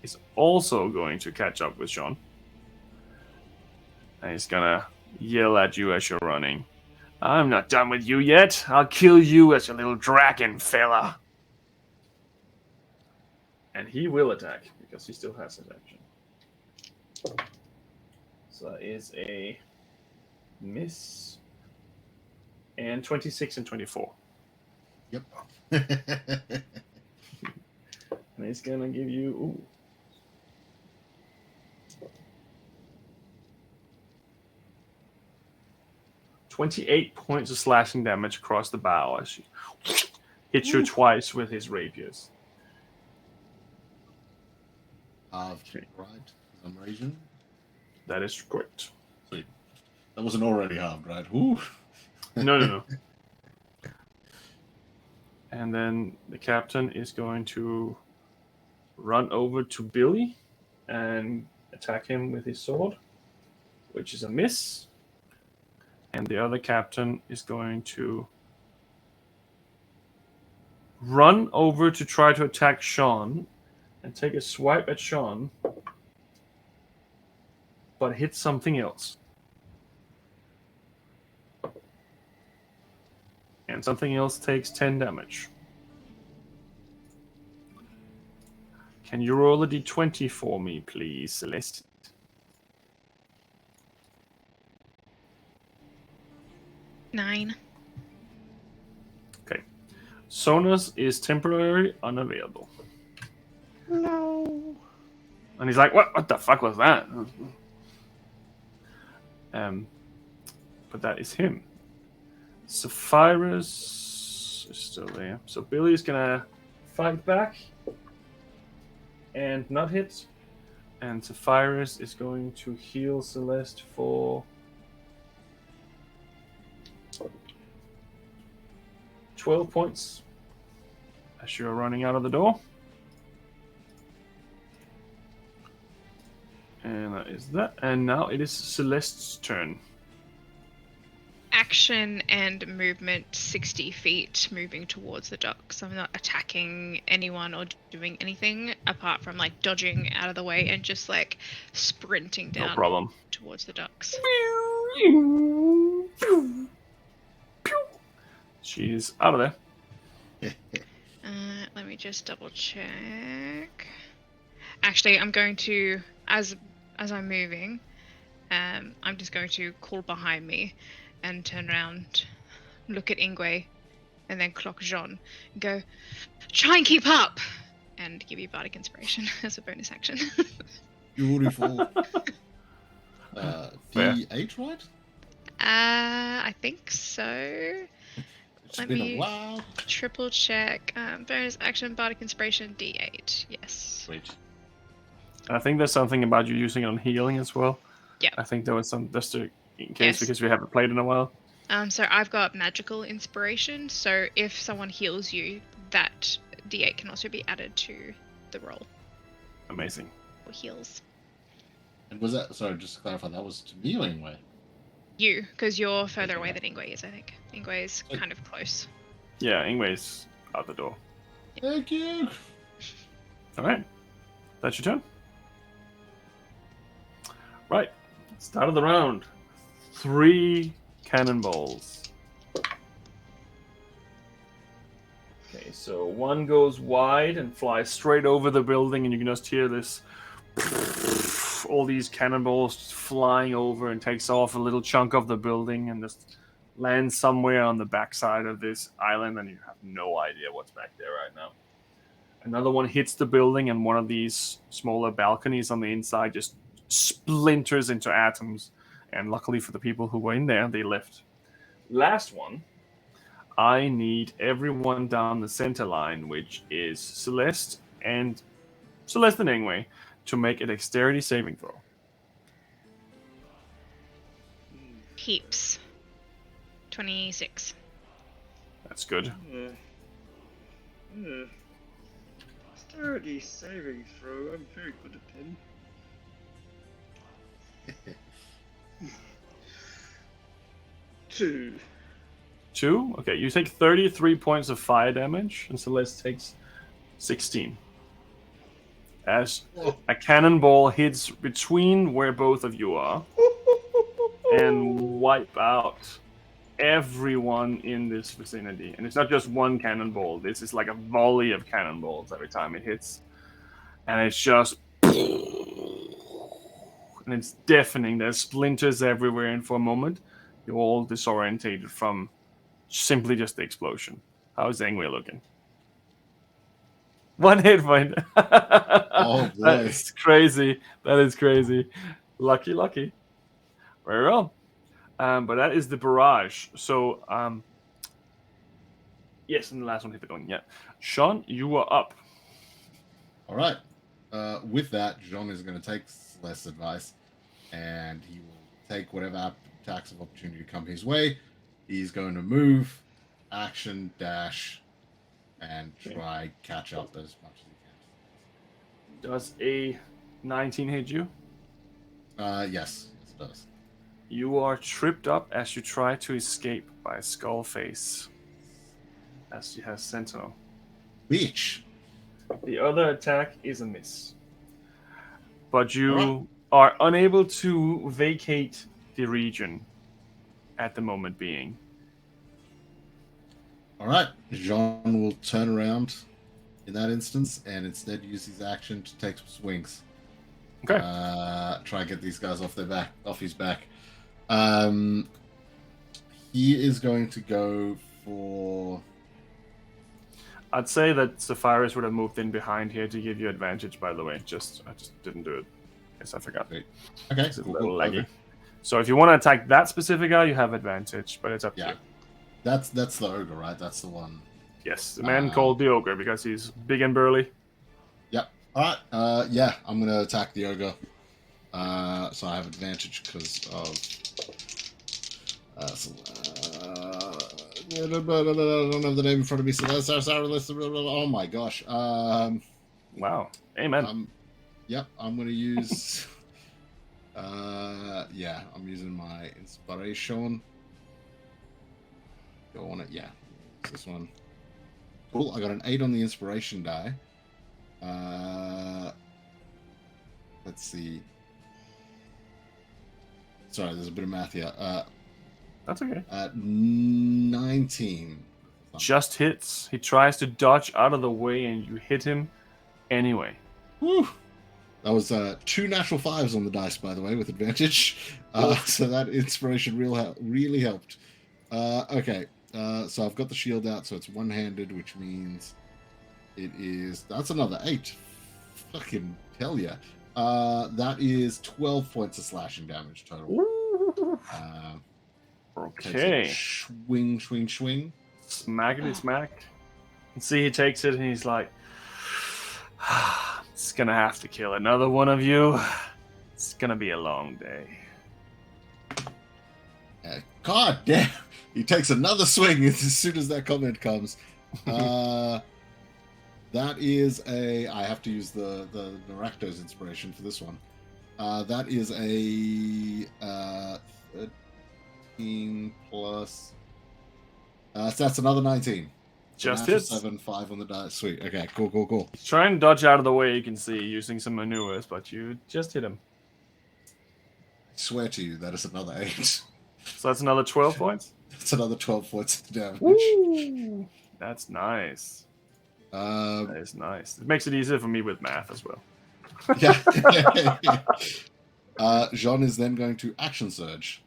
is also going to catch up with Sean. And he's gonna yell at you as you're running. I'm not done with you yet. I'll kill you as a little dragon, fella. And he will attack because he still has his action. So that is a miss. And 26 and 24. Yep. And he's gonna give you. Ooh. $28 points of slashing damage across the bow as he hits you twice with his rapiers. Right. I'm raging. That is correct. Sweet. That wasn't already halved, right? Ooh. No. And then the captain is going to run over to Billy and attack him with his sword, which is a miss. And the other captain is going to run over to try to attack Sean and take a swipe at Sean, but hit something else. And something else takes 10 damage. Can you roll a d20 for me, please, Celeste? Nine. Okay. Sonus is temporarily unavailable. No. And he's like, what the fuck was that? But that is him. Sapphirus is still there. So Billy's gonna fight back and not hit. And Sapphirus is going to heal Celeste for 12 points as you're running out of the door. And that is that. And now it is Celeste's turn. Action and movement 60 feet moving towards the docks. I'm not attacking anyone or doing anything apart from like dodging out of the way and just like sprinting down No problem. towards the docks. She's out of there. Let me just double check. Actually, I'm going to, as I'm moving, I'm just going to call behind me and turn around, look at Ingwe, and then clock Jean, and go, try and keep up! And give you Bardic Inspiration as a bonus action. Beautiful. D8, right? I think so. It's Let been me- a while. Triple check. Bonus action, Bardic Inspiration, D8. Yes. Sweet. And I think there's something about you using it on healing as well. Yeah. I think there was some, just in case, Yes. because we haven't played in a while. So I've got magical inspiration, so if someone heals you, that D8 can also be added to the roll Amazing. for heals. And was that, sorry, just to clarify, that was to me or Ingwe? You, because you're further away than Ingwe is, I think. Ingwe is Okay. kind of close. Yeah, Ingwe's out the door. Thank you. Alright. That's your turn. Right. Start of the round. 3 cannonballs. Okay, so one goes wide and flies straight over the building, and you can just hear this. All these cannonballs just flying over and takes off a little chunk of the building and just lands somewhere on the backside of this island, and you have no idea what's back there right now. Another one hits the building, and one of these smaller balconies on the inside just splinters into atoms. And luckily for the people who were in there, they left. Last one. I need everyone down the center line, which is Celeste and Ingwe, to make a dexterity saving throw. Heaps. 26. That's good. Dexterity saving throw. I'm very good at pen. 2. 2? Okay, you take 33 points of fire damage, and Celeste takes 16. As a cannonball hits between where both of you are and wipe out everyone in this vicinity. And it's not just one cannonball. This is like a volley of cannonballs every time it hits. And it's just... And it's deafening. There's splinters everywhere, and for a moment, you're all disorientated from simply just the explosion. How's Ingwe looking? 1 hit point. Oh, boy. That is crazy. That is crazy. Lucky. Very well. But that is the barrage. So, yes, and the last one hit the building. Yeah. Sean, you are up. All right. With that, Jean is going to take Celeste's advice, and he will take whatever attacks of opportunity come his way. He's going to move, action, dash, and try catch up as much as he Does a 19 hit you? can. Yes, it does. You are tripped up as you try to escape by Skullface, as he has Sentinel. Bitch. The other attack is a miss. But you are unable to vacate the region at the moment being. All right. Jean will turn around in that instance and instead use his action to take some swings. Okay. Try and get these guys off his back. He is going to go for... I'd say that Sapphirus would have moved in behind here to give you advantage, by the way. I just didn't do it. Yes, I forgot. Okay, It's a cool, little cool. laggy. So if you want to attack that specific guy, you have advantage, but it's up to you. That's the ogre, right? That's the one. Yes, the man called the ogre because he's big and burly. Yep. All right. Yeah, I'm gonna attack the ogre. So I have advantage because of. I don't have the name in front of me. So that's oh my gosh. Wow. Amen. Yep. I'm gonna use. Yeah, I'm using my inspiration. Go on it. Yeah, it's this one. Cool. I got an 8 on the inspiration die. Let's see. Sorry, there's a bit of math here. That's okay. 19. Just hits. He tries to dodge out of the way, and you hit him anyway. Woo! That was 2 natural 5s on the dice, by the way, with advantage. So that inspiration really helped. Okay, so I've got the shield out, so it's one-handed, which means it is... That's another 8. Fucking hell yeah. That is 12 points of slashing damage total. Okay. Swing. Smackety smack. And see, he takes it, and he's like... It's gonna have to kill another one of you. It's gonna be a long day. God damn! He takes another swing as soon as that comment comes. That is a... I have to use the Narakto's inspiration for this one. That is a 13 plus... so that's another 19. Just Natural hits. 7, 5 on the die. Sweet. Okay, cool. He's trying to dodge out of the way, you can see, using some maneuvers, but you just hit him. I swear to you, that is another 8. So that's another 12 points? That's another 12 points of damage. Woo! That's nice. That is nice. It makes it easier for me with math as well. Yeah. Jean is then going to action surge.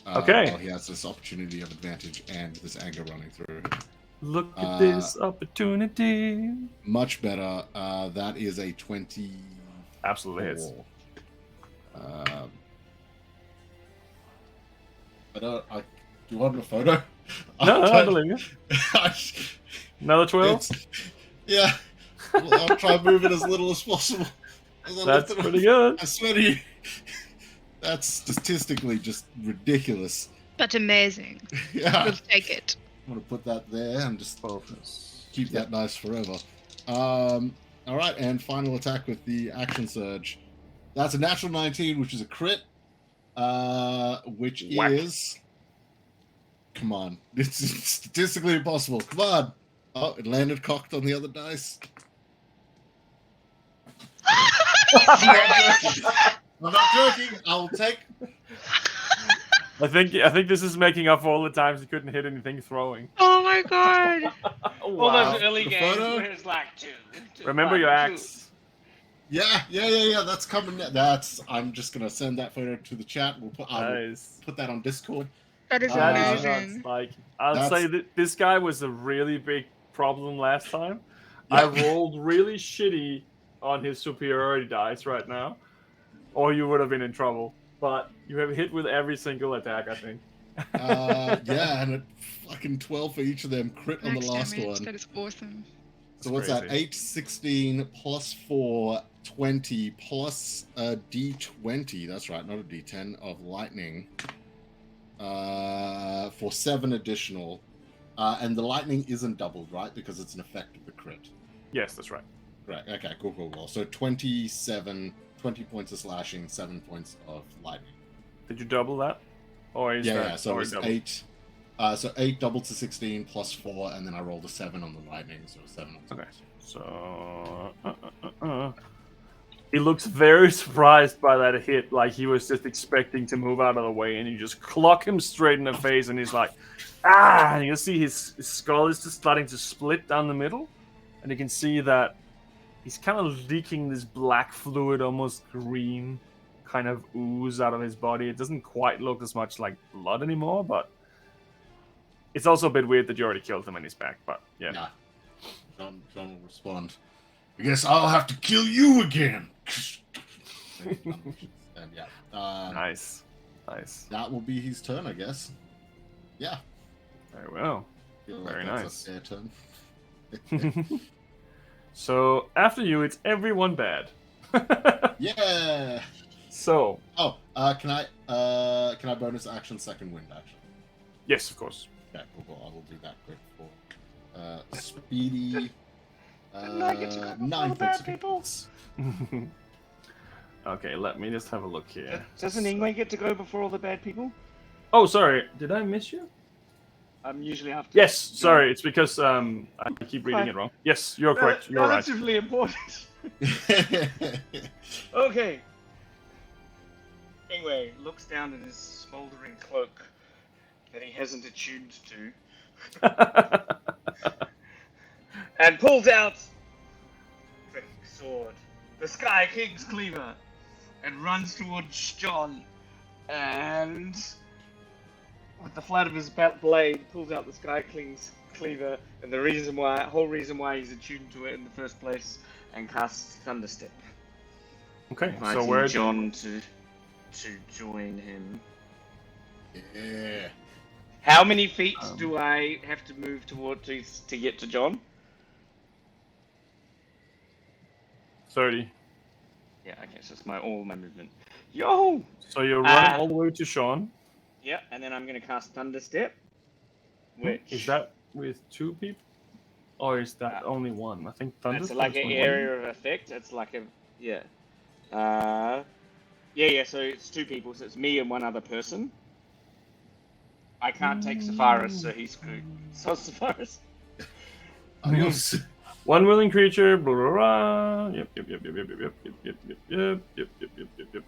Okay. While he has this opportunity of advantage and this anger running through. Look at this opportunity. Much better. That is a 20. Absolutely hits. Do you want a photo? No, I believe you. Another 12? Yeah. I'll try and move it as little as possible. That's pretty good. I swear to you. That's statistically just ridiculous. But amazing. Yeah. We'll take it. I'm going to put that there and just keep that nice forever. All right, and final attack with the action surge. That's a natural 19, which is a crit. Which Whack. is... Come on. It's statistically impossible. Come on. Oh, it landed cocked on the other dice. I'm not joking. I'll take... I think this is making up for all the times he couldn't hit anything throwing. Oh my god. All those early The games photo? where it's like two. Remember your axe. Yeah. That's coming. I'm just gonna send that photo to the chat. I'll Nice. put that on Discord. That is That is amazing. nuts. Like, I'll say that this guy was a really big problem last time. Yeah. I rolled really shitty on his superiority dice right now, or you would have been in trouble. But you have hit with every single attack, I think. Yeah, and a fucking 12 for each of them. Crit on the Max last damage. one. That is awesome. So what's that? 8, 16 plus 4, 20 plus a D20. That's right, not a D10 of lightning. For 7 additional. And the lightning isn't doubled, right? Because it's an effect of the crit. Yes, that's right. Right, okay, cool. So 20 points of slashing, 7 points of lightning. Did you double that? Or is that So already it's doubled? 8. So 8 doubled to 16 plus 4, and then I rolled a 7 on the lightning, so 7 on Okay. So he looks very surprised by that hit, like he was just expecting to move out of the way, and you just clock him straight in the face, and he's like, ah! And you see his skull is just starting to split down the middle, and you can see that he's kind of leaking this black fluid, almost green kind of ooze out of his body. It doesn't quite look as much like blood anymore, but it's also a bit weird that you already killed him and he's back, but yeah. Yeah. John will respond. I guess I'll have to kill you again. And yeah. Nice. That will be his turn, I guess. Yeah. Very well. Feel Very that's nice. a fair turn. So after you, it's everyone bad. Yeah. So Oh, can I bonus action second wind action? yes, of course. Okay, cool. I will do that quick for speedy. Didn't I get to go before 9 the foot bad second. people? Okay, let me just have a look here. Doesn't Ingwe get to go before all the bad people? Oh, sorry. Did I miss you? I'm usually after. Yes, sorry. It's because I keep reading it wrong. Yes, you're correct. You're right. Relatively important. Okay. Ingwe looks down at his smouldering cloak that he hasn't attuned to, and pulls out the sword, the Sky King's cleaver, and runs towards John, and with the flat of his blade pulls out the Sky King's cleaver, and the whole reason why he's attuned to it in the first place, and casts Thunderstep, Okay, so inviting where? John to join him. Yeah. How many feet do I have to move toward to get to John? 30. Yeah, okay, so it's all my movement. Yo! So you're running all the way to Sean. Yeah, and then I'm gonna cast Thunderstep. Which Is that with 2 people? Or is that only 1? I think Thunder. it's like an area of effect. It's like a yeah. So it's 2 people, so it's me and 1 other person. I can't take Sephiroth, so he's screwed. So Sephiroth. Adios. 1 willing creature. Blah blah blah. Yep.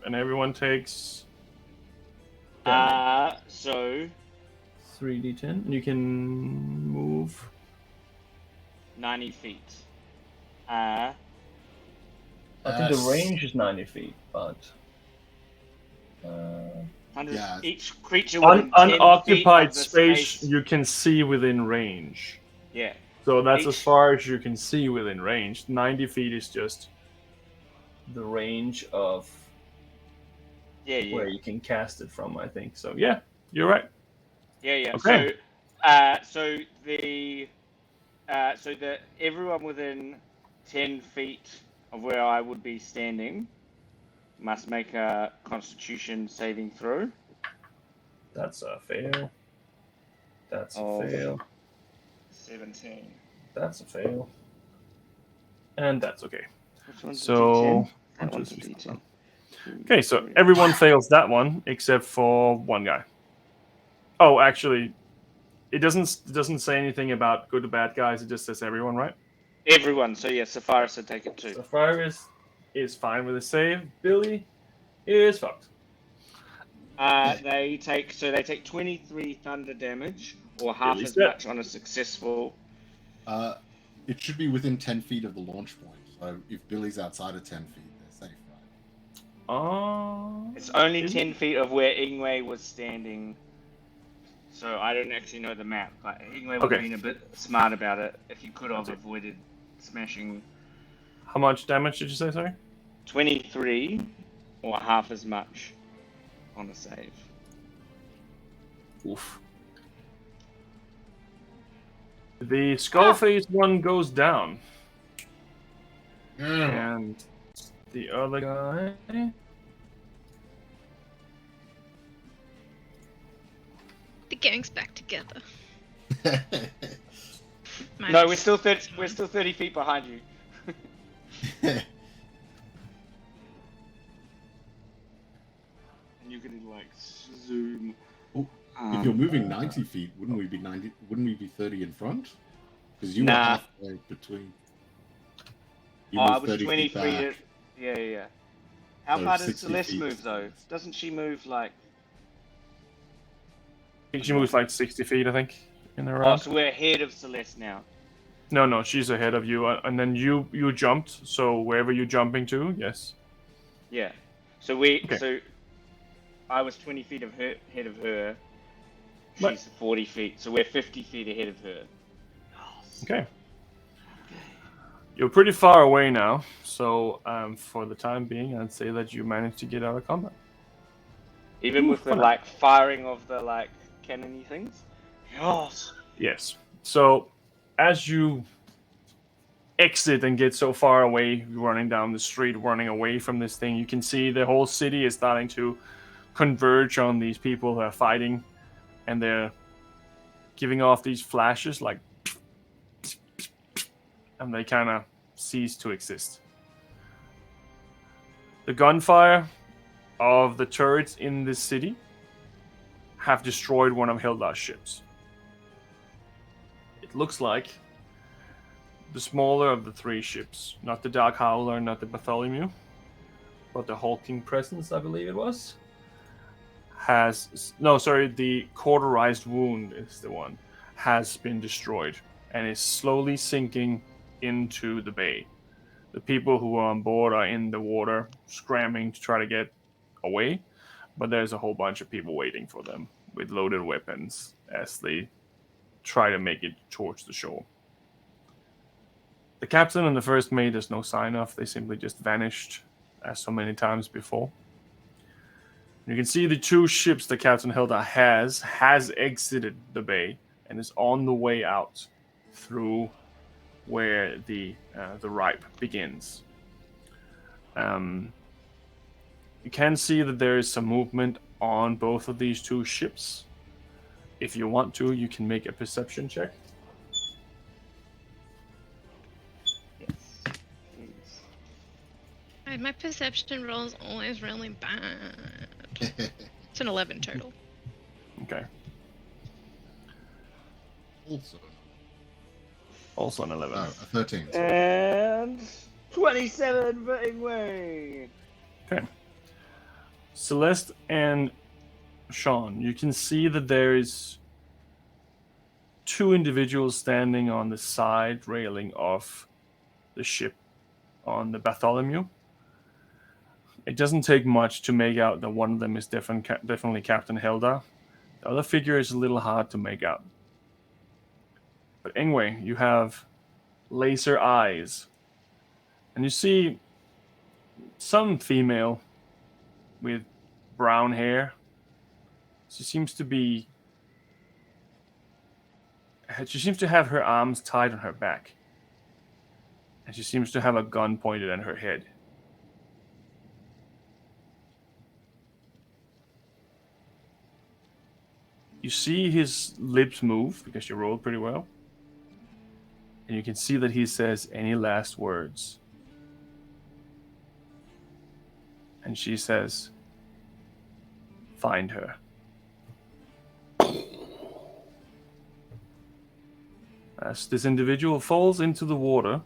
And everyone takes. So 3d10. And you can move. 90 feet. I think the range is 90 feet, but 100 Yeah. each creature within 10 feet Unoccupied of the space you can see within range. Yeah. So that's Each- as far as you can see within range. 90 feet is just. the range of Yeah. where you can cast it from, I think. So yeah, you're right. Yeah. Okay. So the everyone within 10 feet of where I would be standing must make a Constitution saving throw. That's a fail. That's a Oh. fail. 17. That's a fail. And that's okay. Which one's So, a D10? That 1, 2, one's a 3, 4, D10. 2, Okay, so 3. everyone fails that one except for 1 guy. Oh, actually, it doesn't say anything about good or bad guys. It just says everyone, right? Everyone. So yeah, Sephiroth would take it too. Sapphire is fine with a save. Billy is fucked. They take 23 thunder damage, or half Billy's as dead. much on a successful. It should be within 10 feet of the launch point. So if Billy's outside of 10 feet, they're safe, right? It's only Is 10 feet of where Ingwe was standing. So I don't actually know the map, but Ingwe would have Okay. been a bit smart about it if he could have avoided smashing How much damage did you say, sorry? 23 or half as much on a save. Oof. The skull face one goes down. And the other guy. The gang's back together. No, we're still 30 feet behind you. And you can like zoom. If you're moving 90 feet, wouldn't we be 30 in front? Because you were Nah. halfway between. You I moved was 30 20 feet back. Yeah. How So far does 60 Celeste feet. move though? Doesn't she move like? I think she moves like 60 feet, I think, in a Oh, round. so we're ahead of Celeste now. No, she's ahead of you, and then you jumped. So wherever you're jumping to, yes. Yeah. So Okay. So I was 20 feet ahead of her. Right. She's 40 feet, so we're 50 feet ahead of her. Okay. You're pretty far away now, so for the time being, I'd say that you managed to get out of combat. Even Ooh, with the fun. like firing of the like cannony things. Yes. Yes. So, as you exit and get so far away, running down the street, running away from this thing, you can see the whole city is starting to converge on these people who are fighting, and they're giving off these flashes, like, and they kind of cease to exist. The gunfire of the turrets in this city have destroyed one of Hilda's ships. It looks like the smaller of the three ships, not the Dark Howler, not the Bartholomew, but the Hulking Presence, I believe it was, the Cauterized Wound is the one, has been destroyed and is slowly sinking into the bay. The people who are on board are in the water, scrambling to try to get away, but there's a whole bunch of people waiting for them with loaded weapons as they try to make it towards the shore. The captain and the first mate there's no sign of. They simply just vanished, as so many times before. You can see the two ships that Captain Hilda has exited the bay and is on the way out through where the ripe begins. You can see that there is some movement on both of these two ships. If you want to, you can make a perception check. Yes. Please. God, my perception roll is always really bad. It's an 11 total. Okay. Also, Also an 11. a 13. sorry. And 27 for Ingwe. Okay. Celeste and Sean, you can see that there is two individuals standing on the side railing of the ship on the Bartholomew. It doesn't take much to make out that one of them is definitely Captain Hilda. The other figure is a little hard to make out. But anyway, you have laser eyes. And you see some female with brown hair. She seems to have her arms tied on her back. And she seems to have a gun pointed at her head. You see his lips move because you rolled pretty well. And you can see that he says, "Any last words?" And she says, "Find her." As this individual falls into the water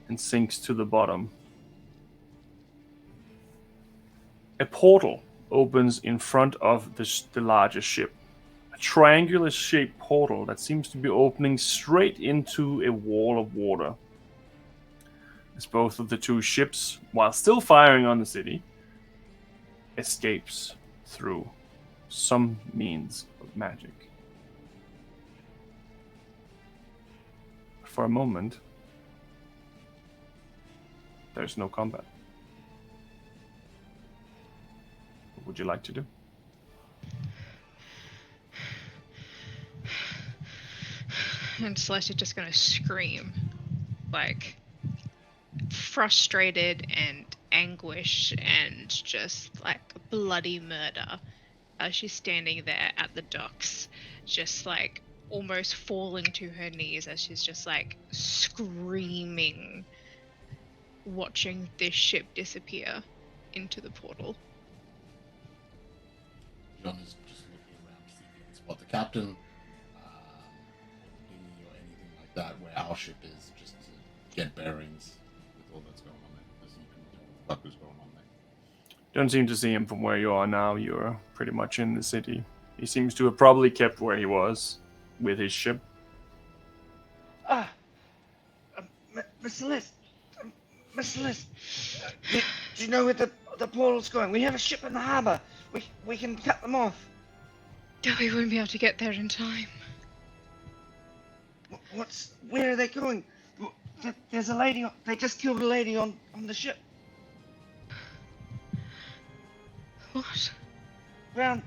and sinks to the bottom, a portal opens in front of the larger ship. A triangular shaped portal that seems to be opening straight into a wall of water. As both of the two ships, while still firing on the city, escapes through some means of magic. For a moment, there's no combat. What would you like to do? And Celeste is just gonna scream, like, frustrated and anguish and just like bloody murder as she's standing there at the docks, just like almost falling to her knees as she's just like screaming, watching this ship disappear into the portal. John is just looking around to see if he can spot the captain, or anything like that, where our ship is, just to get bearings with all that's going on there, because you can tell what the fuck is going on there. Don't seem to see him from where you are now. You're pretty much in the city. He seems to have probably kept where he was with his ship. Miss Celeste. Miss Celeste. Do you know where the portal's going? We have a ship in the harbor. We can cut them off. Oh, we won't be able to get there in time. Where are they going? There's a lady. They just killed a lady on the ship. What? Round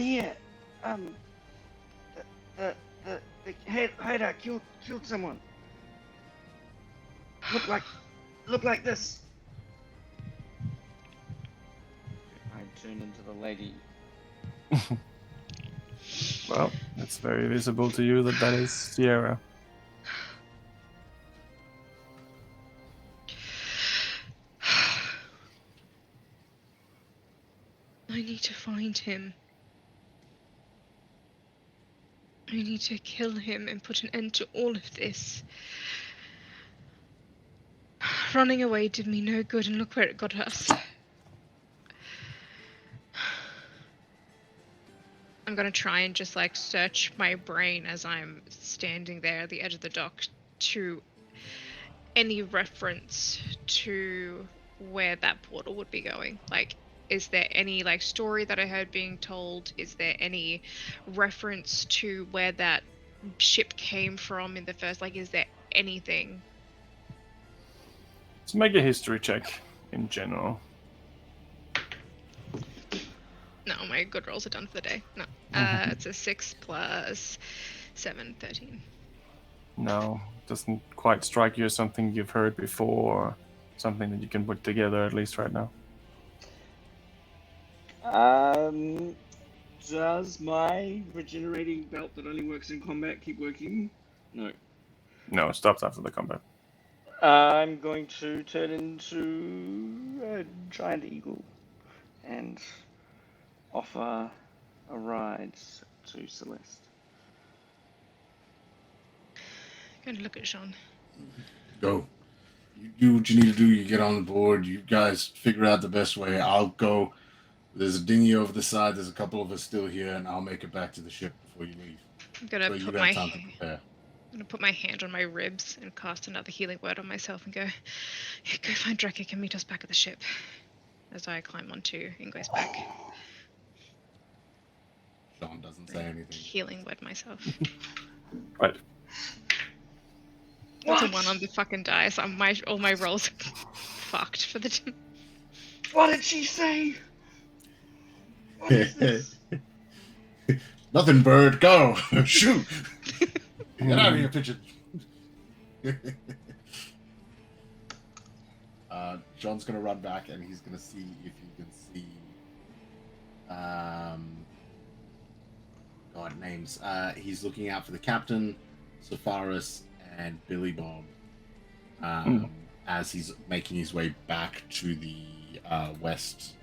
here. Haida killed someone. Look like this. I turn into the lady. Well, it's very visible to you that is Sierra. I need to find him. I need to kill him and put an end to all of this. Running away did me no good, and look where it got us. I'm gonna try and just like search my brain as I'm standing there at the edge of the dock to any reference to where that portal would be going. Like, is there any like story that I heard being told? Is there any reference to where that ship came from in the first? Like, is there anything? Let's make a history check in general. No, my good rolls are done for the day. No. It's a 6 plus 7, 13. No, doesn't quite strike you as something you've heard before, or something that you can put together at least right now. Does my regenerating belt that only works in combat keep working? No. No, it stops after the combat. I'm going to turn into a giant eagle and offer a ride to Celeste. Going to look at Sean. Go. You do what you need to do. You get on the board. You guys figure out the best way. I'll go. There's a dinghy over the side. There's a couple of us still here, and I'll make it back to the ship before you leave. I'm gonna So you put got my time to prepare. I'm gonna put my hand on my ribs and cast another healing word on myself and go find Drakic and meet us back at the ship. As I climb onto Ingwe's back. Sean doesn't say anything. Healing word myself. Right. That's a 1 on the fucking dice. All my rolls are fucked for the. What did she say? What is this? Nothing, bird. Go. Shoot. Get out of here, pigeon. John's gonna run back and he's gonna see if he can see. God, names. He's looking out for the captain, Sepharis, and Billy Bob. As he's making his way back to the west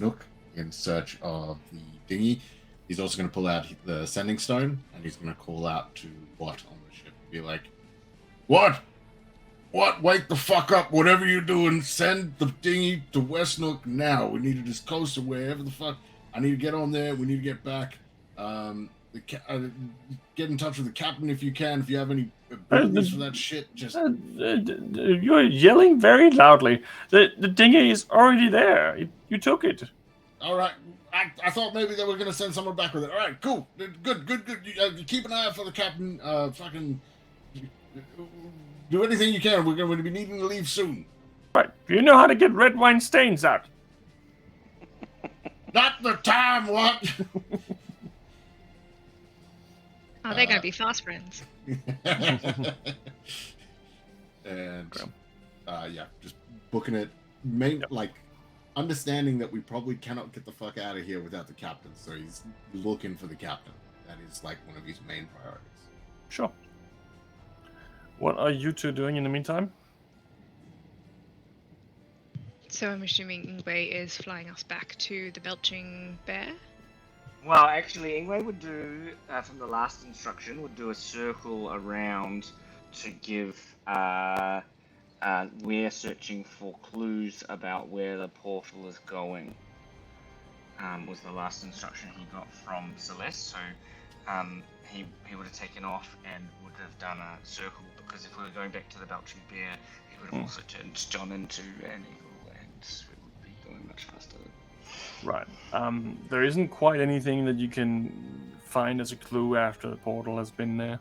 nook in search of the dinghy. He's also going to pull out the sending stone, and he's going to call out to Watt on the ship. Be like, What? Wake the fuck up. Whatever you're doing, send the dinghy to West Nook now. We need it as close to wherever the fuck. I need to get on there. We need to get back. Get in touch with the captain if you can. If you have any abilities for that shit, just... You're yelling very loudly. The dinghy is already there. You took it. All right. I thought maybe they were going to send someone back with it. All right, cool. Good. You keep an eye out for the captain. Fucking do anything you can. We're going to be needing to leave soon. Right. You know how to get red wine stains out. Not the time, what? Oh, they're going to be fast friends. And yeah, just booking it. Understanding that we probably cannot get the fuck out of here without the captain, so he's looking for the captain. That is like one of his main priorities. Sure. What are you two doing in the meantime? So I'm assuming Ingwe is flying us back to the Belching Bear? Well, actually, Ingwe would do, from the last instruction, would do a circle around to give, we're searching for clues about where the portal is going, was the last instruction he got from Celeste. So, he would have taken off and would have done a circle, because if we were going back to the Belching Bear, he would have also turned John into an eagle, and it would be going much faster. Right. There isn't quite anything that you can find as a clue after the portal has been there.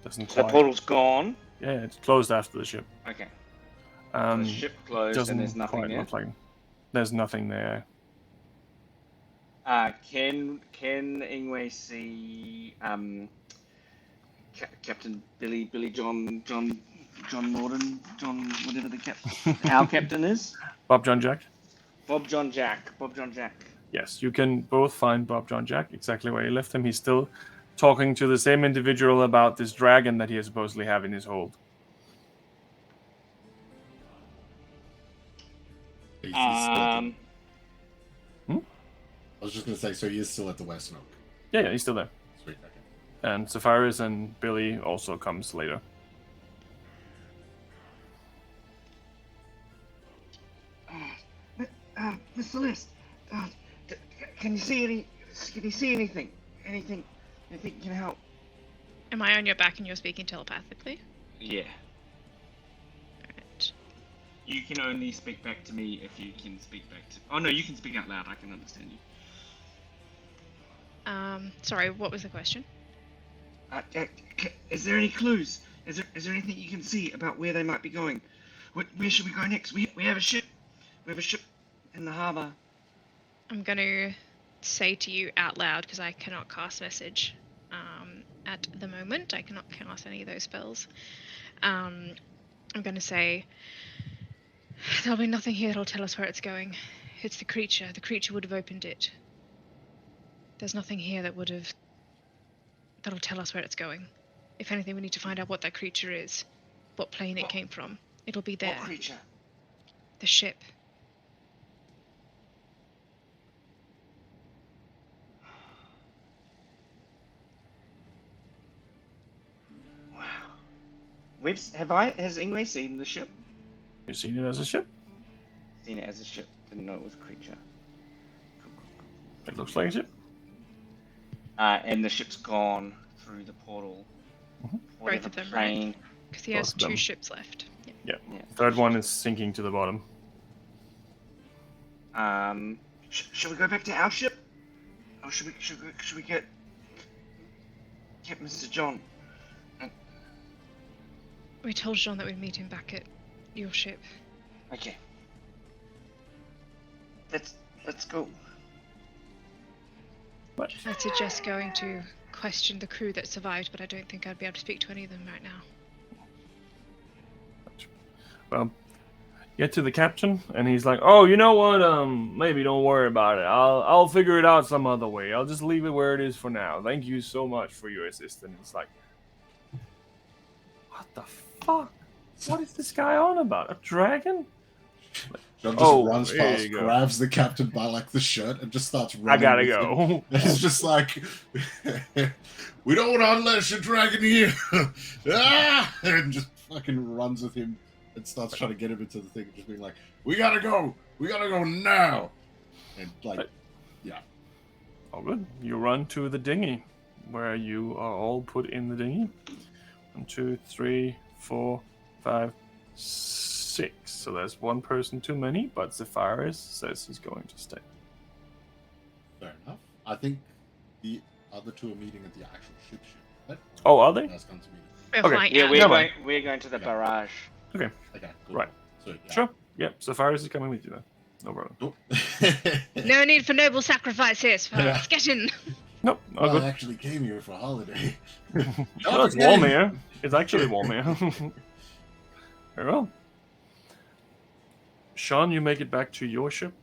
Doesn't So the quite. portal's gone? Yeah, it's closed after the ship. Okay. The ship closed and there's nothing quite there? look like there's nothing there. Can Ingwe see Captain Billy John Norton, whatever our captain is? Bob John Jack. Bob John Jack. Yes, you can both find Bob John Jack exactly where you left him. He's still talking to the same individual about this dragon that he supposedly have in his hold. He's still at the- Hmm? I was just going to say, so he is still at the Western Oak. Yeah, he's still there. Sweet, okay. And Sapphirus and Billy also comes later. Miss Celeste, can you see anything? Anything can help? Am I on your back and you're speaking telepathically? Yeah. Alright. You can only speak back to me if you can speak back to... Oh no, you can speak out loud, I can understand you. Sorry, what was the question? Is there any clues? Is there anything you can see about where they might be going? Where should we go next? We have a ship. We have a ship in the harbour. I'm going to say to you out loud, because I cannot cast message at the moment. I cannot cast any of those spells. I'm going to say, there'll be nothing here that'll tell us where it's going. It's the creature. The creature would have opened it. There's nothing here that'll tell us where it's going. If anything, we need to find out what that creature is, what plane it came from. It'll be there. What creature? The ship. Wow. Has Ingwe seen the ship? You seen it as a ship? Seen it as a ship. Didn't know it was a creature. It looks like a ship. And the ship's gone through the portal. Both of them, right? Because he has Both of them. 2 ships left. Yeah. Third one is sinking to the bottom. Should we go back to our ship? Or should we get Mr. John? We told John that we'd meet him back at your ship. Okay. Let's go. But I'd suggest going to question the crew that survived, but I don't think I'd be able to speak to any of them right now. well, get to the captain, and he's like, "Oh, you know what? Maybe don't worry about it. I'll figure it out some other way. I'll just leave it where it is for now. Thank you so much for your assistance." It's like, what the fuck? What is this guy on about? A dragon? John just Oh, runs there past, you go. grabs the captain by like the shirt, and just starts running. I gotta with go. him. And he's just like, "We don't want to unleash your dragon here!" Ah! And just fucking runs with him and starts trying to get him into the thing, just being like, "We gotta go now!" And like, yeah. All good. You run to the dinghy, where you are all put in the dinghy. 1, 2, 3, 4, 5, 6. So there's one person too many, but Zephyrus says he's going to stay. Fair enough. I think the other two are meeting at the actual ship. Right? Oh, are they? That's going to be. We're Okay. flying Yeah, out. we're going to the barrage. Okay, cool. Right. So, yeah. Sure. Yep. Zephyrus is coming with you then. No problem. Cool. No need for noble sacrifices. Let's get in. Nope. All Well, I good. actually came here for a holiday. Oh, it's warm here. It's actually warm here. Very well. Sean, you make it back to your ship,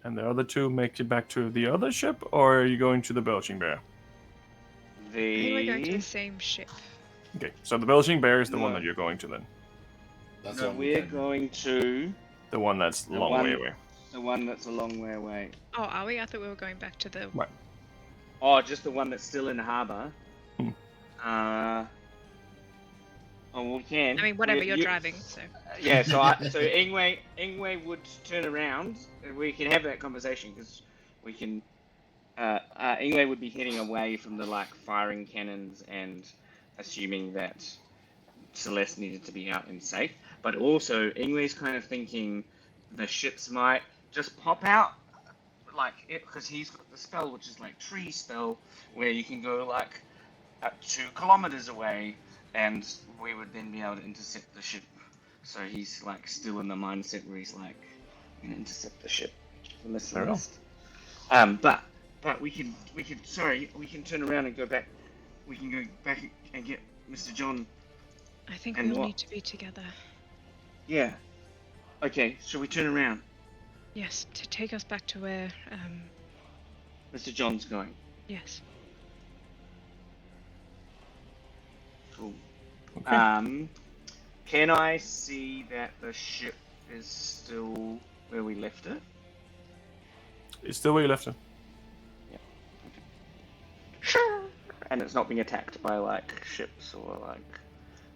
and the other two make it back to the other ship, or are you going to the Belching Bear? I think we're going to the same ship. Okay, so the Belching Bear is the one No. that you're going to then. That's No, what we're going to The one that's a long way away. the one that's a long way away. Oh, are we? I thought we were going back to the... Right. Oh, just the one that's still in the harbour. Hmm. Oh, we can. I mean, whatever, you're driving, so... Yeah, so Ingwe would turn around, and we can have that conversation because we can. Ingwe would be heading away from the like firing cannons and assuming that Celeste needed to be out and safe. But also, Ingwe's kind of thinking the ships might just pop out, like because he's got the spell, which is like tree spell, where you can go like up 2 kilometers away, and we would then be able to intercept the ship. So he's like still in the mindset where he's like, I'm gonna intercept the ship from the Fair enough. Celeste. But we can turn around and go back. We can go back and get Mr. John. I think And we all what? need to be together. Yeah. Okay, shall we turn around? Yes, to take us back to where, Mr. John's going. yes. Cool. Okay. Can I see that the ship is still where we left it? It's still where you left it. And it's not being attacked by like ships or like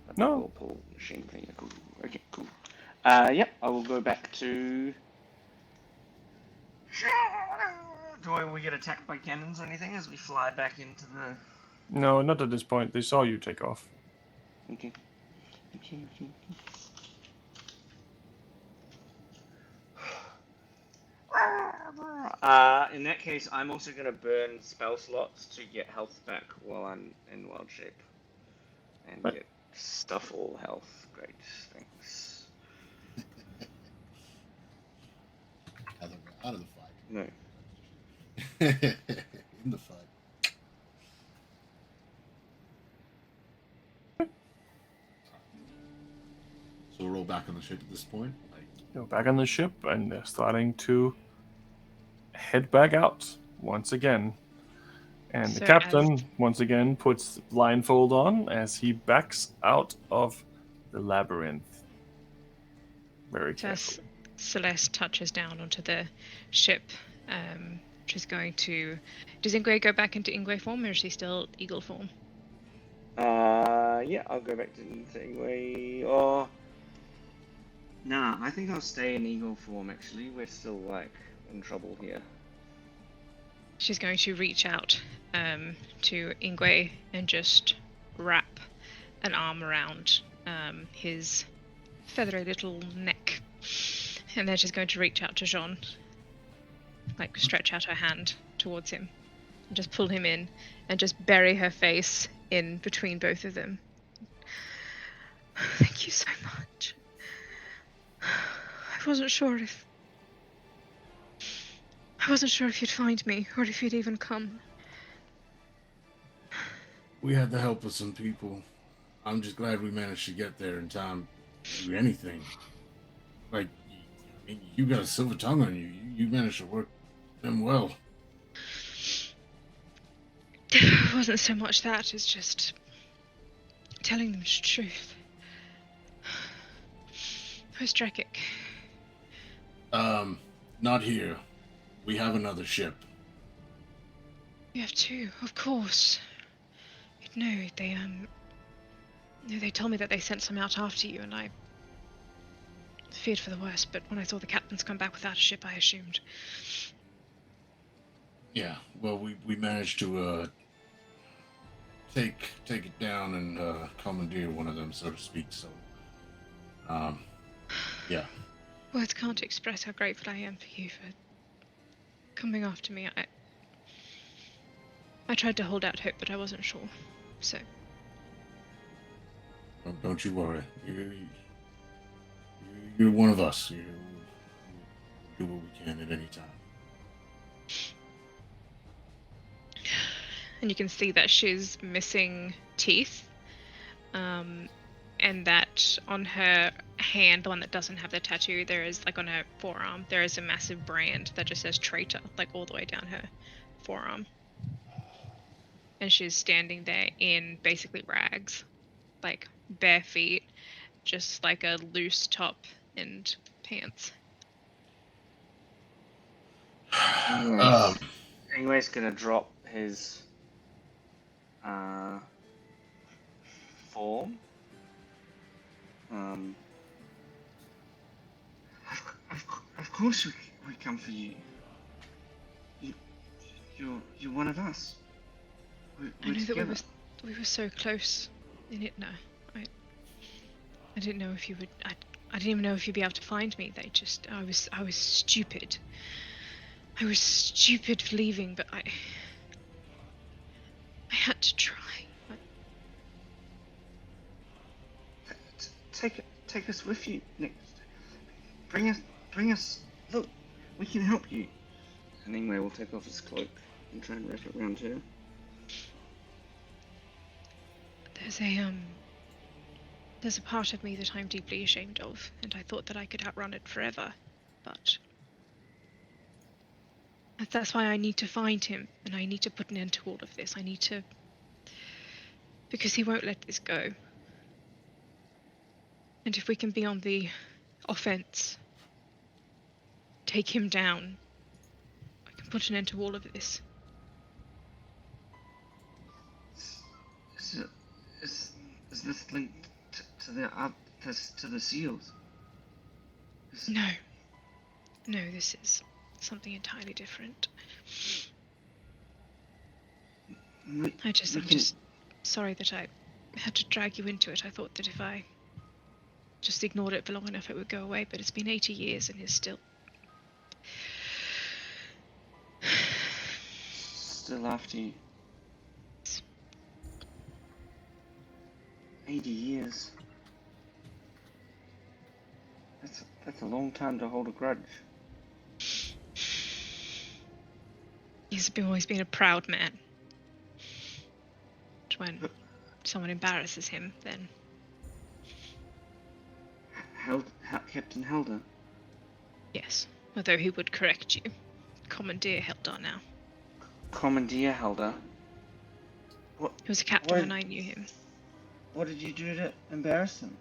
a No. whirlpool machine thing. Cool. Okay, cool. Yep, I will go back to. Do we get attacked by cannons or anything as we fly back into the? No, not at this point. They saw you take off. Okay. In that case, I'm also going to burn spell slots to get health back while I'm in wild shape. And Right. get stuff all health. Great, thanks. Out of the fight. No. In the fight. So we're all back on the ship at this point. You're back on the ship, and they're starting to head back out once again. And the So captain, once again, puts the blindfold on as he backs out of the labyrinth. Very So as carefully. Celeste touches down onto the ship, she's going to... Does Ingwe go back into Ingwe form, or is she still eagle form? Yeah, I'll go back to Ingwe. Or nah, I think I'll stay in eagle form. Actually, we're still like in trouble here. She's going to reach out to Ingwe and just wrap an arm around his feathery little neck. And then she's going to reach out to Jean, like stretch out her hand towards him, and just pull him in and just bury her face in between both of them. Thank you so much. I wasn't sure if you'd find me or if you'd even come. We had the help of some people. I'm just glad we managed to get there in time to do anything. Like, you got a silver tongue on you. You managed to work them well. It wasn't so much that, it's just telling them the truth. Where's Drekik? Not here. We have another ship. You have two, of course. No, they told me that they sent some out after you, and I feared for the worst, but when I saw the captains come back without a ship, I assumed. Yeah, well, we managed to take it down and commandeer one of them, so to speak. So, yeah. Words can't express how grateful I am for you for coming after me. I tried to hold out hope, but I wasn't sure. So. Don't you worry. You're one of us. You do what we can at any time. And you can see that she's missing teeth. And that on her hand, the one that doesn't have the tattoo, there is, like on her forearm, there is a massive brand that just says traitor, like all the way down her forearm. And she's standing there in basically rags, like bare feet, just like a loose top and pants. Ingwe's gonna drop his form. Of course we come for you. You're one of us. We're I knew together. that we were so close in it. No, I didn't know if you would. I didn't even know if you'd be able to find me. I was stupid. I was stupid for leaving, but I had to try. Take us with you, Nick. Bring us. Look, we can help you. And Ingwe will take off his cloak and try and wrap it around her. There's a part of me that I'm deeply ashamed of, and I thought that I could outrun it forever, but that's why I need to find him, and I need to put an end to all of this. I need to... because he won't let this go. And if we can be on the offense, take him down, I can put an end to all of this. Is this linked to the seals? No, this is something entirely different. I'm just sorry that I had to drag you into it. I thought that if I just ignored it for long enough it would go away, but it's been 80 years and is still after you. 80 years. That's a long time to hold a grudge. He's always been a proud man. When someone embarrasses him, then... Captain Helder? Yes, although he would correct you. Commandeer Helder now. Commandeer Helder? What? He was a captain when I knew him. What did you do to embarrass him?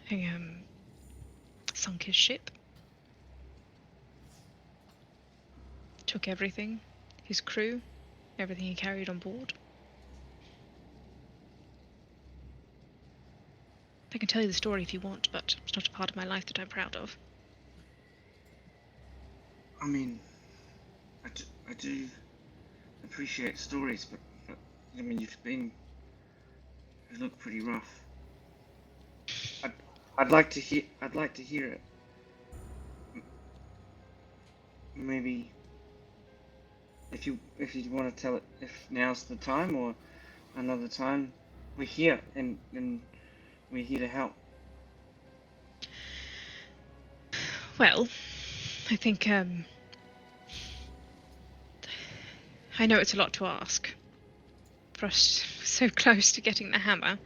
He, sunk his ship. Took everything. His crew. Everything he carried on board. I can tell you the story if you want, but it's not a part of my life that I'm proud of. I mean, I do appreciate stories, but I mean, you look pretty rough. I'd like to hear it. Maybe if you want to tell it, if now's the time or another time, we're here and we're here to help. Well, I think I know it's a lot to ask. For us so close to getting the hammer,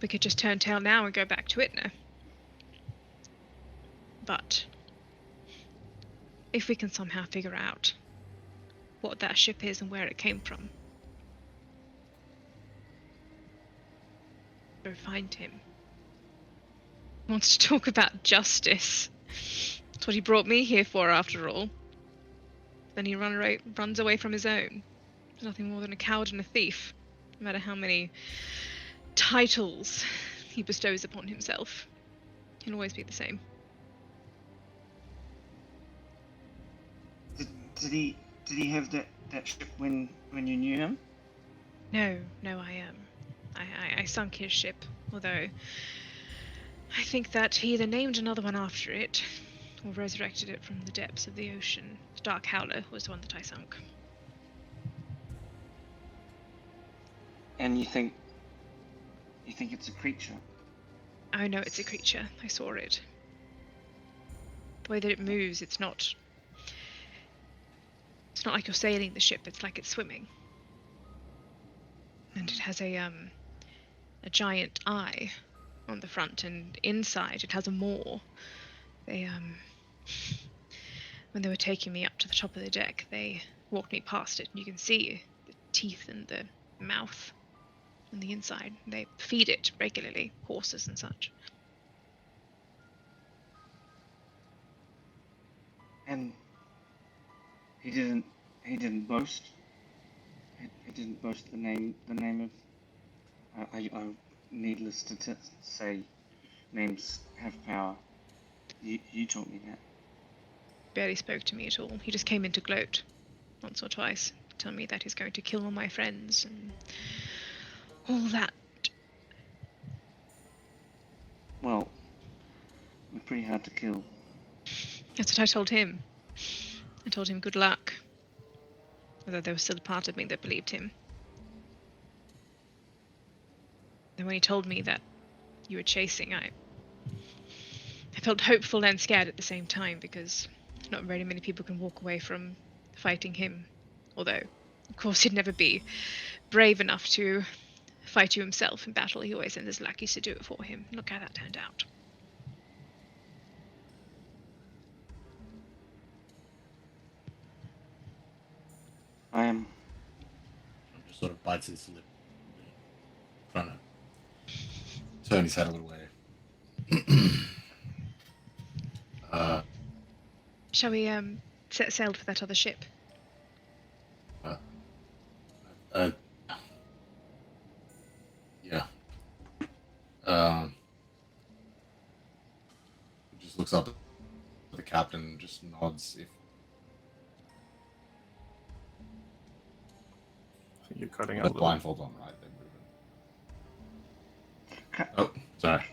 we could just turn tail now and go back to Itna. But if we can somehow figure out what that ship is and where it came from, go find him. He wants to talk about justice. That's what he brought me here for, after all. Then he runs away from his own. He's nothing more than a coward and a thief, no matter how many titles he bestows upon himself. He'll always be the same. Did he have that ship when you knew him? No, I sunk his ship, although I think that he either named another one after it or resurrected it from the depths of the ocean. The Dark Howler was the one that I sunk. And you think it's a creature? I know it's a creature. I saw it. The way that it moves, it's not like you're sailing the ship, it's like it's swimming. And it has a giant eye on the front, and inside it has a maw. They when they were taking me up to the top of the deck, they walked me past it, and you can see the teeth and the mouth on the inside. They feed it regularly, horses and such. And he didn't boast. He didn't boast the name of. I needless to say, names have power. You taught me that. Barely spoke to me at all. He just came in to gloat once or twice, tell me that he's going to kill all my friends and all that. Well, we're pretty hard to kill. That's what I told him. I told him good luck. Although there was still a part of me that believed him. Then when he told me that you were chasing, I felt hopeful and scared at the same time, because not very many people can walk away from fighting him. Although, of course, he'd never be brave enough to fight you himself in battle. He always sends his lackeys to do it for him. Look how that turned out. I am. Just sort of bites his lip, trying to turn his head a little way. Shall we set sail for that other ship? Yeah. He just looks up at the captain and just nods. If I think you're cutting out a the little. blindfold on, right? They're moving. Oh, sorry.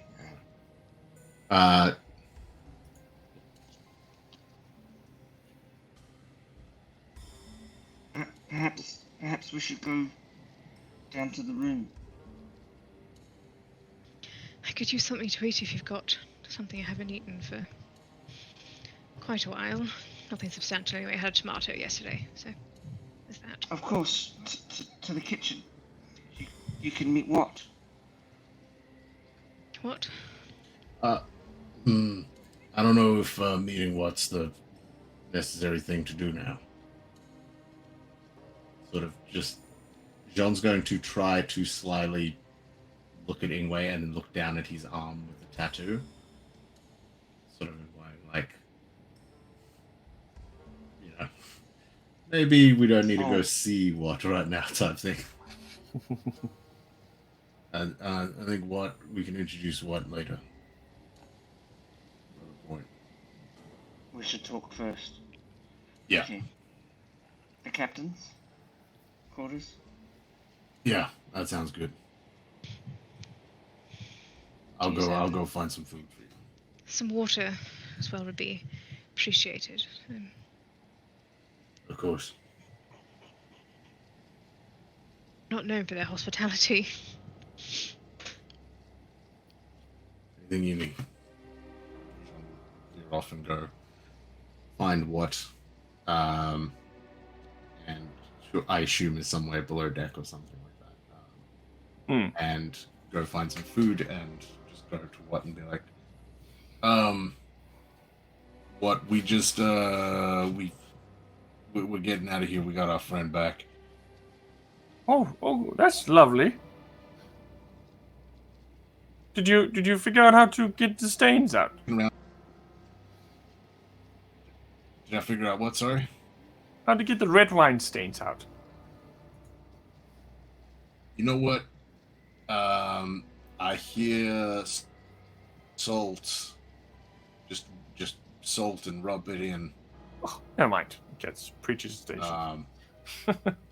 Perhaps we should go down to the room. I could use something to eat if you've got something I haven't eaten for quite a while. Nothing substantial anyway. I had a tomato yesterday, so there's that. Of course, to the kitchen. You can meet what? What? I don't know if meeting what's the necessary thing to do now. Sort of just, Jean's going to try to slyly look at Ingwe and then look down at his arm with the tattoo. Sort of implying, like, you know, maybe we don't need to go see what right now type thing. And I think what we can introduce what later. Point. We should talk first. Yeah. Okay. The captain's quarters? Yeah, that sounds good. I'll go find some food for you. Some water as well would be appreciated. Of course. Not known for their hospitality. Anything you need. You'll often go find what, and I assume is somewhere below deck or something like that. And go find some food and just go to what and be like, what we just we're getting out of here. We got our friend back. Oh, that's lovely. Did you figure out how to get the stains out? Did I figure out what? Sorry. How to get the red wine stains out? You know what? I hear salt. Just salt and rub it in. Oh, never mind. It gets preacher's station.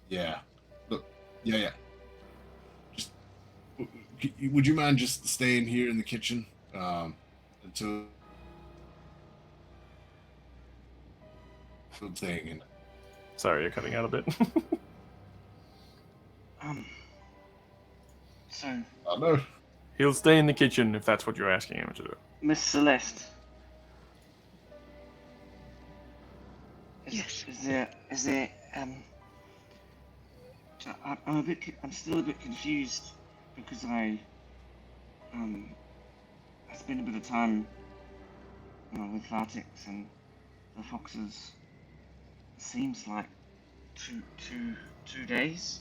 Yeah. Look. Yeah. Just. Would you mind just staying here in the kitchen until thing and. Sorry, you're cutting out a bit. So. Oh no. He'll stay in the kitchen if that's what you're asking him to do. Miss Celeste. Yes. Is there I'm still a bit confused because I spent a bit of time with Vartex and the Foxes. It seems like two days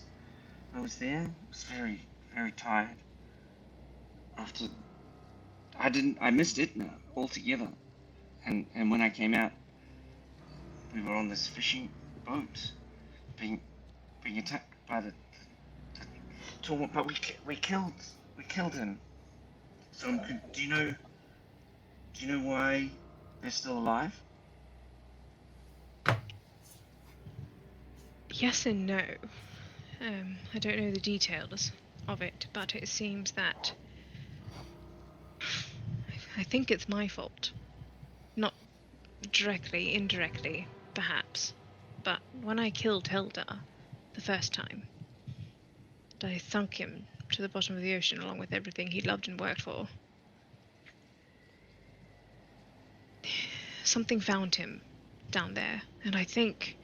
I was there. I was very, very tired. After I missed it altogether. And when I came out, we were on this fishing boat, being attacked by the Torment, but we killed him. So do you know why they're still alive? Yes and no. I don't know the details of it, but it seems that I think it's my fault. Not directly, indirectly, perhaps. But when I killed Hilda the first time, I sunk him to the bottom of the ocean along with everything he loved and worked for. something found him down there, and I think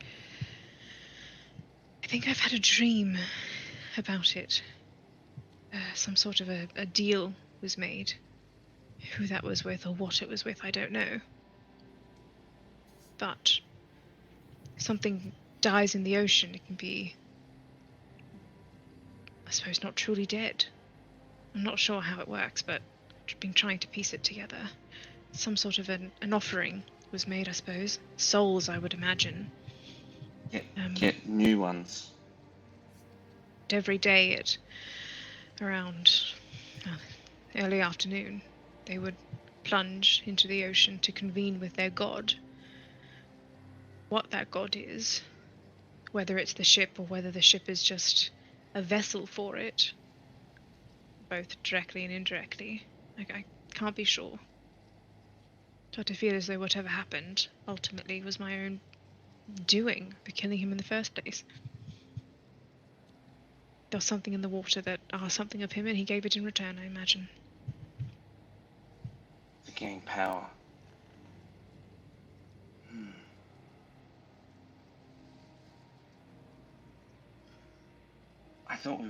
I've had a dream about it. Some sort of a deal was made. Who that was with or what it was with, I don't know. But if something dies in the ocean, it can be, I suppose, not truly dead. I'm not sure how it works, but I've been trying to piece it together. Some sort of an offering was made, I suppose. Souls, I would imagine. Get new ones. Every day at around early afternoon, they would plunge into the ocean to convene with their god. What that god is, whether it's the ship or whether the ship is just a vessel for it, both directly and indirectly, I can't be sure. But I feel as though whatever happened ultimately was my own doing for killing him in the first place. There was something in the water that asked something of him, and he gave it in return, I imagine. To gain power. I thought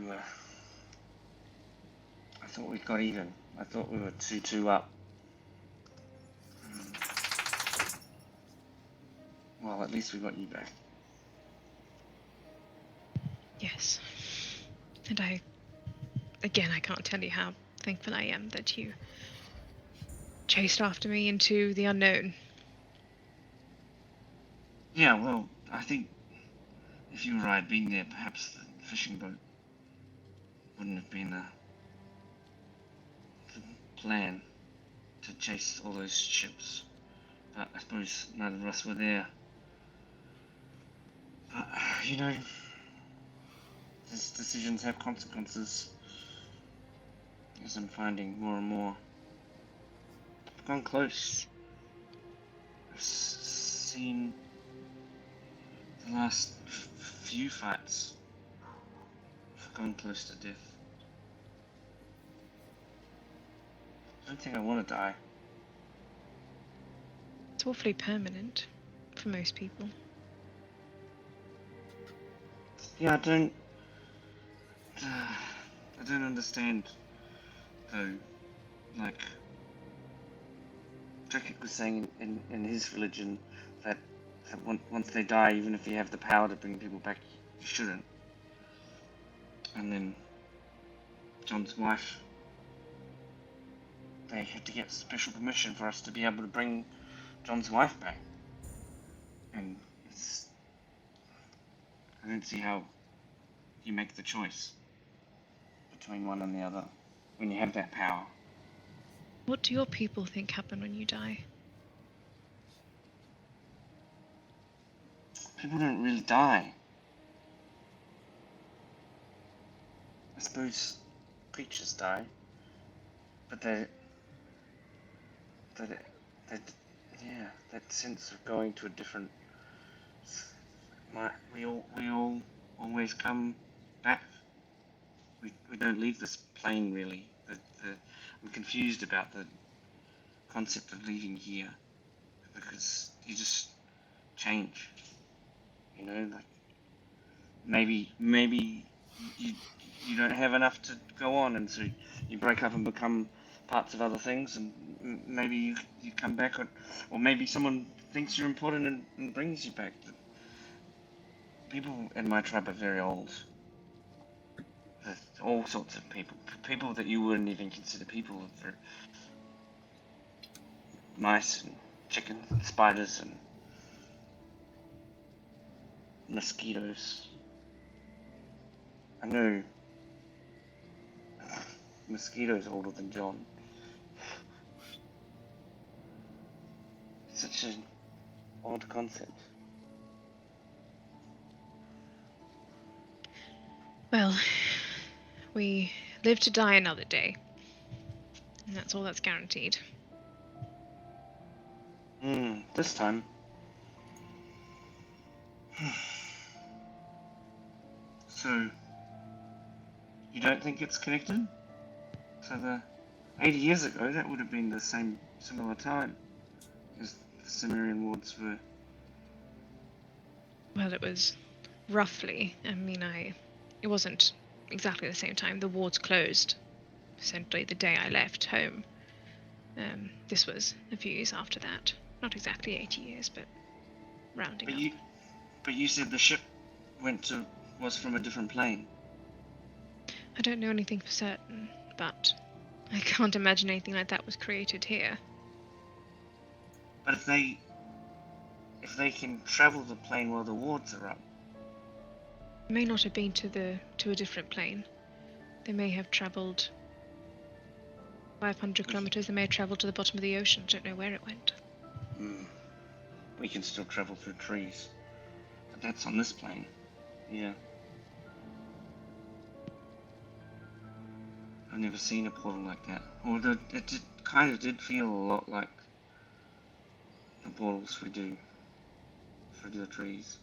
we got even. I thought we were 2-2 up. Well, at least we got you back. Yes. And I can't tell you how thankful I am that you chased after me into the unknown. Yeah, well, I think if you or I had been there, perhaps the fishing boat wouldn't have been the plan to chase all those ships. But I suppose none of us were there. But, these decisions have consequences, as I'm finding more and more. I've gone close. I've seen the last few fights. I've gone close to death. I don't think I want to die. It's awfully permanent for most people. Yeah, I don't understand, though. Like, Drekik was saying in his religion that once they die, even if you have the power to bring people back, you shouldn't. And then John's wife, they had to get special permission for us to be able to bring John's wife back. And I don't see how you make the choice between one and the other when you have that power. What do your people think happen when you die? People don't really die. I suppose creatures die, but that sense of going to a different. We all always come back. We don't leave this plane really. I'm confused about the concept of leaving here because you just change. Like maybe you don't have enough to go on, and so you break up and become parts of other things, and maybe you come back, or maybe someone thinks you're important and brings you back. People in my tribe are very old. There's all sorts of people that you wouldn't even consider people. Mice and chickens and spiders and mosquitoes. I know mosquitoes older than John. Such an odd concept. Well, we live to die another day. And that's all that's guaranteed. This time. So, you don't think it's connected? So 80 years ago, that would have been the similar time as Cimmerian wards were? Well, it was roughly. It wasn't exactly the same time. The wards closed essentially the day I left home. This was a few years after that. Not exactly 80 years, but rounding up. But you said the ship was from a different plane. I don't know anything for certain, but I can't imagine anything like that was created here. But if they can travel the plane while the wards are up. They may not have been to a different plane. They may have travelled 500 kilometers. They may have travelled to the bottom of the ocean. I don't know where it went. We can still travel through trees. But that's on this plane. Yeah. I've never seen a portal like that. Although it kind of did feel a lot like the portals we do through the trees.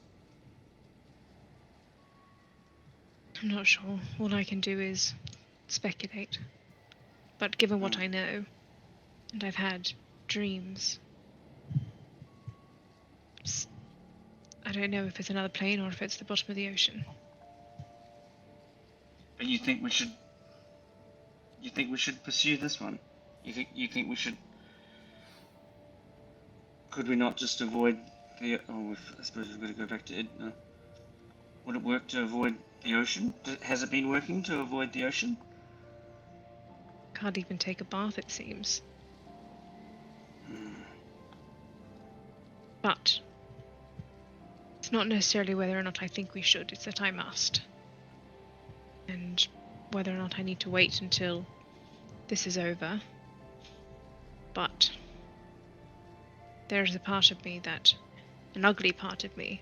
I'm not sure. All I can do is speculate. But given what I know, and I've had dreams, I don't know if it's another plane or if it's the bottom of the ocean. But you think we should pursue this one? You think we should? Could we not just avoid the? I suppose we've got to go back to Edna. Would it work to avoid the ocean? Has it been working to avoid the ocean? Can't even take a bath, it seems. But it's not necessarily whether or not I think we should, it's that I must. And whether or not I need to wait until this is over. But there's a part of me an ugly part of me,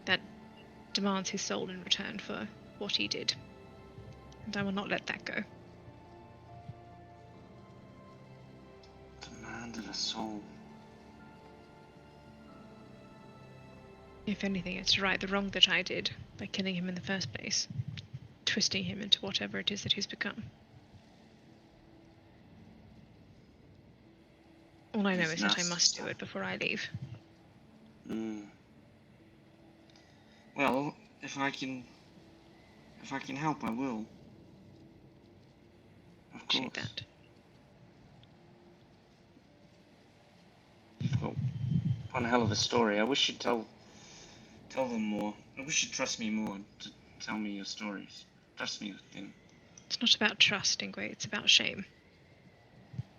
that demands his soul in return for what he did. And I will not let that go. Demanded a soul. If anything, it's to right the wrong that I did by killing him in the first place, twisting him into whatever it is that he's become. All I know is that I must do it before I leave. Well, if I can help, I will. Of course. Appreciate that. You've got one hell of a story. I wish you'd tell them more. I wish you'd trust me more to tell me your stories. Trust me with them. It's not about trust, Ingwe, it's about shame.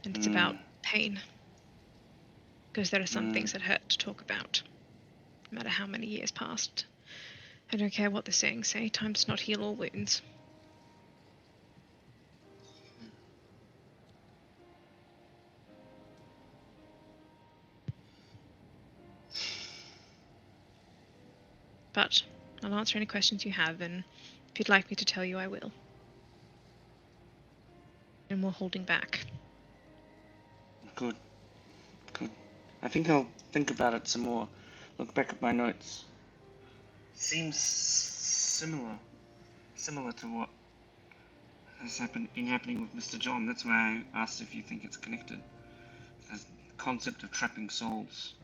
And it's about pain. Because there are some things that hurt to talk about, no matter how many years passed. I don't care what the sayings say, time does not heal all wounds. But I'll answer any questions you have, and if you'd like me to tell you, I will. No more holding back. Good. I think I'll think about it some more. Look back at my notes. Seems similar to what has been happening with Mr. John. That's why I asked if you think it's connected. The concept of trapping souls.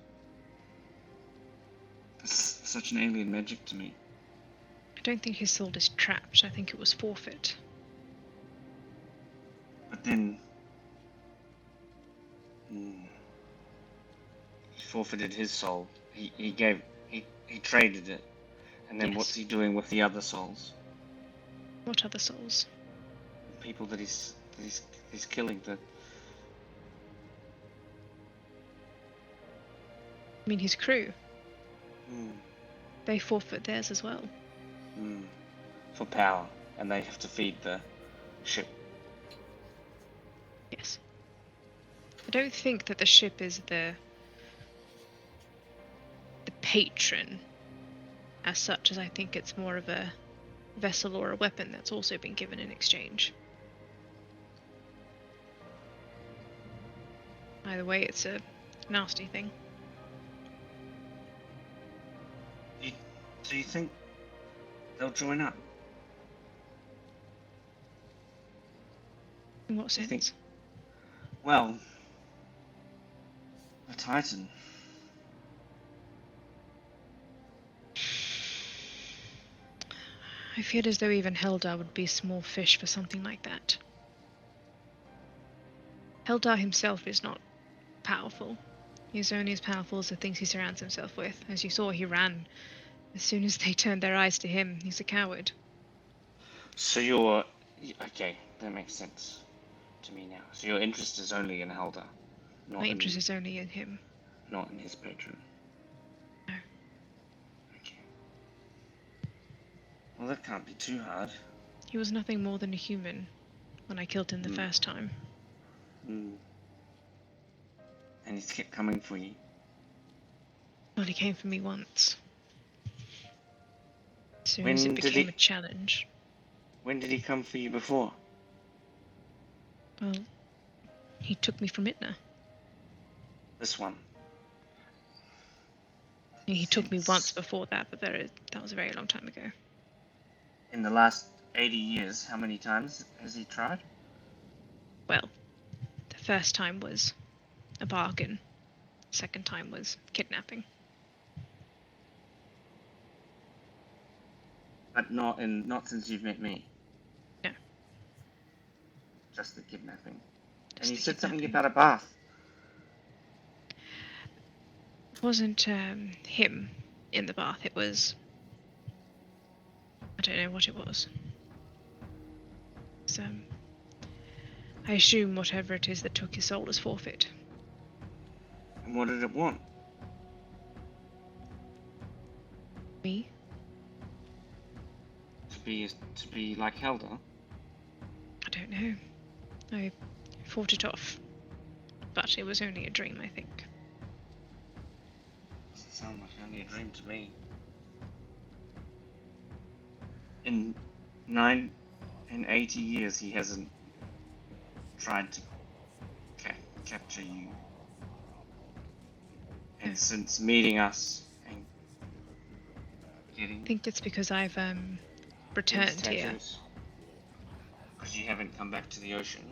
It's such an alien magic to me. I don't think his soul is trapped, I think it was forfeit. But then he forfeited his soul. He traded it. And then Yes. What's he doing with the other souls? What other souls? People that he's killing. I mean, his crew. They forfeit theirs as well. For power, and they have to feed the ship. Yes. I don't think that the ship is the patron as such, as I think it's more of a vessel or a weapon that's also been given in exchange. Either way, it's a nasty thing. Do you think they'll join up? In what Do you sense? think- Well, a Titan. I feel as though even Heldar would be small fish for something like that. Heldar himself is not powerful. He's only as powerful as the things he surrounds himself with. As you saw, he ran. As soon as they turned their eyes to him, he's a coward. So you're... Okay, that makes sense to me now. So your interest is only in Helda? My interest is only in him. Not in his patron? No. Okay. Well, that can't be too hard. He was nothing more than a human when I killed him the first time. And he's kept coming for you? Well, he came for me once. As soon When as it did became he- a challenge. When did he come for you before? Well, he took me from Itna. This one? He took me Since- once before that, but that was a very long time ago. In the last 80 years, how many times has he tried? Well, the first time was a bargain. Second time was kidnapping. But not since you've met me? No. Just the kidnapping. Just And you the said something kidnapping. about a bath. It wasn't him in the bath. It was... I don't know what it was. So, I assume whatever it is that took his soul is forfeit. And what did it want? Me? To be like Helda? I don't know. I fought it off. But it was only a dream, I think. Doesn't sound like only a dream to me. In 80 years, he hasn't tried to capture you. And since meeting us and getting I think it's because I've returned here. Because you haven't come back to the ocean.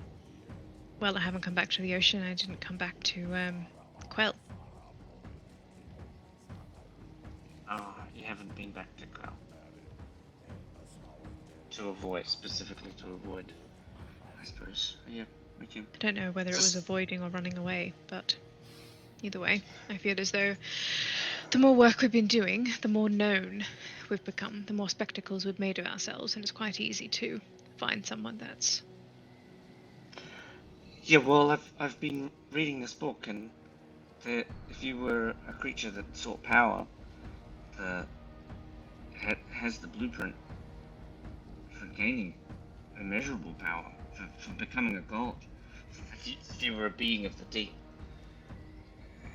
Well, I haven't come back to the ocean. I didn't come back to Quell. Oh, you haven't been back to Quell. Specifically to avoid, I suppose. Yeah, okay. I don't know whether it was avoiding or running away, but either way, I feel as though the more work we've been doing, the more known we've become, the more spectacles we've made of ourselves, and it's quite easy to find someone that's... Yeah, well, I've been reading this book, and if you were a creature that sought power, has the blueprint for gaining immeasurable power, for becoming a god. If you were a being of the deep,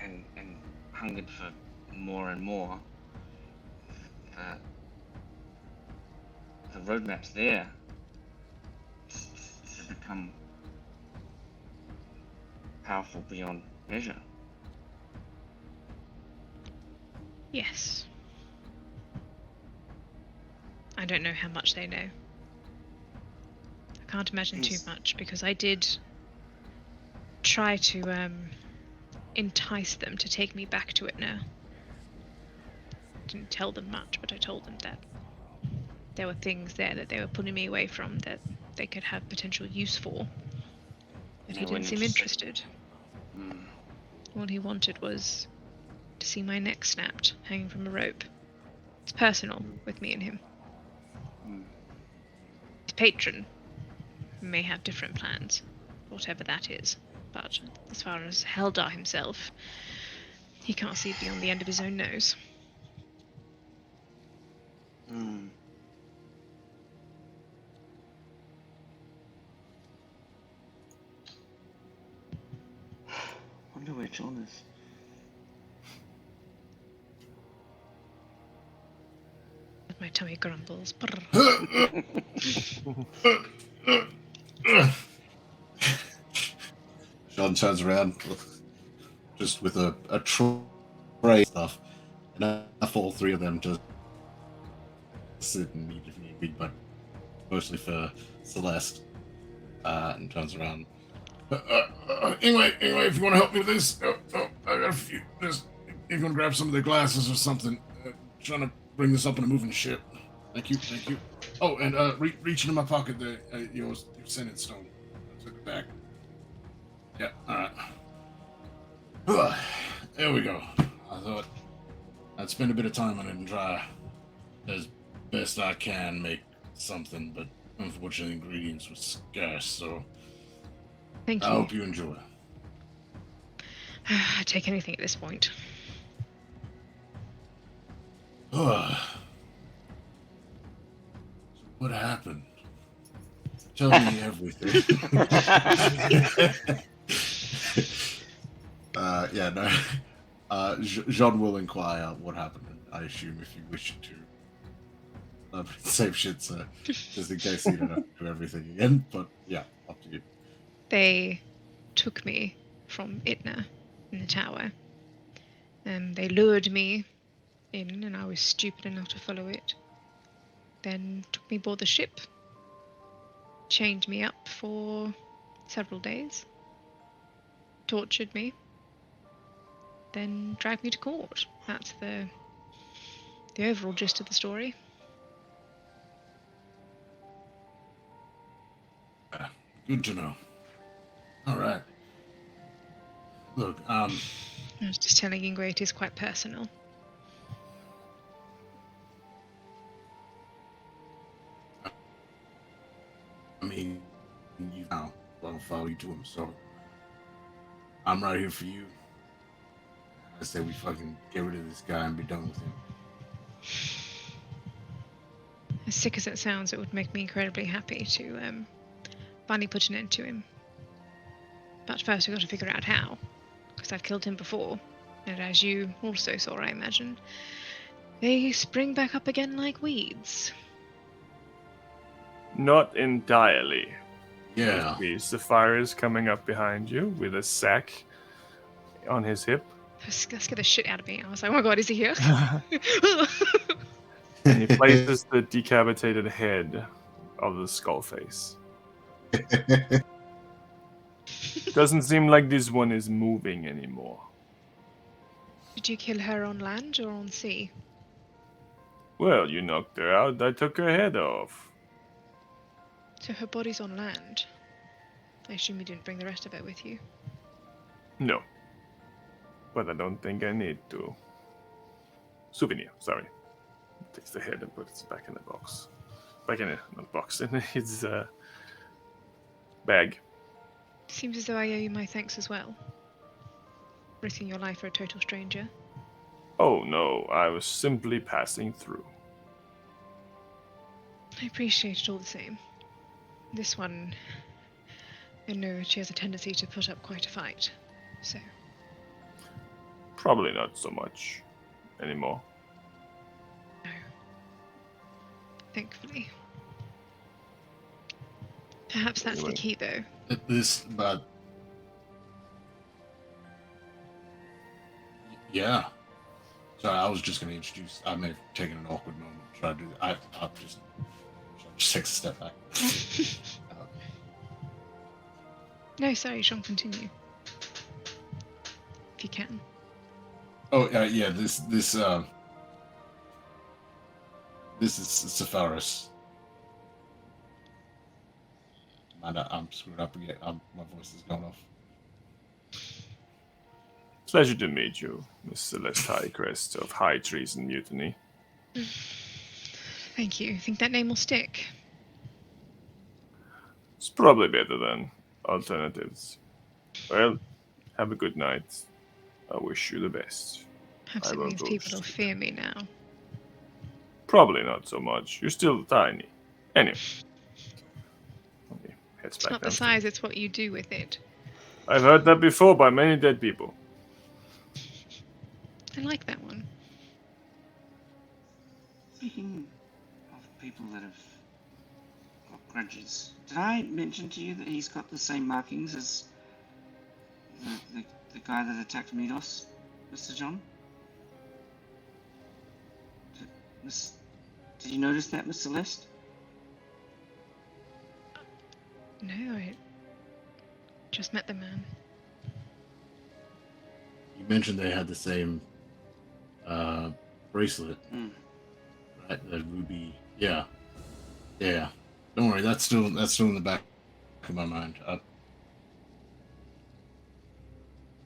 and hungered for more and more, the roadmap's there to become powerful beyond measure. Yes. I don't know how much they know. I can't imagine too much, because I did try to entice them to take me back to it now. Didn't tell them much, but I told them that there were things there that they were pulling me away from that they could have potential use for. But he They weren't didn't seem interested. Mm. All he wanted was to see my neck snapped, hanging from a rope. It's personal with me and him. Mm. His patron may have different plans, whatever that is. But as far as Heldar himself, he can't see beyond the end of his own nose. Mm. Wonder where John is. My tummy grumbles. John turns around, just with a tray of stuff, and enough all three of them to sit and eat if need be, but mostly for Celeste, and turns around. Anyway, if you want to help me with this, I got a few. If you want to grab some of the glasses or something, trying to bring this up in a moving ship. Thank you, thank you. Oh, and reach into my pocket there, your Senate stone. I took it back. Yeah, all right. There we go. I thought I'd spend a bit of time on it and try as best I can make something, but unfortunately, ingredients were scarce. So Thank I you. hope you enjoy. I'd take anything at this point. What happened? Tell me everything. Yeah, no. Jean will inquire what happened. I assume if you wish to. Same shit, sir. Just in case you don't have to do everything again. But yeah, up to you. They took me from Itna in the tower. They lured me in, and I was stupid enough to follow it. Then took me aboard the ship, chained me up for several days, tortured me, then dragged me to court. That's the overall gist of the story. Good to know. All right. Look, I was just telling Ingrid it is quite personal. I mean, you know, I'll follow you to him, so I'm right here for you. I say we fucking get rid of this guy and be done with him. As sick as it sounds, it would make me incredibly happy to finally put an end to him. But first we've got to figure out how, because I've killed him before, and as you also saw, I imagine, they spring back up again like weeds. Not entirely. Yeah. The Sapphire is coming up behind you with a sack on his hip. That scared the shit out of me. I was like, oh my god, is he here? And he places the decapitated head of the skull face. Doesn't seem like this one is moving anymore. Did you kill her on land or on sea? Well, you knocked her out. I took her head off. So her body's on land. I assume you didn't bring the rest of it with you. No. But I don't think I need to. Souvenir, sorry. Takes the head and puts it back in the box. Back in not box, in his bag. Seems as though I owe you my thanks as well. Risking your life for a total stranger. Oh no, I was simply passing through. I appreciate it all the same. This one, I know she has a tendency to put up quite a fight, so... Probably not so much anymore. No. Thankfully. Perhaps that's the key, though. Yeah. Sorry, I was just going to introduce. I may have taken an awkward moment to try to do that. I'll just take a step back. No, sorry, Sean, continue. If you can. Oh, yeah, this is Sepharis. I'm screwed up again. My voice is going off. Pleasure to meet you, Miss Celeste Highcrest of High Treason Mutiny. Thank you. Think that name will stick? It's probably better than alternatives. Well, have a good night. I wish you the best. Perhaps it means people will fear me now. Probably not so much. You're still tiny. Anyway. It's not the size, it's what you do with it. I've heard that before by many dead people. I like that one. Speaking of people that have got grudges, did I mention to you that he's got the same markings as the guy that attacked Midos, Mr. John? Did you notice that, Miss Celeste? No, I just met the man. You mentioned they had the same bracelet. Mm. Right, the ruby. Yeah, yeah. Don't worry, that's still in the back of my mind. I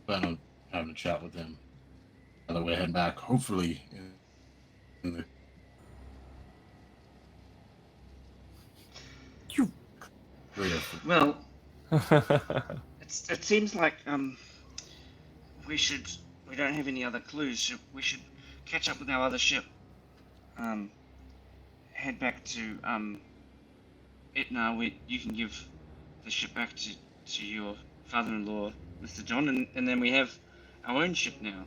plan on having a chat with him. By the way, head back. Hopefully, in the clear. Well, it seems like we should. We don't have any other clues. We should catch up with our other ship. Head back to Itna. You can give the ship back to your father-in-law, Mr. John, and then we have our own ship now.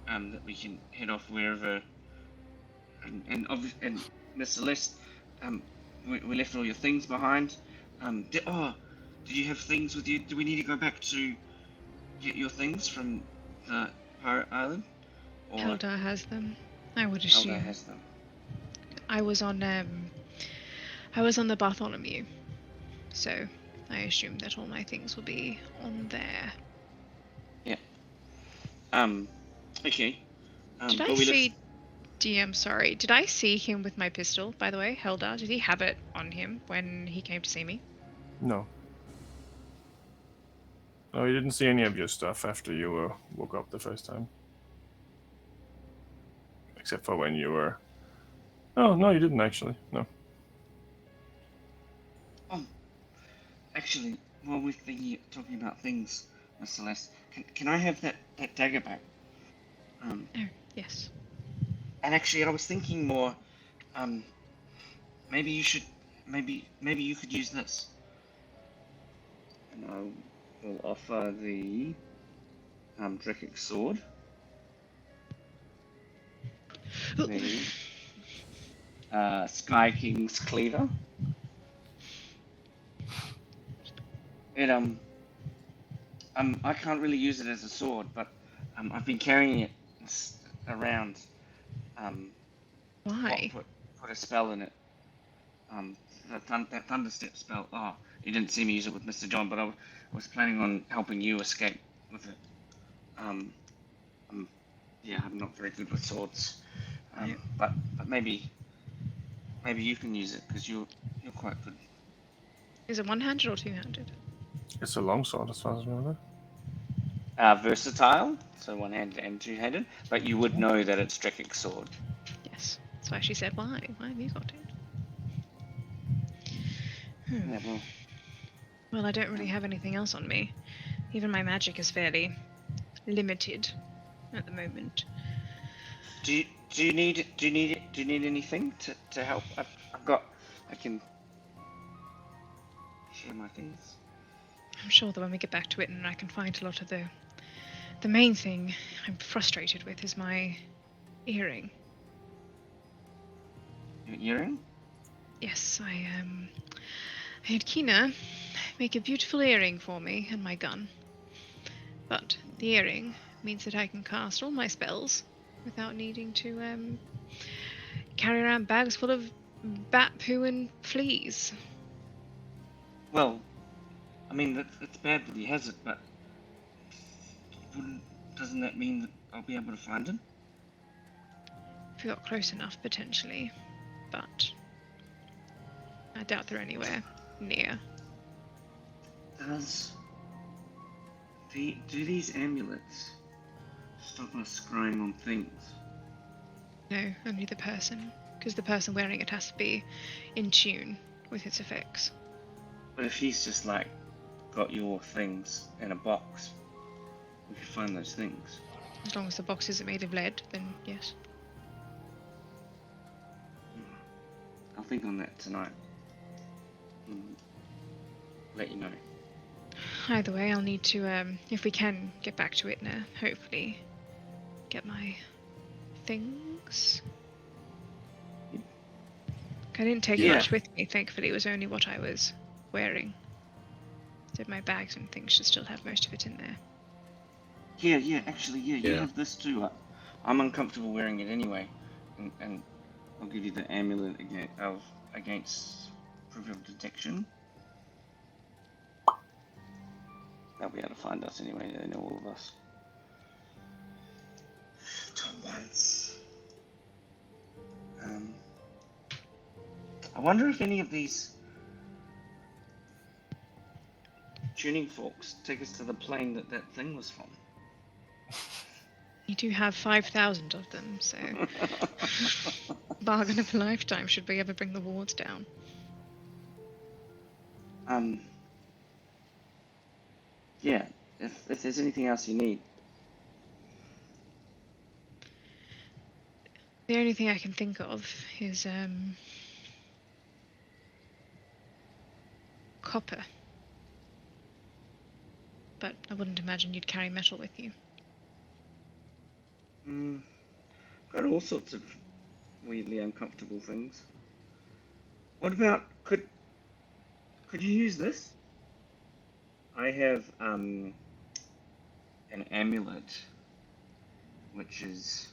That we can head off wherever. And Miss Celeste, we left all your things behind. Did you have things with you? Do we need to go back to get your things from the pirate island? Or Eldar has them. I would Eldar assume. has them. I was on the Bartholomew, so I assume that all my things will be on there. Yeah. Okay. Did I see DM? Sorry, did I see him with my pistol? By the way, Heldar, did he have it on him when he came to see me? No. No, you didn't see any of your stuff after you woke up the first time. Except for when you were... Oh, no, you didn't actually. No. Actually, while we're talking about things, Miss Celeste, can I have that dagger back? Oh, yes. And actually, I was thinking more. Maybe you could use this. And I will offer the Drakic sword. The Sky King's cleaver. It I can't really use it as a sword, but I've been carrying it around. Why? Put a spell in it. That thunderstep spell. Oh, you didn't see me use it with Mr. John, but I was planning on helping you escape with it. Yeah, I'm not very good with swords. But maybe you can use it because you're quite good. Is it one-handed or two-handed? It's a longsword, as far as I remember. Versatile, so one-handed and two-handed, but you would know that it's Drekic's sword. Yes. That's why she said, why? Why have you got it? Yeah, Well, I don't really have anything else on me. Even my magic is fairly limited at the moment. Do you need anything to help? I can share my things. I'm sure that when we get back to it and I can find a lot of the main thing I'm frustrated with is my earring. Your earring? Yes, I had Kina make a beautiful earring for me and my gun. But the earring means that I can cast all my spells without needing to carry around bags full of bat poo and fleas. Well, I mean that's bad that he has it, but doesn't that mean that I'll be able to find him? If we got close enough, potentially, but I doubt they're anywhere near. Do these amulets stop us scrying on things? No, only the person, because the person wearing it has to be in tune with its effects. But if he's just like got your things in a box, we could find those things. As long as the box isn't made of lead, then yes. I'll think on that tonight. Let you know. Either way, I'll need to, if we can get back to Itna, hopefully get my things. I didn't take much with me, thankfully. It was only what I was wearing. So my bags and things should still have most of it in there. Yeah, actually, you have this too. I'm uncomfortable wearing it anyway. And I'll give you the amulet against proof of detection. They'll be able to find us anyway, they know all of us. Tom Once. wonder if any of these tuning forks take us to the plane that thing was from. You do have 5,000 of them, so bargain of a lifetime should we ever bring the wards down. Yeah, if there's anything else you need. The only thing I can think of is copper. But I wouldn't imagine you'd carry metal with you. Got all sorts of weirdly uncomfortable things. What about could you use this? I have an amulet, which is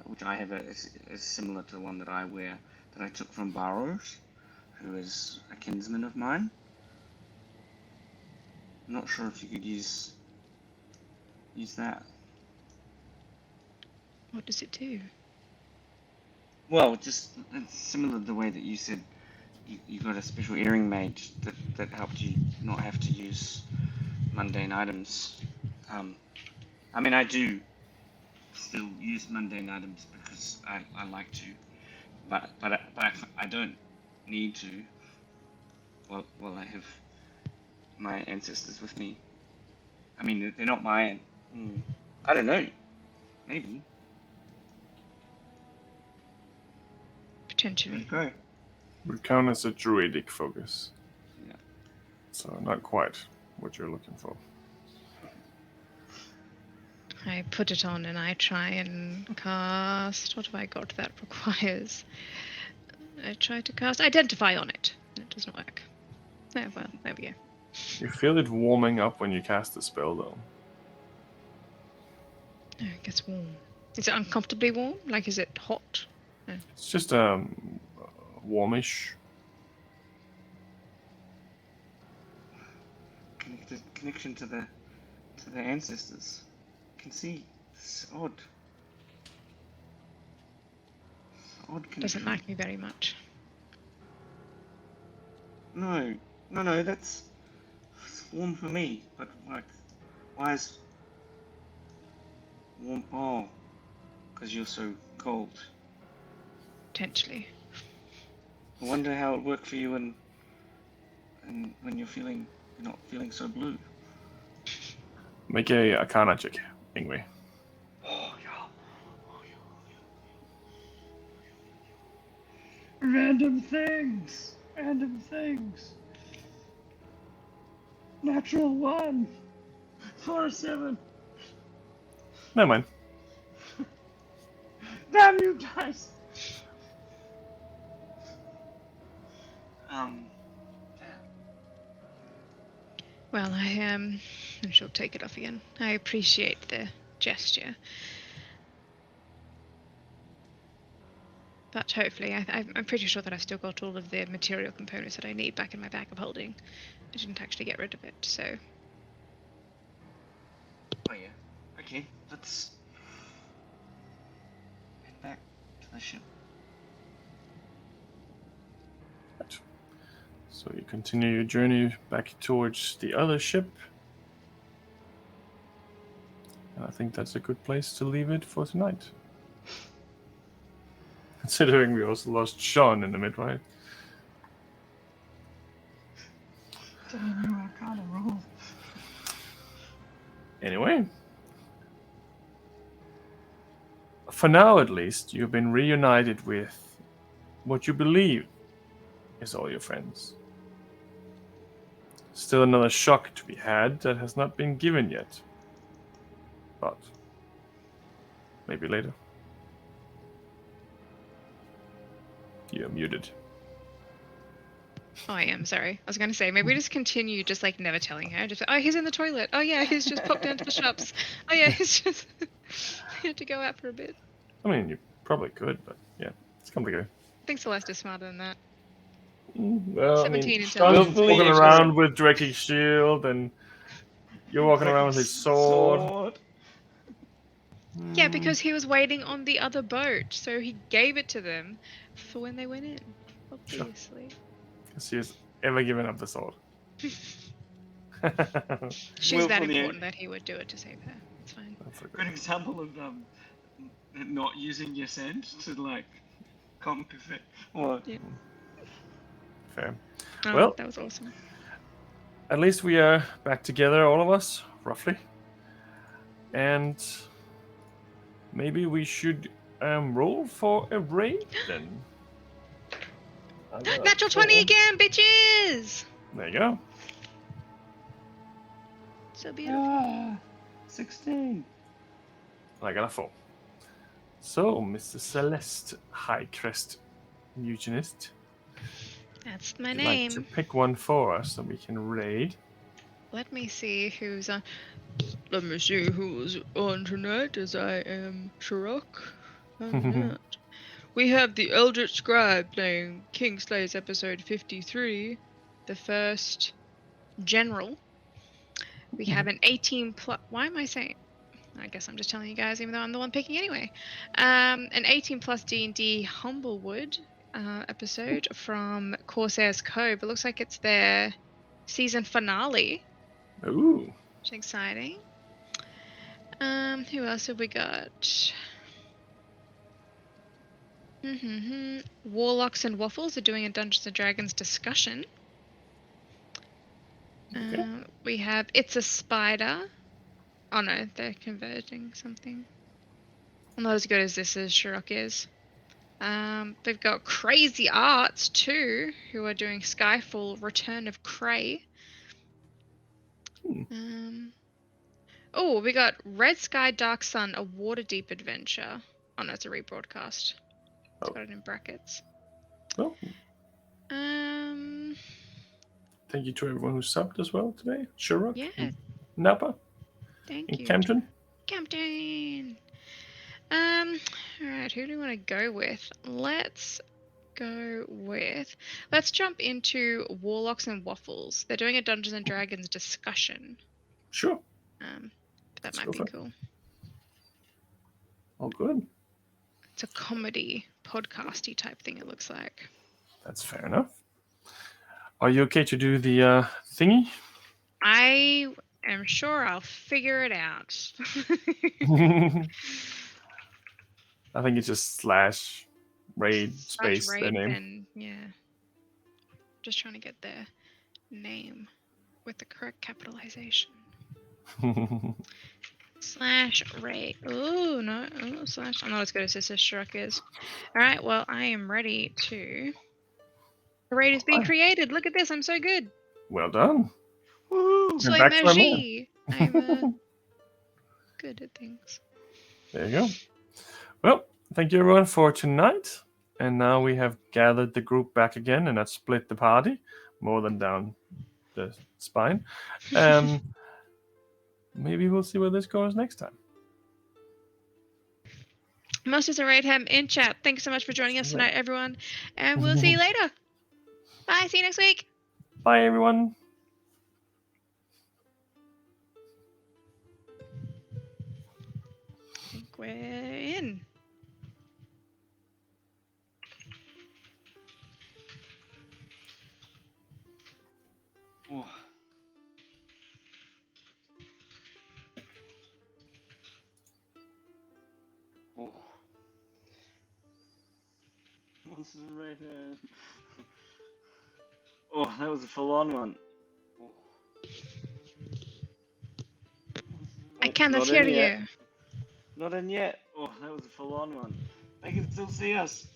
which I have is similar to the one that I wear that I took from Barrows, who is a kinsman of mine. I'm not sure if you could use that. What does it do? Well, just it's similar to the way that you said you got a special earring made that helped you not have to use mundane items. I mean, I do still use mundane items because I like to, but I don't need to. Well, I have my ancestors with me. I mean, they're not mine. I don't know. Maybe. Potentially. Okay. Would count as a druidic focus. Yeah. So not quite what you're looking for. I put it on and I try and cast... What have I got that requires? I try to cast Identify on it. And it doesn't work. Oh, well, there we go. You feel it warming up when you cast the spell, though. Oh, it gets warm. Is it uncomfortably warm? Like, is it hot? No. It's just warmish. Connection to the ancestors. You can see it's odd. Odd connection. Doesn't like me very much. No, that's it's warm for me, but like, why is warm? Oh, because you're so cold. Potentially. I wonder how it worked for you and when you're not feeling so blue. Make a Arcana check, Ingwe. Oh yeah. Random things. Natural 1. 4-7. Never mind. Damn you guys. Well, I she'll take it off again. I appreciate the gesture. But hopefully, I'm pretty sure that I've still got all of the material components that I need back in my bag of holding. I didn't actually get rid of it, so... Oh yeah. Okay, let's head back to the ship. Right. So you continue your journey back towards the other ship. And I think that's a good place to leave it for tonight. Considering we also lost Sean in the mid, right? Anyway. For now, at least, you've been reunited with what you believe is all your friends. Still another shock to be had that has not been given yet. But maybe later. You're muted. Oh, I am, sorry. I was going to say, maybe we just continue just, like, never telling her. Just, oh, he's in the toilet. Oh, yeah, he's just popped down to the shops. Oh, yeah, he's just... he had to go out for a bit. I mean, you probably could, but yeah, it's complicated. I think Celeste is smarter than that. Well, 17 I intelligence. mean, Sean's walking around with Drake's shield, and you're walking around with his sword. Yeah, because he was waiting on the other boat, so he gave it to them for when they went in. Obviously. Because he has ever given up the sword. She's Will that for the- important that he would do it to save her. It's fine. That's a Good good. example of not using your scent to like compensate. Or Fair. Oh, Well- that was awesome. At least we are back together, all of us, roughly. And maybe we should roll for a raid then. I got a Natural 20 4. again, bitches! There you go. So beautiful. 16. I got a 4. So, Mr. Celeste, High Crest Eugenist, That's my would you like name. to pick one for us so we can raid? Let me see who's on. Let me see who's on tonight, as I am Shirok. We have the Eldritch Scribe playing Kingslay's episode 53, the first general. We have an 18 plus. Why am I saying? I guess I'm just telling you guys, even though I'm the one picking anyway. An 18 plus D&D Humblewood episode from Corsair's Cove. It looks like it's their season finale. Ooh. Which is exciting. Who else have we got? Warlocks and Waffles are doing a Dungeons and Dragons discussion. Okay. We have It's a Spider. Oh no, they're converting something. I'm not as good as this as Shirok is. They've got Crazy Arts too, who are doing Skyfall Return of Cray. Oh, we got Red Sky Dark Sun, a Waterdeep adventure. Oh no, it's a rebroadcast. It's got it in brackets. Well, thank you to everyone who subbed as well today. Shirok, Yeah, Napa, thank and you. Campton. Captain. Alright, who do we want to go with? Let's jump into Warlocks and Waffles. They're doing a Dungeons and Dragons discussion. Sure. That Let's might go be for it. cool. Oh, good. It's a comedy podcasty type thing, it looks like. That's fair enough. Are you okay to do the thingy? I am sure I'll figure it out. I think it's just slash raid space Slash their raid, name. then, yeah. Just trying to get their name with the correct capitalization. Slash raid. Ooh, no. Ooh, slash. I'm not as good as this as Shrek is. Alright, well, I am ready to. The raid is being created. Look at this. I'm so good. Well done. Woo! Soy back to our man. magie. I'm good at things. There you go. Well, thank you everyone for tonight. And now we have gathered the group back again and have split the party more than down the spine. Maybe we'll see where this goes next time. Masters and Raidham in chat. Thanks so much for joining us tonight, everyone. And we'll see you later. Bye. See you next week. Bye, everyone. I think we're in. Oh. Oh. Monsters right there. Oh, that was a full-on one. Oh. I cannot Not hear in yet. you. Not in yet. Oh, that was a full-on one. They can still see us.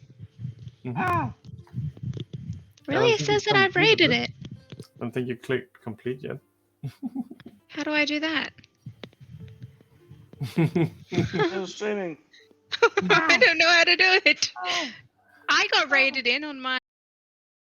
Mhm. Ah! Really? It says that I've raided it. I don't think you clicked complete yet. How do I do that? It was streaming. I don't know how to do it. I got raided in on my